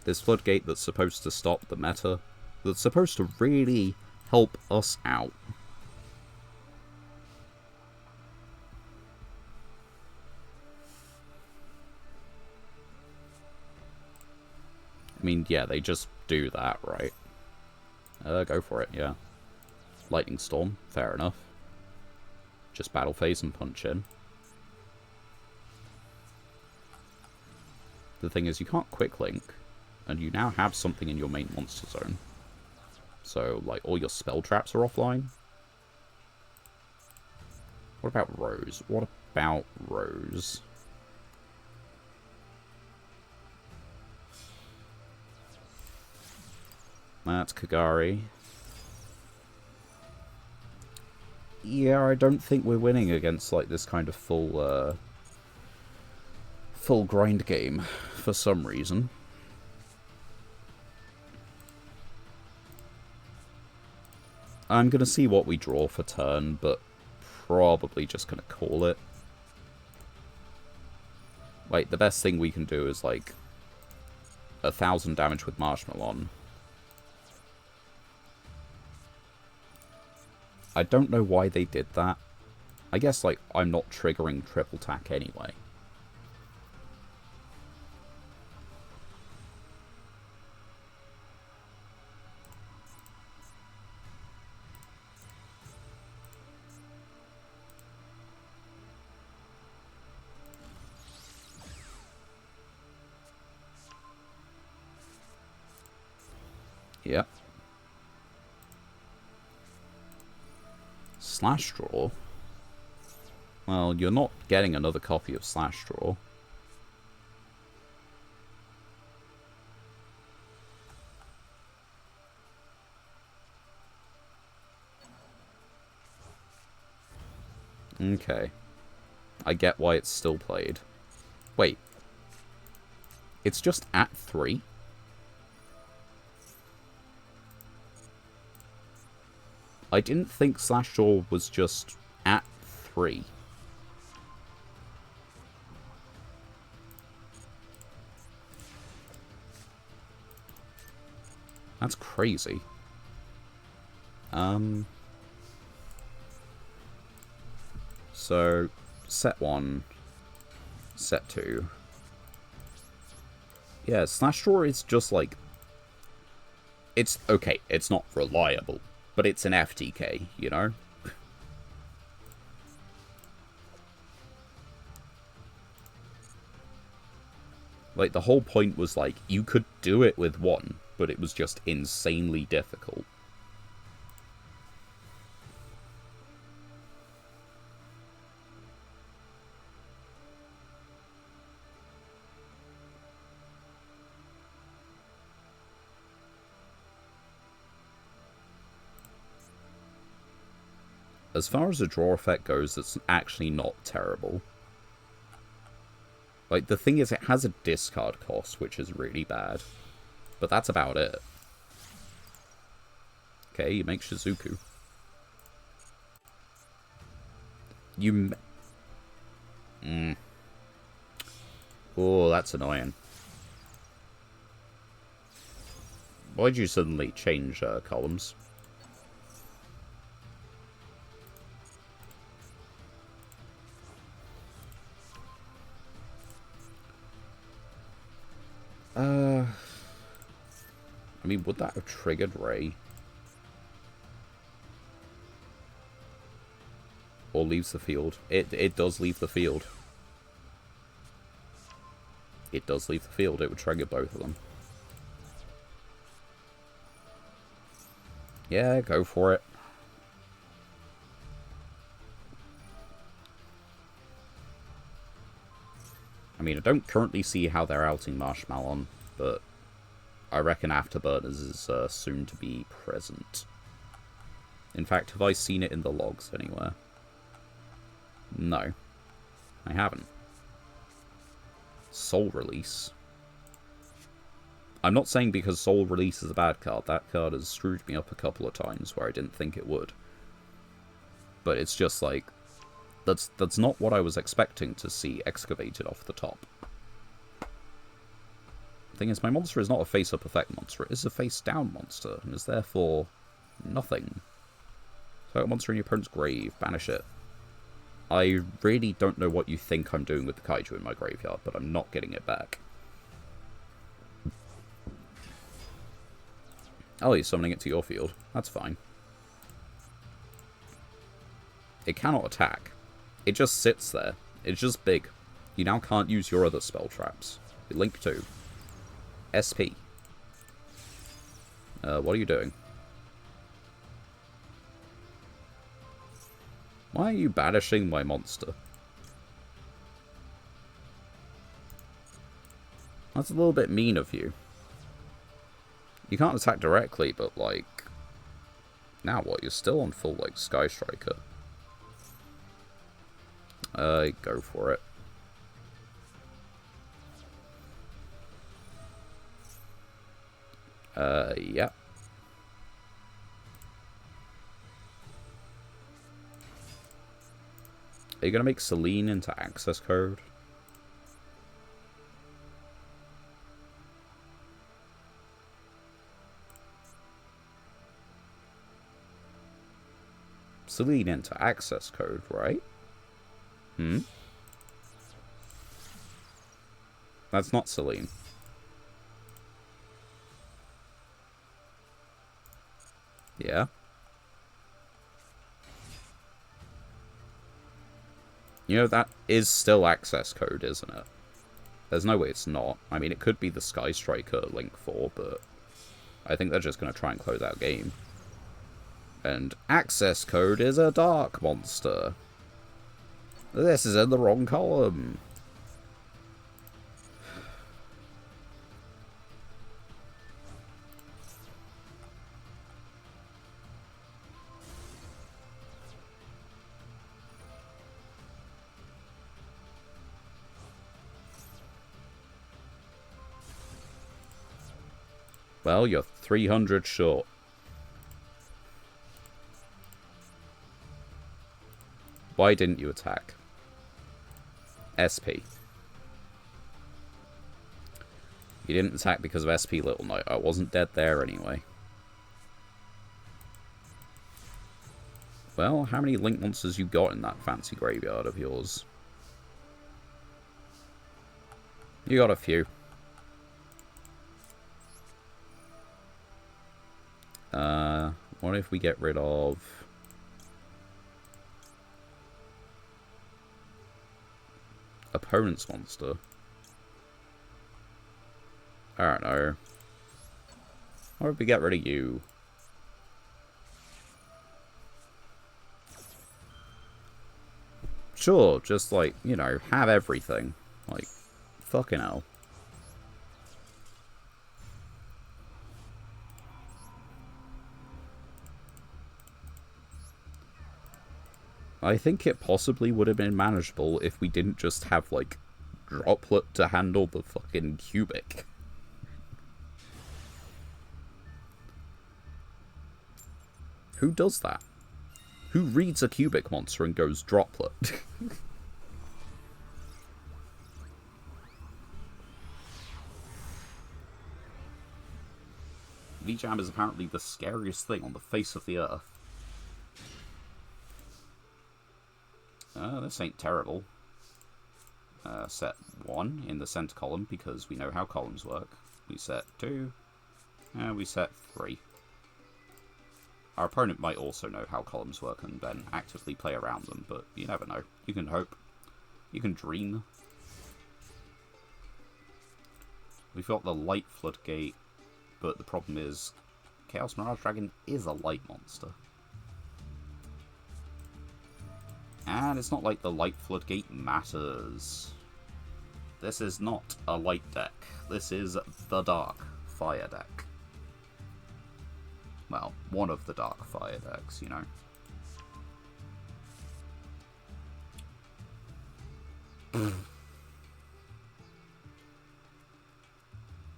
this floodgate that's supposed to stop the meta, that's supposed to really help us out. I mean, yeah, they just do that, right? Go for it, yeah. Lightning Storm, fair enough. Just battle phase and punch in. The thing is, you can't quick link, and you now have something in your main monster zone. So, like, all your spell traps are offline. What about Rose? What about Rose? That's Kagari. Yeah, I don't think we're winning against, like, this kind of full grind game, for some reason. I'm gonna see what we draw for turn, but probably just gonna call it. Like, the best thing we can do is, like, 1,000 damage with Marshmallow. I don't know why they did that. I guess, like, I'm not triggering triple tack anyway. Yep. Slash Draw? Well, you're not getting another copy of Slash Draw. Okay. I get why it's still played. Wait. It's just at 3? I didn't think Slash Draw was just at 3. That's crazy. So, set 1, set 2. Yeah, Slash Draw is just like... It's, okay, it's not reliable, but it's an FTK, you know? Like, the whole point was, like, you could do it with 1, but it was just insanely difficult. As far as the draw effect goes, it's actually not terrible. Like, the thing is, it has a discard cost, which is really bad. But that's about it. Okay, you make Shizuku. You... Oh, that's annoying. Why'd you suddenly change columns? I mean, would that have triggered Ray? Or leaves the field? It does leave the field. It does leave the field. It would trigger both of them. Yeah, go for it. I mean, I don't currently see how they're outing Marshmallow, but I reckon Afterburners is soon to be present. In fact, have I seen it in the logs anywhere? No, I haven't. Soul Release. I'm not saying because Soul Release is a bad card. That card has screwed me up a couple of times where I didn't think it would. But it's just like, that's not what I was expecting to see excavated off the top. The thing is, my monster is not a face-up effect monster. It is a face-down monster, and is therefore nothing. So a monster in your opponent's grave, banish it. I really don't know what you think I'm doing with the Kaiju in my graveyard, but I'm not getting it back. Oh, you're summoning it to your field. That's fine. It cannot attack. It just sits there. It's just big. You now can't use your other spell traps. Link 2. SP. What are you doing? Why are you banishing my monster? That's a little bit mean of you. You can't attack directly, but, like... Now what? You're still on full, like, Sky Striker. Go for it. Yeah. Are you gonna make Celine into access code? Celine into access code, right? Hmm? That's not Celine. Yeah? You know, that is still access code, isn't it? There's no way it's not. I mean, it could be the Sky Striker Link 4, but I think they're just going to try and close out game. And access code is a dark monster. This is in the wrong column. Well, you're 300 short. Why didn't you attack? SP. You didn't attack because of SP, Little Knight. I wasn't dead there anyway. Well, how many Link monsters you got in that fancy graveyard of yours? You got a few. What if we get rid of... opponent's monster? I don't know. What if we get rid of you? Sure, just like, you know, have everything. Like, fucking hell. I think it possibly would have been manageable if we didn't just have, like, Droplet to handle the fucking cubic. Who does that? Who reads a cubic monster and goes Droplet? V-Jam is apparently the scariest thing on the face of the earth. This ain't terrible. Set 1 in the center column, because we know how columns work. We set 2, and we set 3. Our opponent might also know how columns work and then actively play around them, but you never know. You can hope. You can dream. We've got the Light Floodgate, but the problem is Chaos Mirage Dragon is a light monster. And it's not like the Light Floodgate matters. This is not a light deck. This is the Dark Fire deck. Well, one of the Dark Fire decks, you know.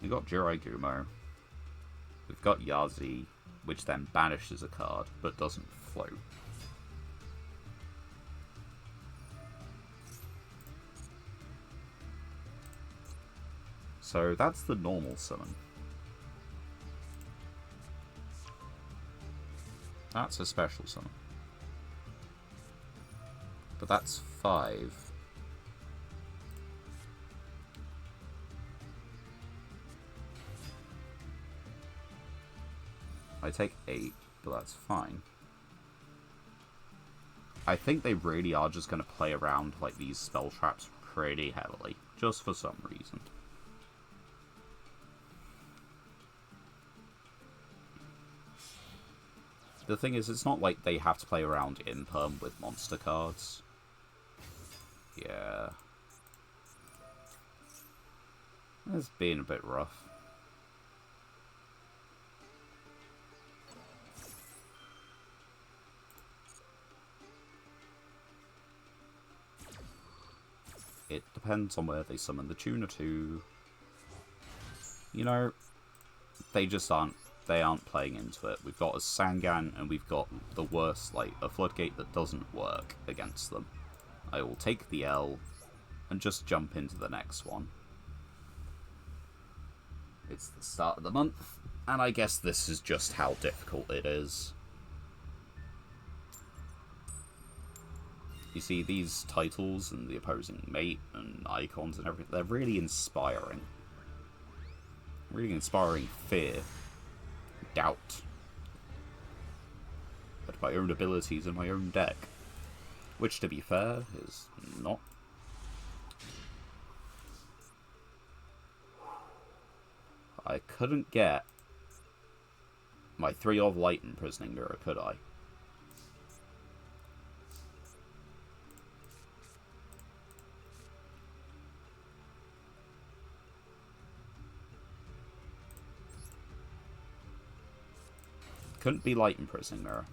We've got Jirai Gumo. We've got Yazi, which then banishes a card, but doesn't float. So that's the normal summon. That's a special summon. But that's 5. I take 8, but that's fine. I think they really are just going to play around like these spell traps pretty heavily, just for some reason. The thing is, it's not like they have to play around Imperm with monster cards. Yeah. It's been a bit rough. It depends on where they summon the tuner to. You know, they just aren't playing into it. We've got a Sangan, and we've got the worst, like, a Floodgate that doesn't work against them. I will take the L and just jump into the next one. It's the start of the month, and I guess this is just how difficult it is. You see, these titles and the opposing mate and icons and everything, they're really inspiring. Really inspiring fear. Doubt at my own abilities in my own deck, which, to be fair, is not. I couldn't get my 3 of Light Imprisoning Mirror, could I? Couldn't be Light Imprisoning Mirror.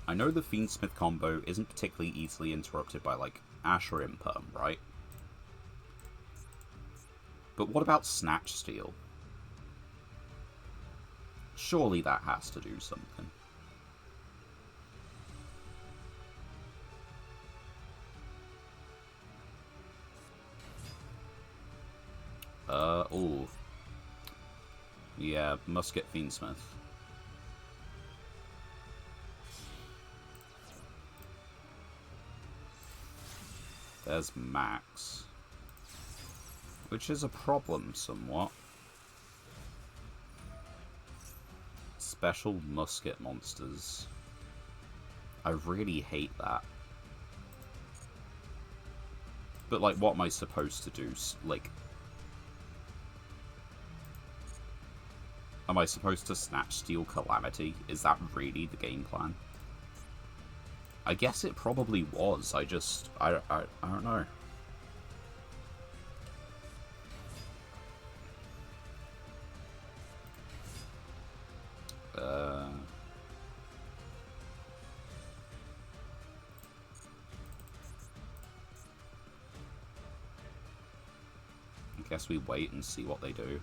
I know the Fiendsmith combo isn't particularly easily interrupted by, like, Ash or Imperm, right? But what about Snatch Steal? Surely that has to do something. Ooh. Yeah, Musket Fiendsmith. There's Max. Which is a problem, somewhat. Special musket monsters. I really hate that. But, like, what am I supposed to do? Like, am I supposed to Snatch Steal Calamity? Is that really the game plan? I guess it probably was. I don't know. Guess we wait and see what they do.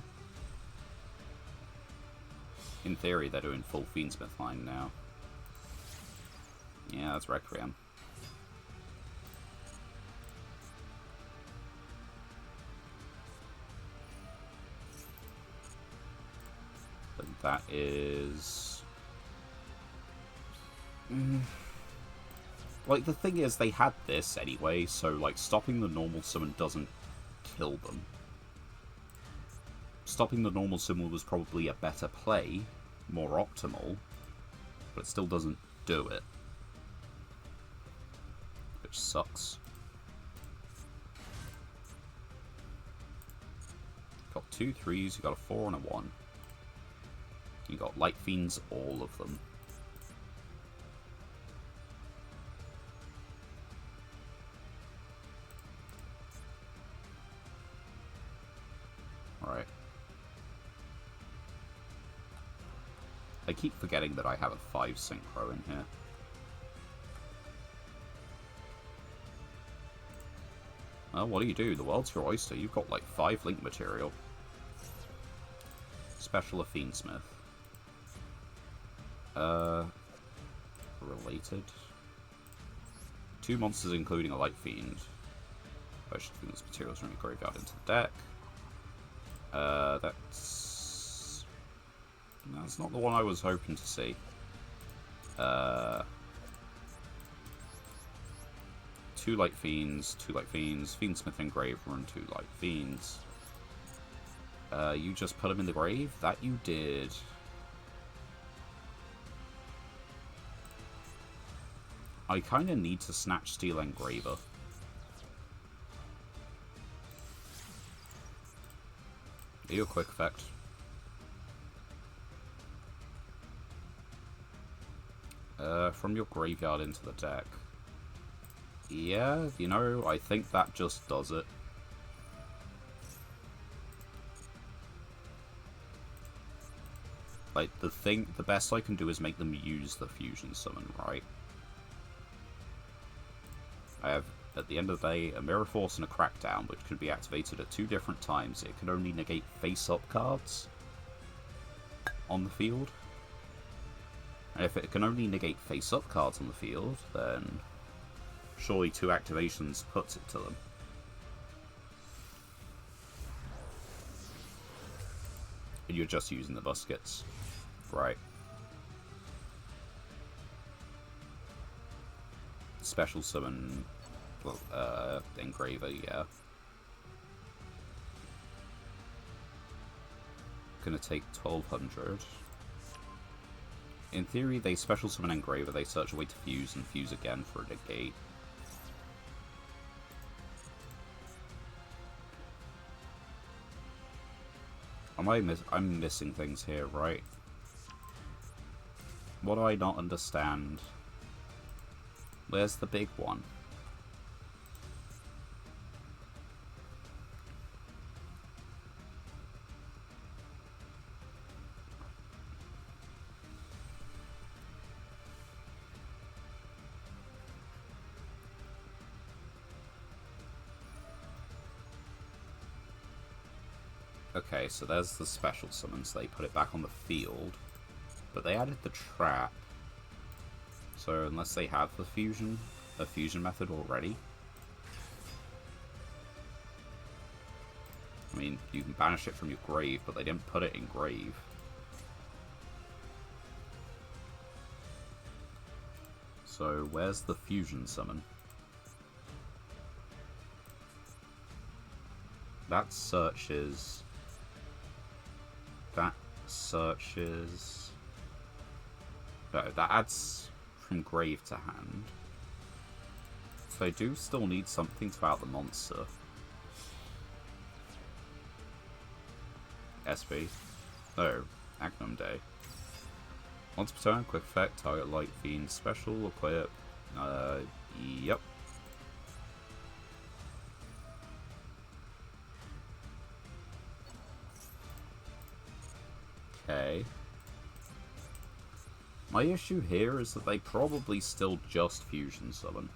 In theory, they're doing full Fiendsmith line now. Yeah, that's Requiem. But that is... Like, the thing is, they had this anyway, so, like, stopping the normal summon doesn't kill them. Stopping the normal summon was probably a better play, more optimal, but it still doesn't do it. Which sucks. Got 2 3s, you got a 4 and a 1. You got Light Fiends, all of them. Right. I keep forgetting that I have a 5 synchro in here. Well, what do? The world's your oyster. You've got like 5 link material. Special of Fiendsmith. Related. 2 monsters including a Light Fiend. I should think this material's from your graveyard into the deck. That's not the one I was hoping to see. 2 Light Fiends, 2 Light Fiends, Fiendsmith Engraver, and 2 Light Fiends. You just put them in the grave? That you did. I kinda need to Snatch Steel Engraver. Are you a quick effect? From your graveyard into the deck. Yeah, you know, I think that just does it. Like, the best I can do is make them use the fusion summon, right? I have, at the end of the day, a Mirror Force and a Crackdown, which can be activated at 2 different times. It can only negate face-up cards on the field. And if it can only negate face-up cards on the field, then surely 2 activations puts it to them. And you're just using the buskets. Right. Special summon, well, Engraver, yeah. Gonna take 1200. In theory, they special summon Engraver, they search a way to fuse and fuse again for a negate. I'm missing things here, right? What do I not understand? Where's the big one? Okay, so there's the special summons. They put it back on the field, but they added the trap. So unless they have the fusion method already, I mean, you can banish it from your grave, but they didn't put it in grave. So where's the fusion summon? That searches. No, that adds from grave to hand. So I do still need something to out the monster. SP. No, Agnum Day. Once per turn, quick effect, target Light Fiend, special, equip. Yep. Okay. My issue here is that they probably still just fusion summon.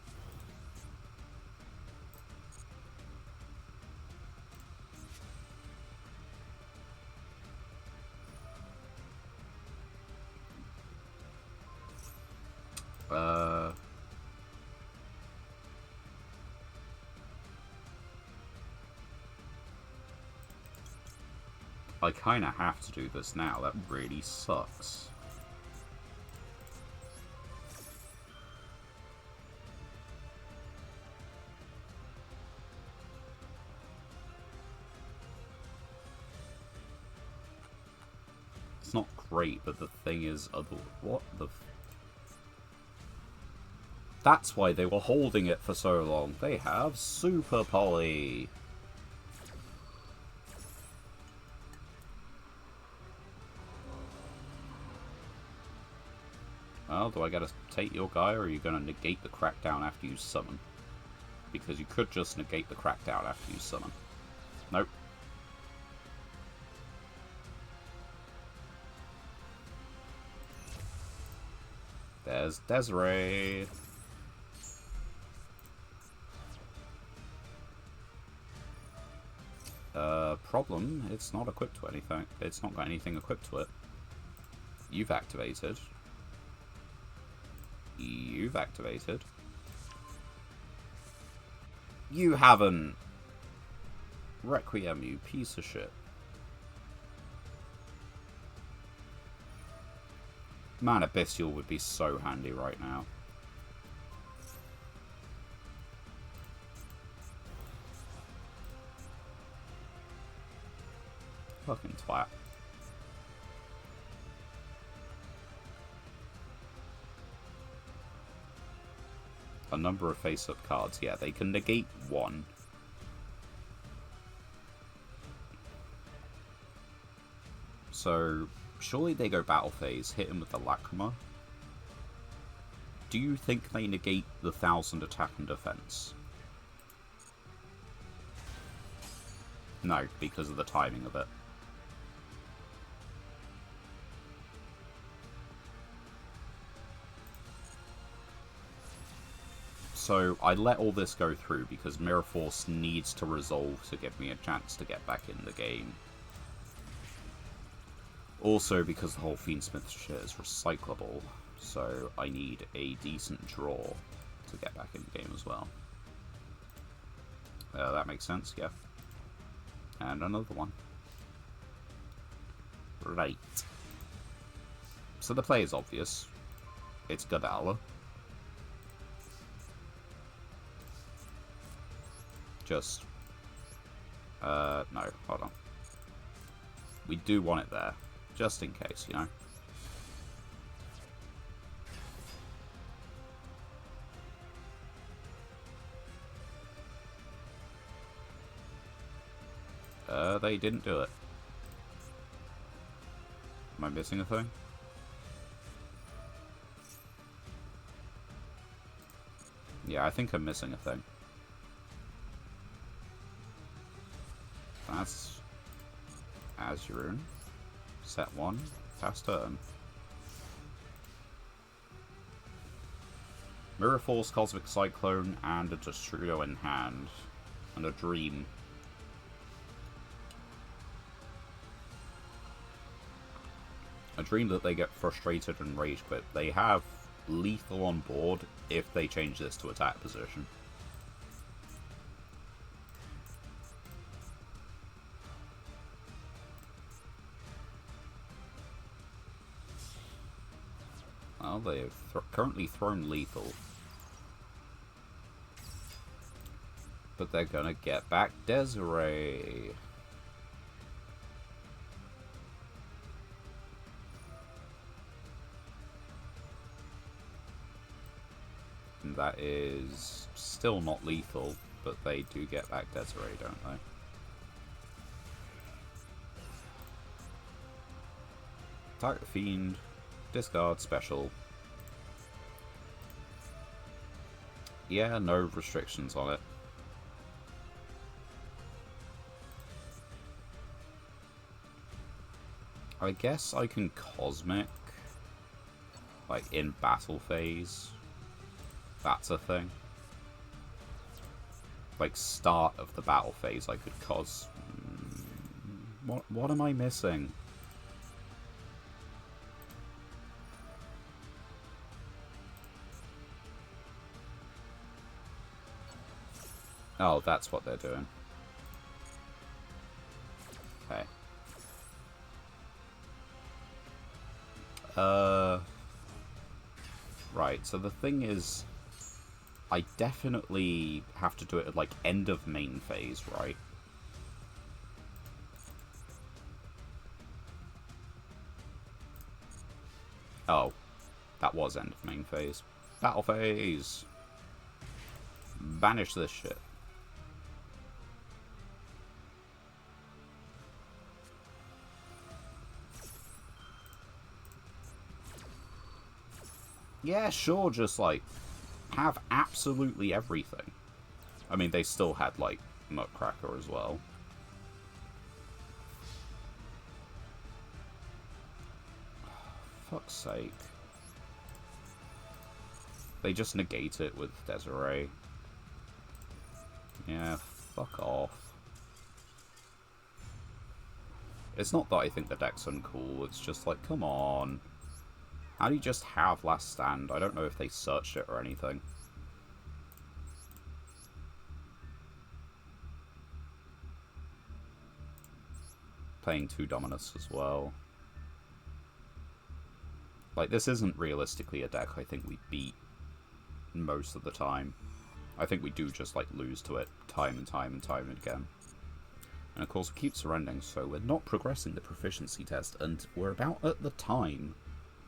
I kind of have to do this now. That really sucks. It's not great, but the thing is, what the... That's why they were holding it for so long. They have Super Poly. Well, do I gotta take your guy, or are you gonna negate the crackdown after you summon? Because you could just negate the crackdown after you summon. Nope. There's Desiree. Problem, it's not equipped to anything. It's not got anything equipped to it. You've activated. You've activated. You haven't. Requiem, you piece of shit. Man, a Bestial would be so handy right now. Fucking twat. A number of face-up cards. Yeah, they can negate one. So, surely they go battle phase, hit him with the Lacrima. Do you think they negate the 1000 attack and defense? No, because of the timing of it. So I let all this go through because Mirror Force needs to resolve to give me a chance to get back in the game. Also because the whole Fiendsmith shit is recyclable, so I need a decent draw to get back in the game as well. That makes sense, yeah. And another one. Right. So the play is obvious. It's Godala. Just... no, hold on. We do want it there. Just in case, you know? They didn't do it. Am I missing a thing? Yeah, I think I'm missing a thing. That's Azurine. Set 1. Pass turn. Mirror Force, Cosmic Cyclone, and a Destrudo in hand. And a Dream. A Dream that they get frustrated and rage quit. They have lethal on board if they change this to attack position. Well, they've currently thrown lethal. But they're gonna get back Desiree. And that is still not lethal, but they do get back Desiree, don't they? Attack the Fiend. Discard special. Yeah, no restrictions on it. I guess I can Cosmic, like, in battle phase. That's a thing. Like, start of the battle phase, I could cos... What am I missing? Oh, that's what they're doing. Okay. Uh, right, so the thing is, I definitely have to do it at, like, end of main phase, right? Oh, that was end of main phase. Battle phase! Banish this shit. Yeah, sure, just, like, have absolutely everything. I mean, they still had, like, Nutcracker as well. Fuck's sake. They just negate it with Desiree. Yeah, fuck off. It's not that I think the deck's uncool, it's just like, come on. How do you just have Last Stand? I don't know if they searched it or anything. Playing 2 Dominus as well. Like, this isn't realistically a deck I think we beat most of the time. I think we do just, like, lose to it time and time and time again. And of course we keep surrendering, so we're not progressing the proficiency test, and we're about at the time.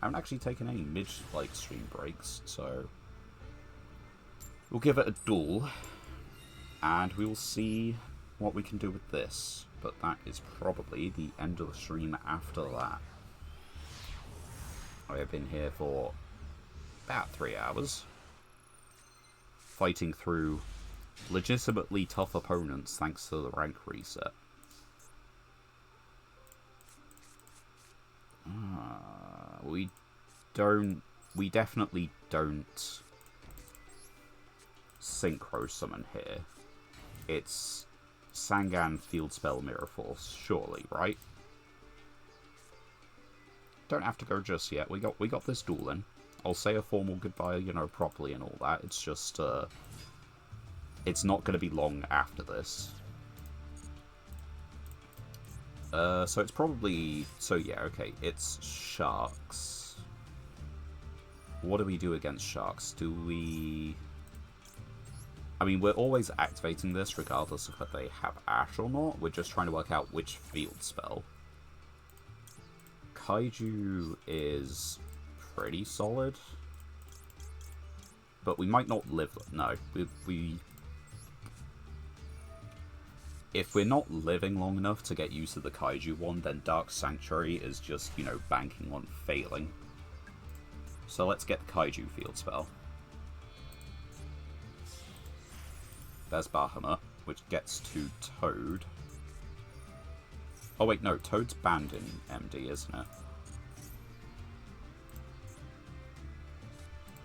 I haven't actually taken any mid, like, stream breaks, so we'll give it a duel, and we will see what we can do with this. But that is probably the end of the stream after that. I have been here for about 3 hours, fighting through legitimately tough opponents thanks to the rank reset. We definitely don't synchro summon here. It's Sangan Field Spell Mirror Force, surely, right? Don't have to go just yet. We got this duel in. I'll say a formal goodbye, you know, properly and all that. It's just, it's not going to be long after this. So it's probably... So yeah, okay. It's Sharks. What do we do against Sharks? Do we... I mean, we're always activating this regardless of whether they have Ash or not. We're just trying to work out which field spell. Kaiju is pretty solid. But we might not live... No, we if we're not living long enough to get used to the Kaiju one, then Dark Sanctuary is just, you know, banking on failing. So let's get the Kaiju field spell. There's Bahamut, which gets to Toad. Oh wait, no, Toad's banned in MD, isn't it?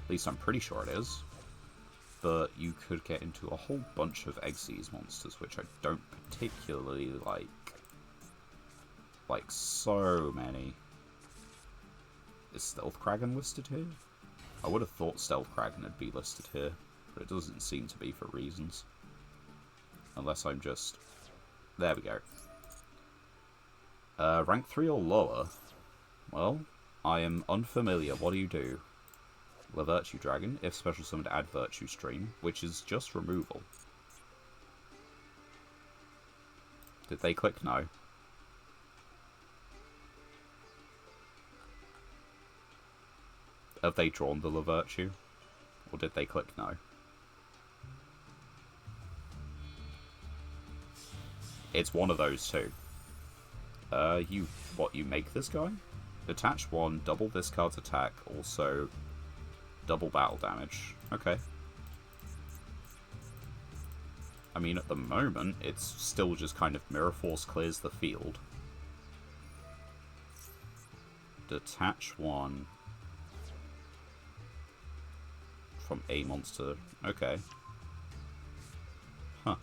At least I'm pretty sure it is. But you could get into a whole bunch of Xyz monsters, which I don't particularly like. Like, so many. Is Stealth Kraken listed here? I would have thought Stealth Kraken would be listed here, but it doesn't seem to be for reasons. Unless I'm just... There we go. Rank 3 or lower? Well, I am unfamiliar. What do you do? La Virtue Dragon, if special summoned, add Virtue Stream, which is just removal. Did they click no? Have they drawn the La Virtue? Or did they click no? It's one of those two. You make this guy? Detach 1, double this card's attack, also... double battle damage. Okay. I mean, at the moment, it's still just kind of Mirror Force clears the field. Detach 1 from a monster. Okay. Huh.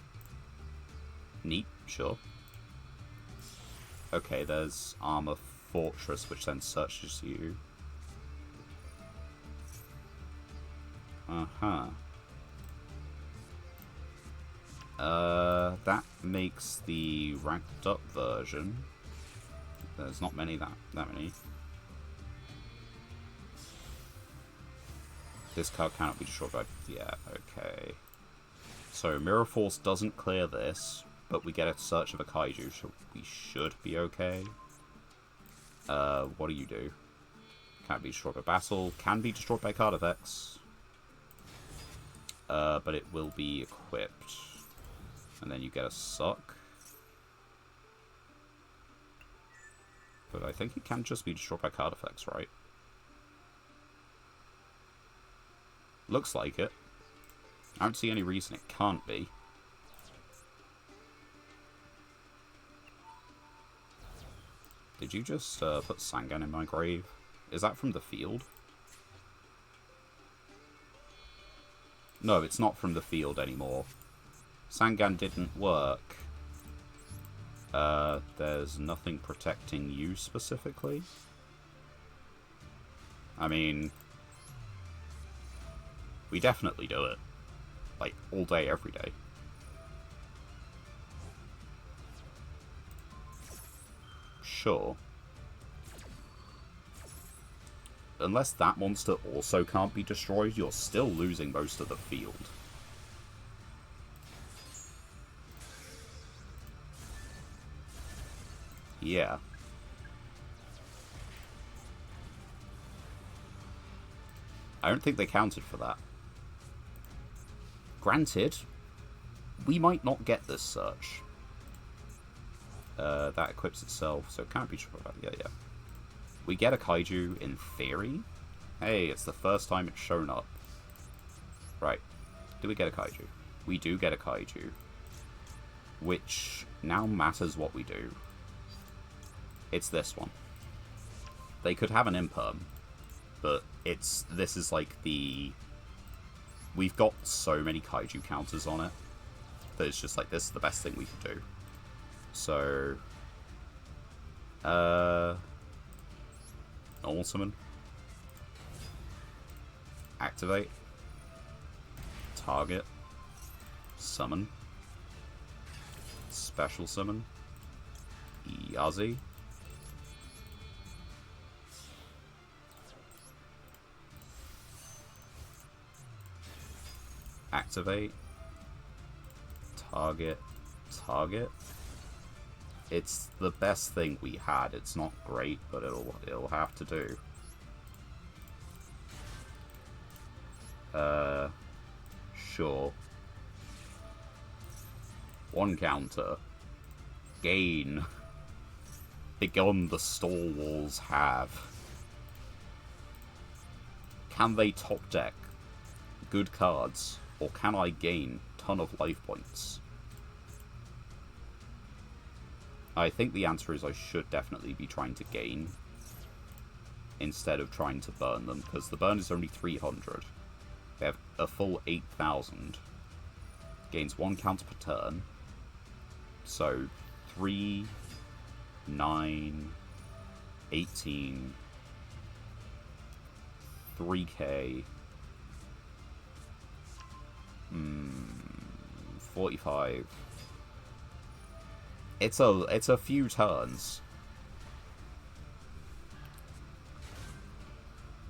Neat, sure. Okay, there's Armor Fortress, which then searches you. Uh-huh. That makes the ranked up version. There's not many that many. This card cannot be destroyed by... Yeah, okay. So, Mirror Force doesn't clear this, but we get a search of a Kaiju, so we should be okay. What do you do? Can't be destroyed by battle. Can be destroyed by card effects. But it will be equipped. And then you get a suck. But I think it can just be destroyed by card effects, right? Looks like it. I don't see any reason it can't be. Did you just put Sangan in my grave? Is that from the field? No, it's not from the field anymore. Sangan didn't work. There's nothing protecting you specifically. I mean, we definitely do it. Like, all day, every day. Sure. Unless that monster also can't be destroyed, you're still losing most of the field. Yeah. I don't think they counted for that. Granted, we might not get this search. That equips itself, so it can't be... Yeah. We get a Kaiju in theory. Hey, it's the first time it's shown up. Right. Do we get a Kaiju? We do get a Kaiju. Which now matters what we do. It's this one. They could have an Imperm, but this is like the... We've got so many Kaiju counters on it that it's just like, this is the best thing we could do. So... Normal summon. Activate. Target. Summon. Special summon. Yazi. Activate. Target. Target. It's the best thing we had. It's not great, but it'll have to do. Sure. One counter. Gain. Begone the stall walls have. Can they top deck good cards, or can I gain ton of life points? I think the answer is I should definitely be trying to gain instead of trying to burn them, because the burn is only 300. They have a full 8,000. Gains 1 counter per turn. So 3, 9, 18, 3k, 45. It's a few turns.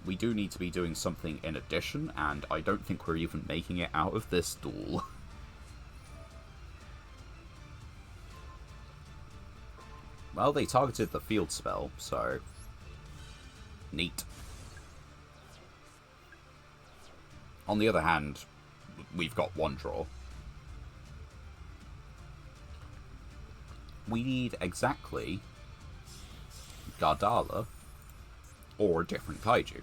We do need to be doing something in addition, and I don't think we're even making it out of this duel. Well, they targeted the field spell, so... Neat. On the other hand, we've got one draw. We need exactly Gardala or a different Kaiju.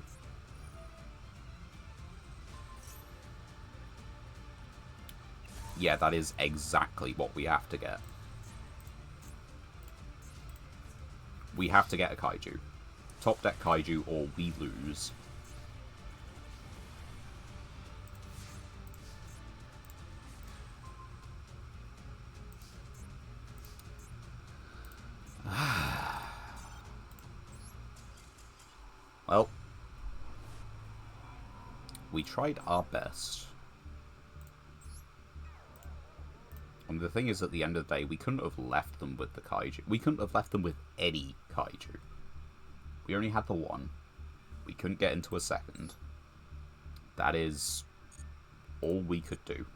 Yeah, that is exactly what we have to get. We have to get a Kaiju. Top deck Kaiju or we lose. Well, we tried our best. And the thing is, at the end of the day, we couldn't have left them with the Kaiju. We couldn't have left them with any Kaiju. We only had the one. We couldn't get into a second. that is all we could do.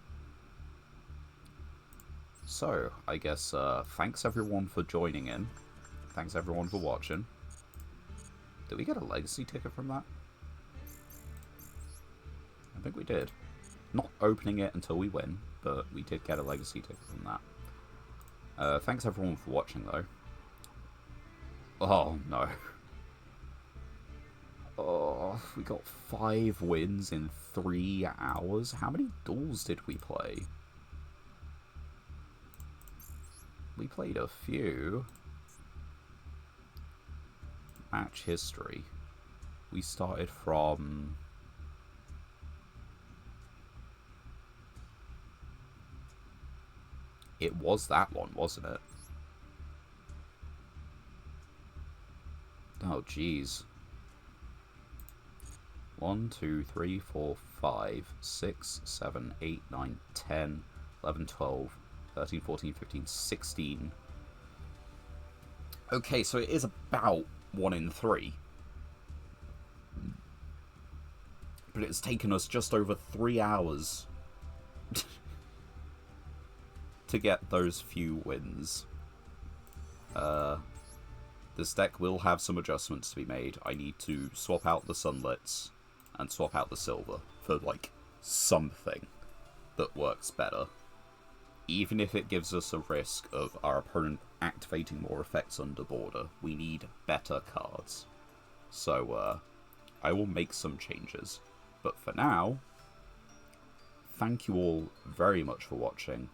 So, I guess, thanks everyone for joining in. Thanks everyone for watching. Did we get a legacy ticket from that? I think we did. Not opening it until we win, but we did get a legacy ticket from that. Thanks everyone for watching, though. Oh, no. Oh, we got 5 wins in 3 hours? How many duels did we play? We played a few. Match history. We started from... It was that one, wasn't it? Oh, jeez. 1, 2, 3, 4, 5, 6, 7, 8, 9, 10, 11, 12, 13, 14, 15, 16. Okay, so it is about 1 in 3. But it's taken us just over 3 hours to get those few wins. This deck will have some adjustments to be made. I need to swap out the sunlets and swap out the silver for, like, something that works better. Even if it gives us a risk of our opponent activating more effects under border, we need better cards. So, I will make some changes. But for now, thank you all very much for watching.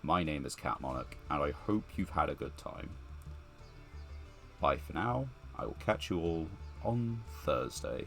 My name is Cat Monarch, and I hope you've had a good time. Bye for now. I will catch you all on Thursday.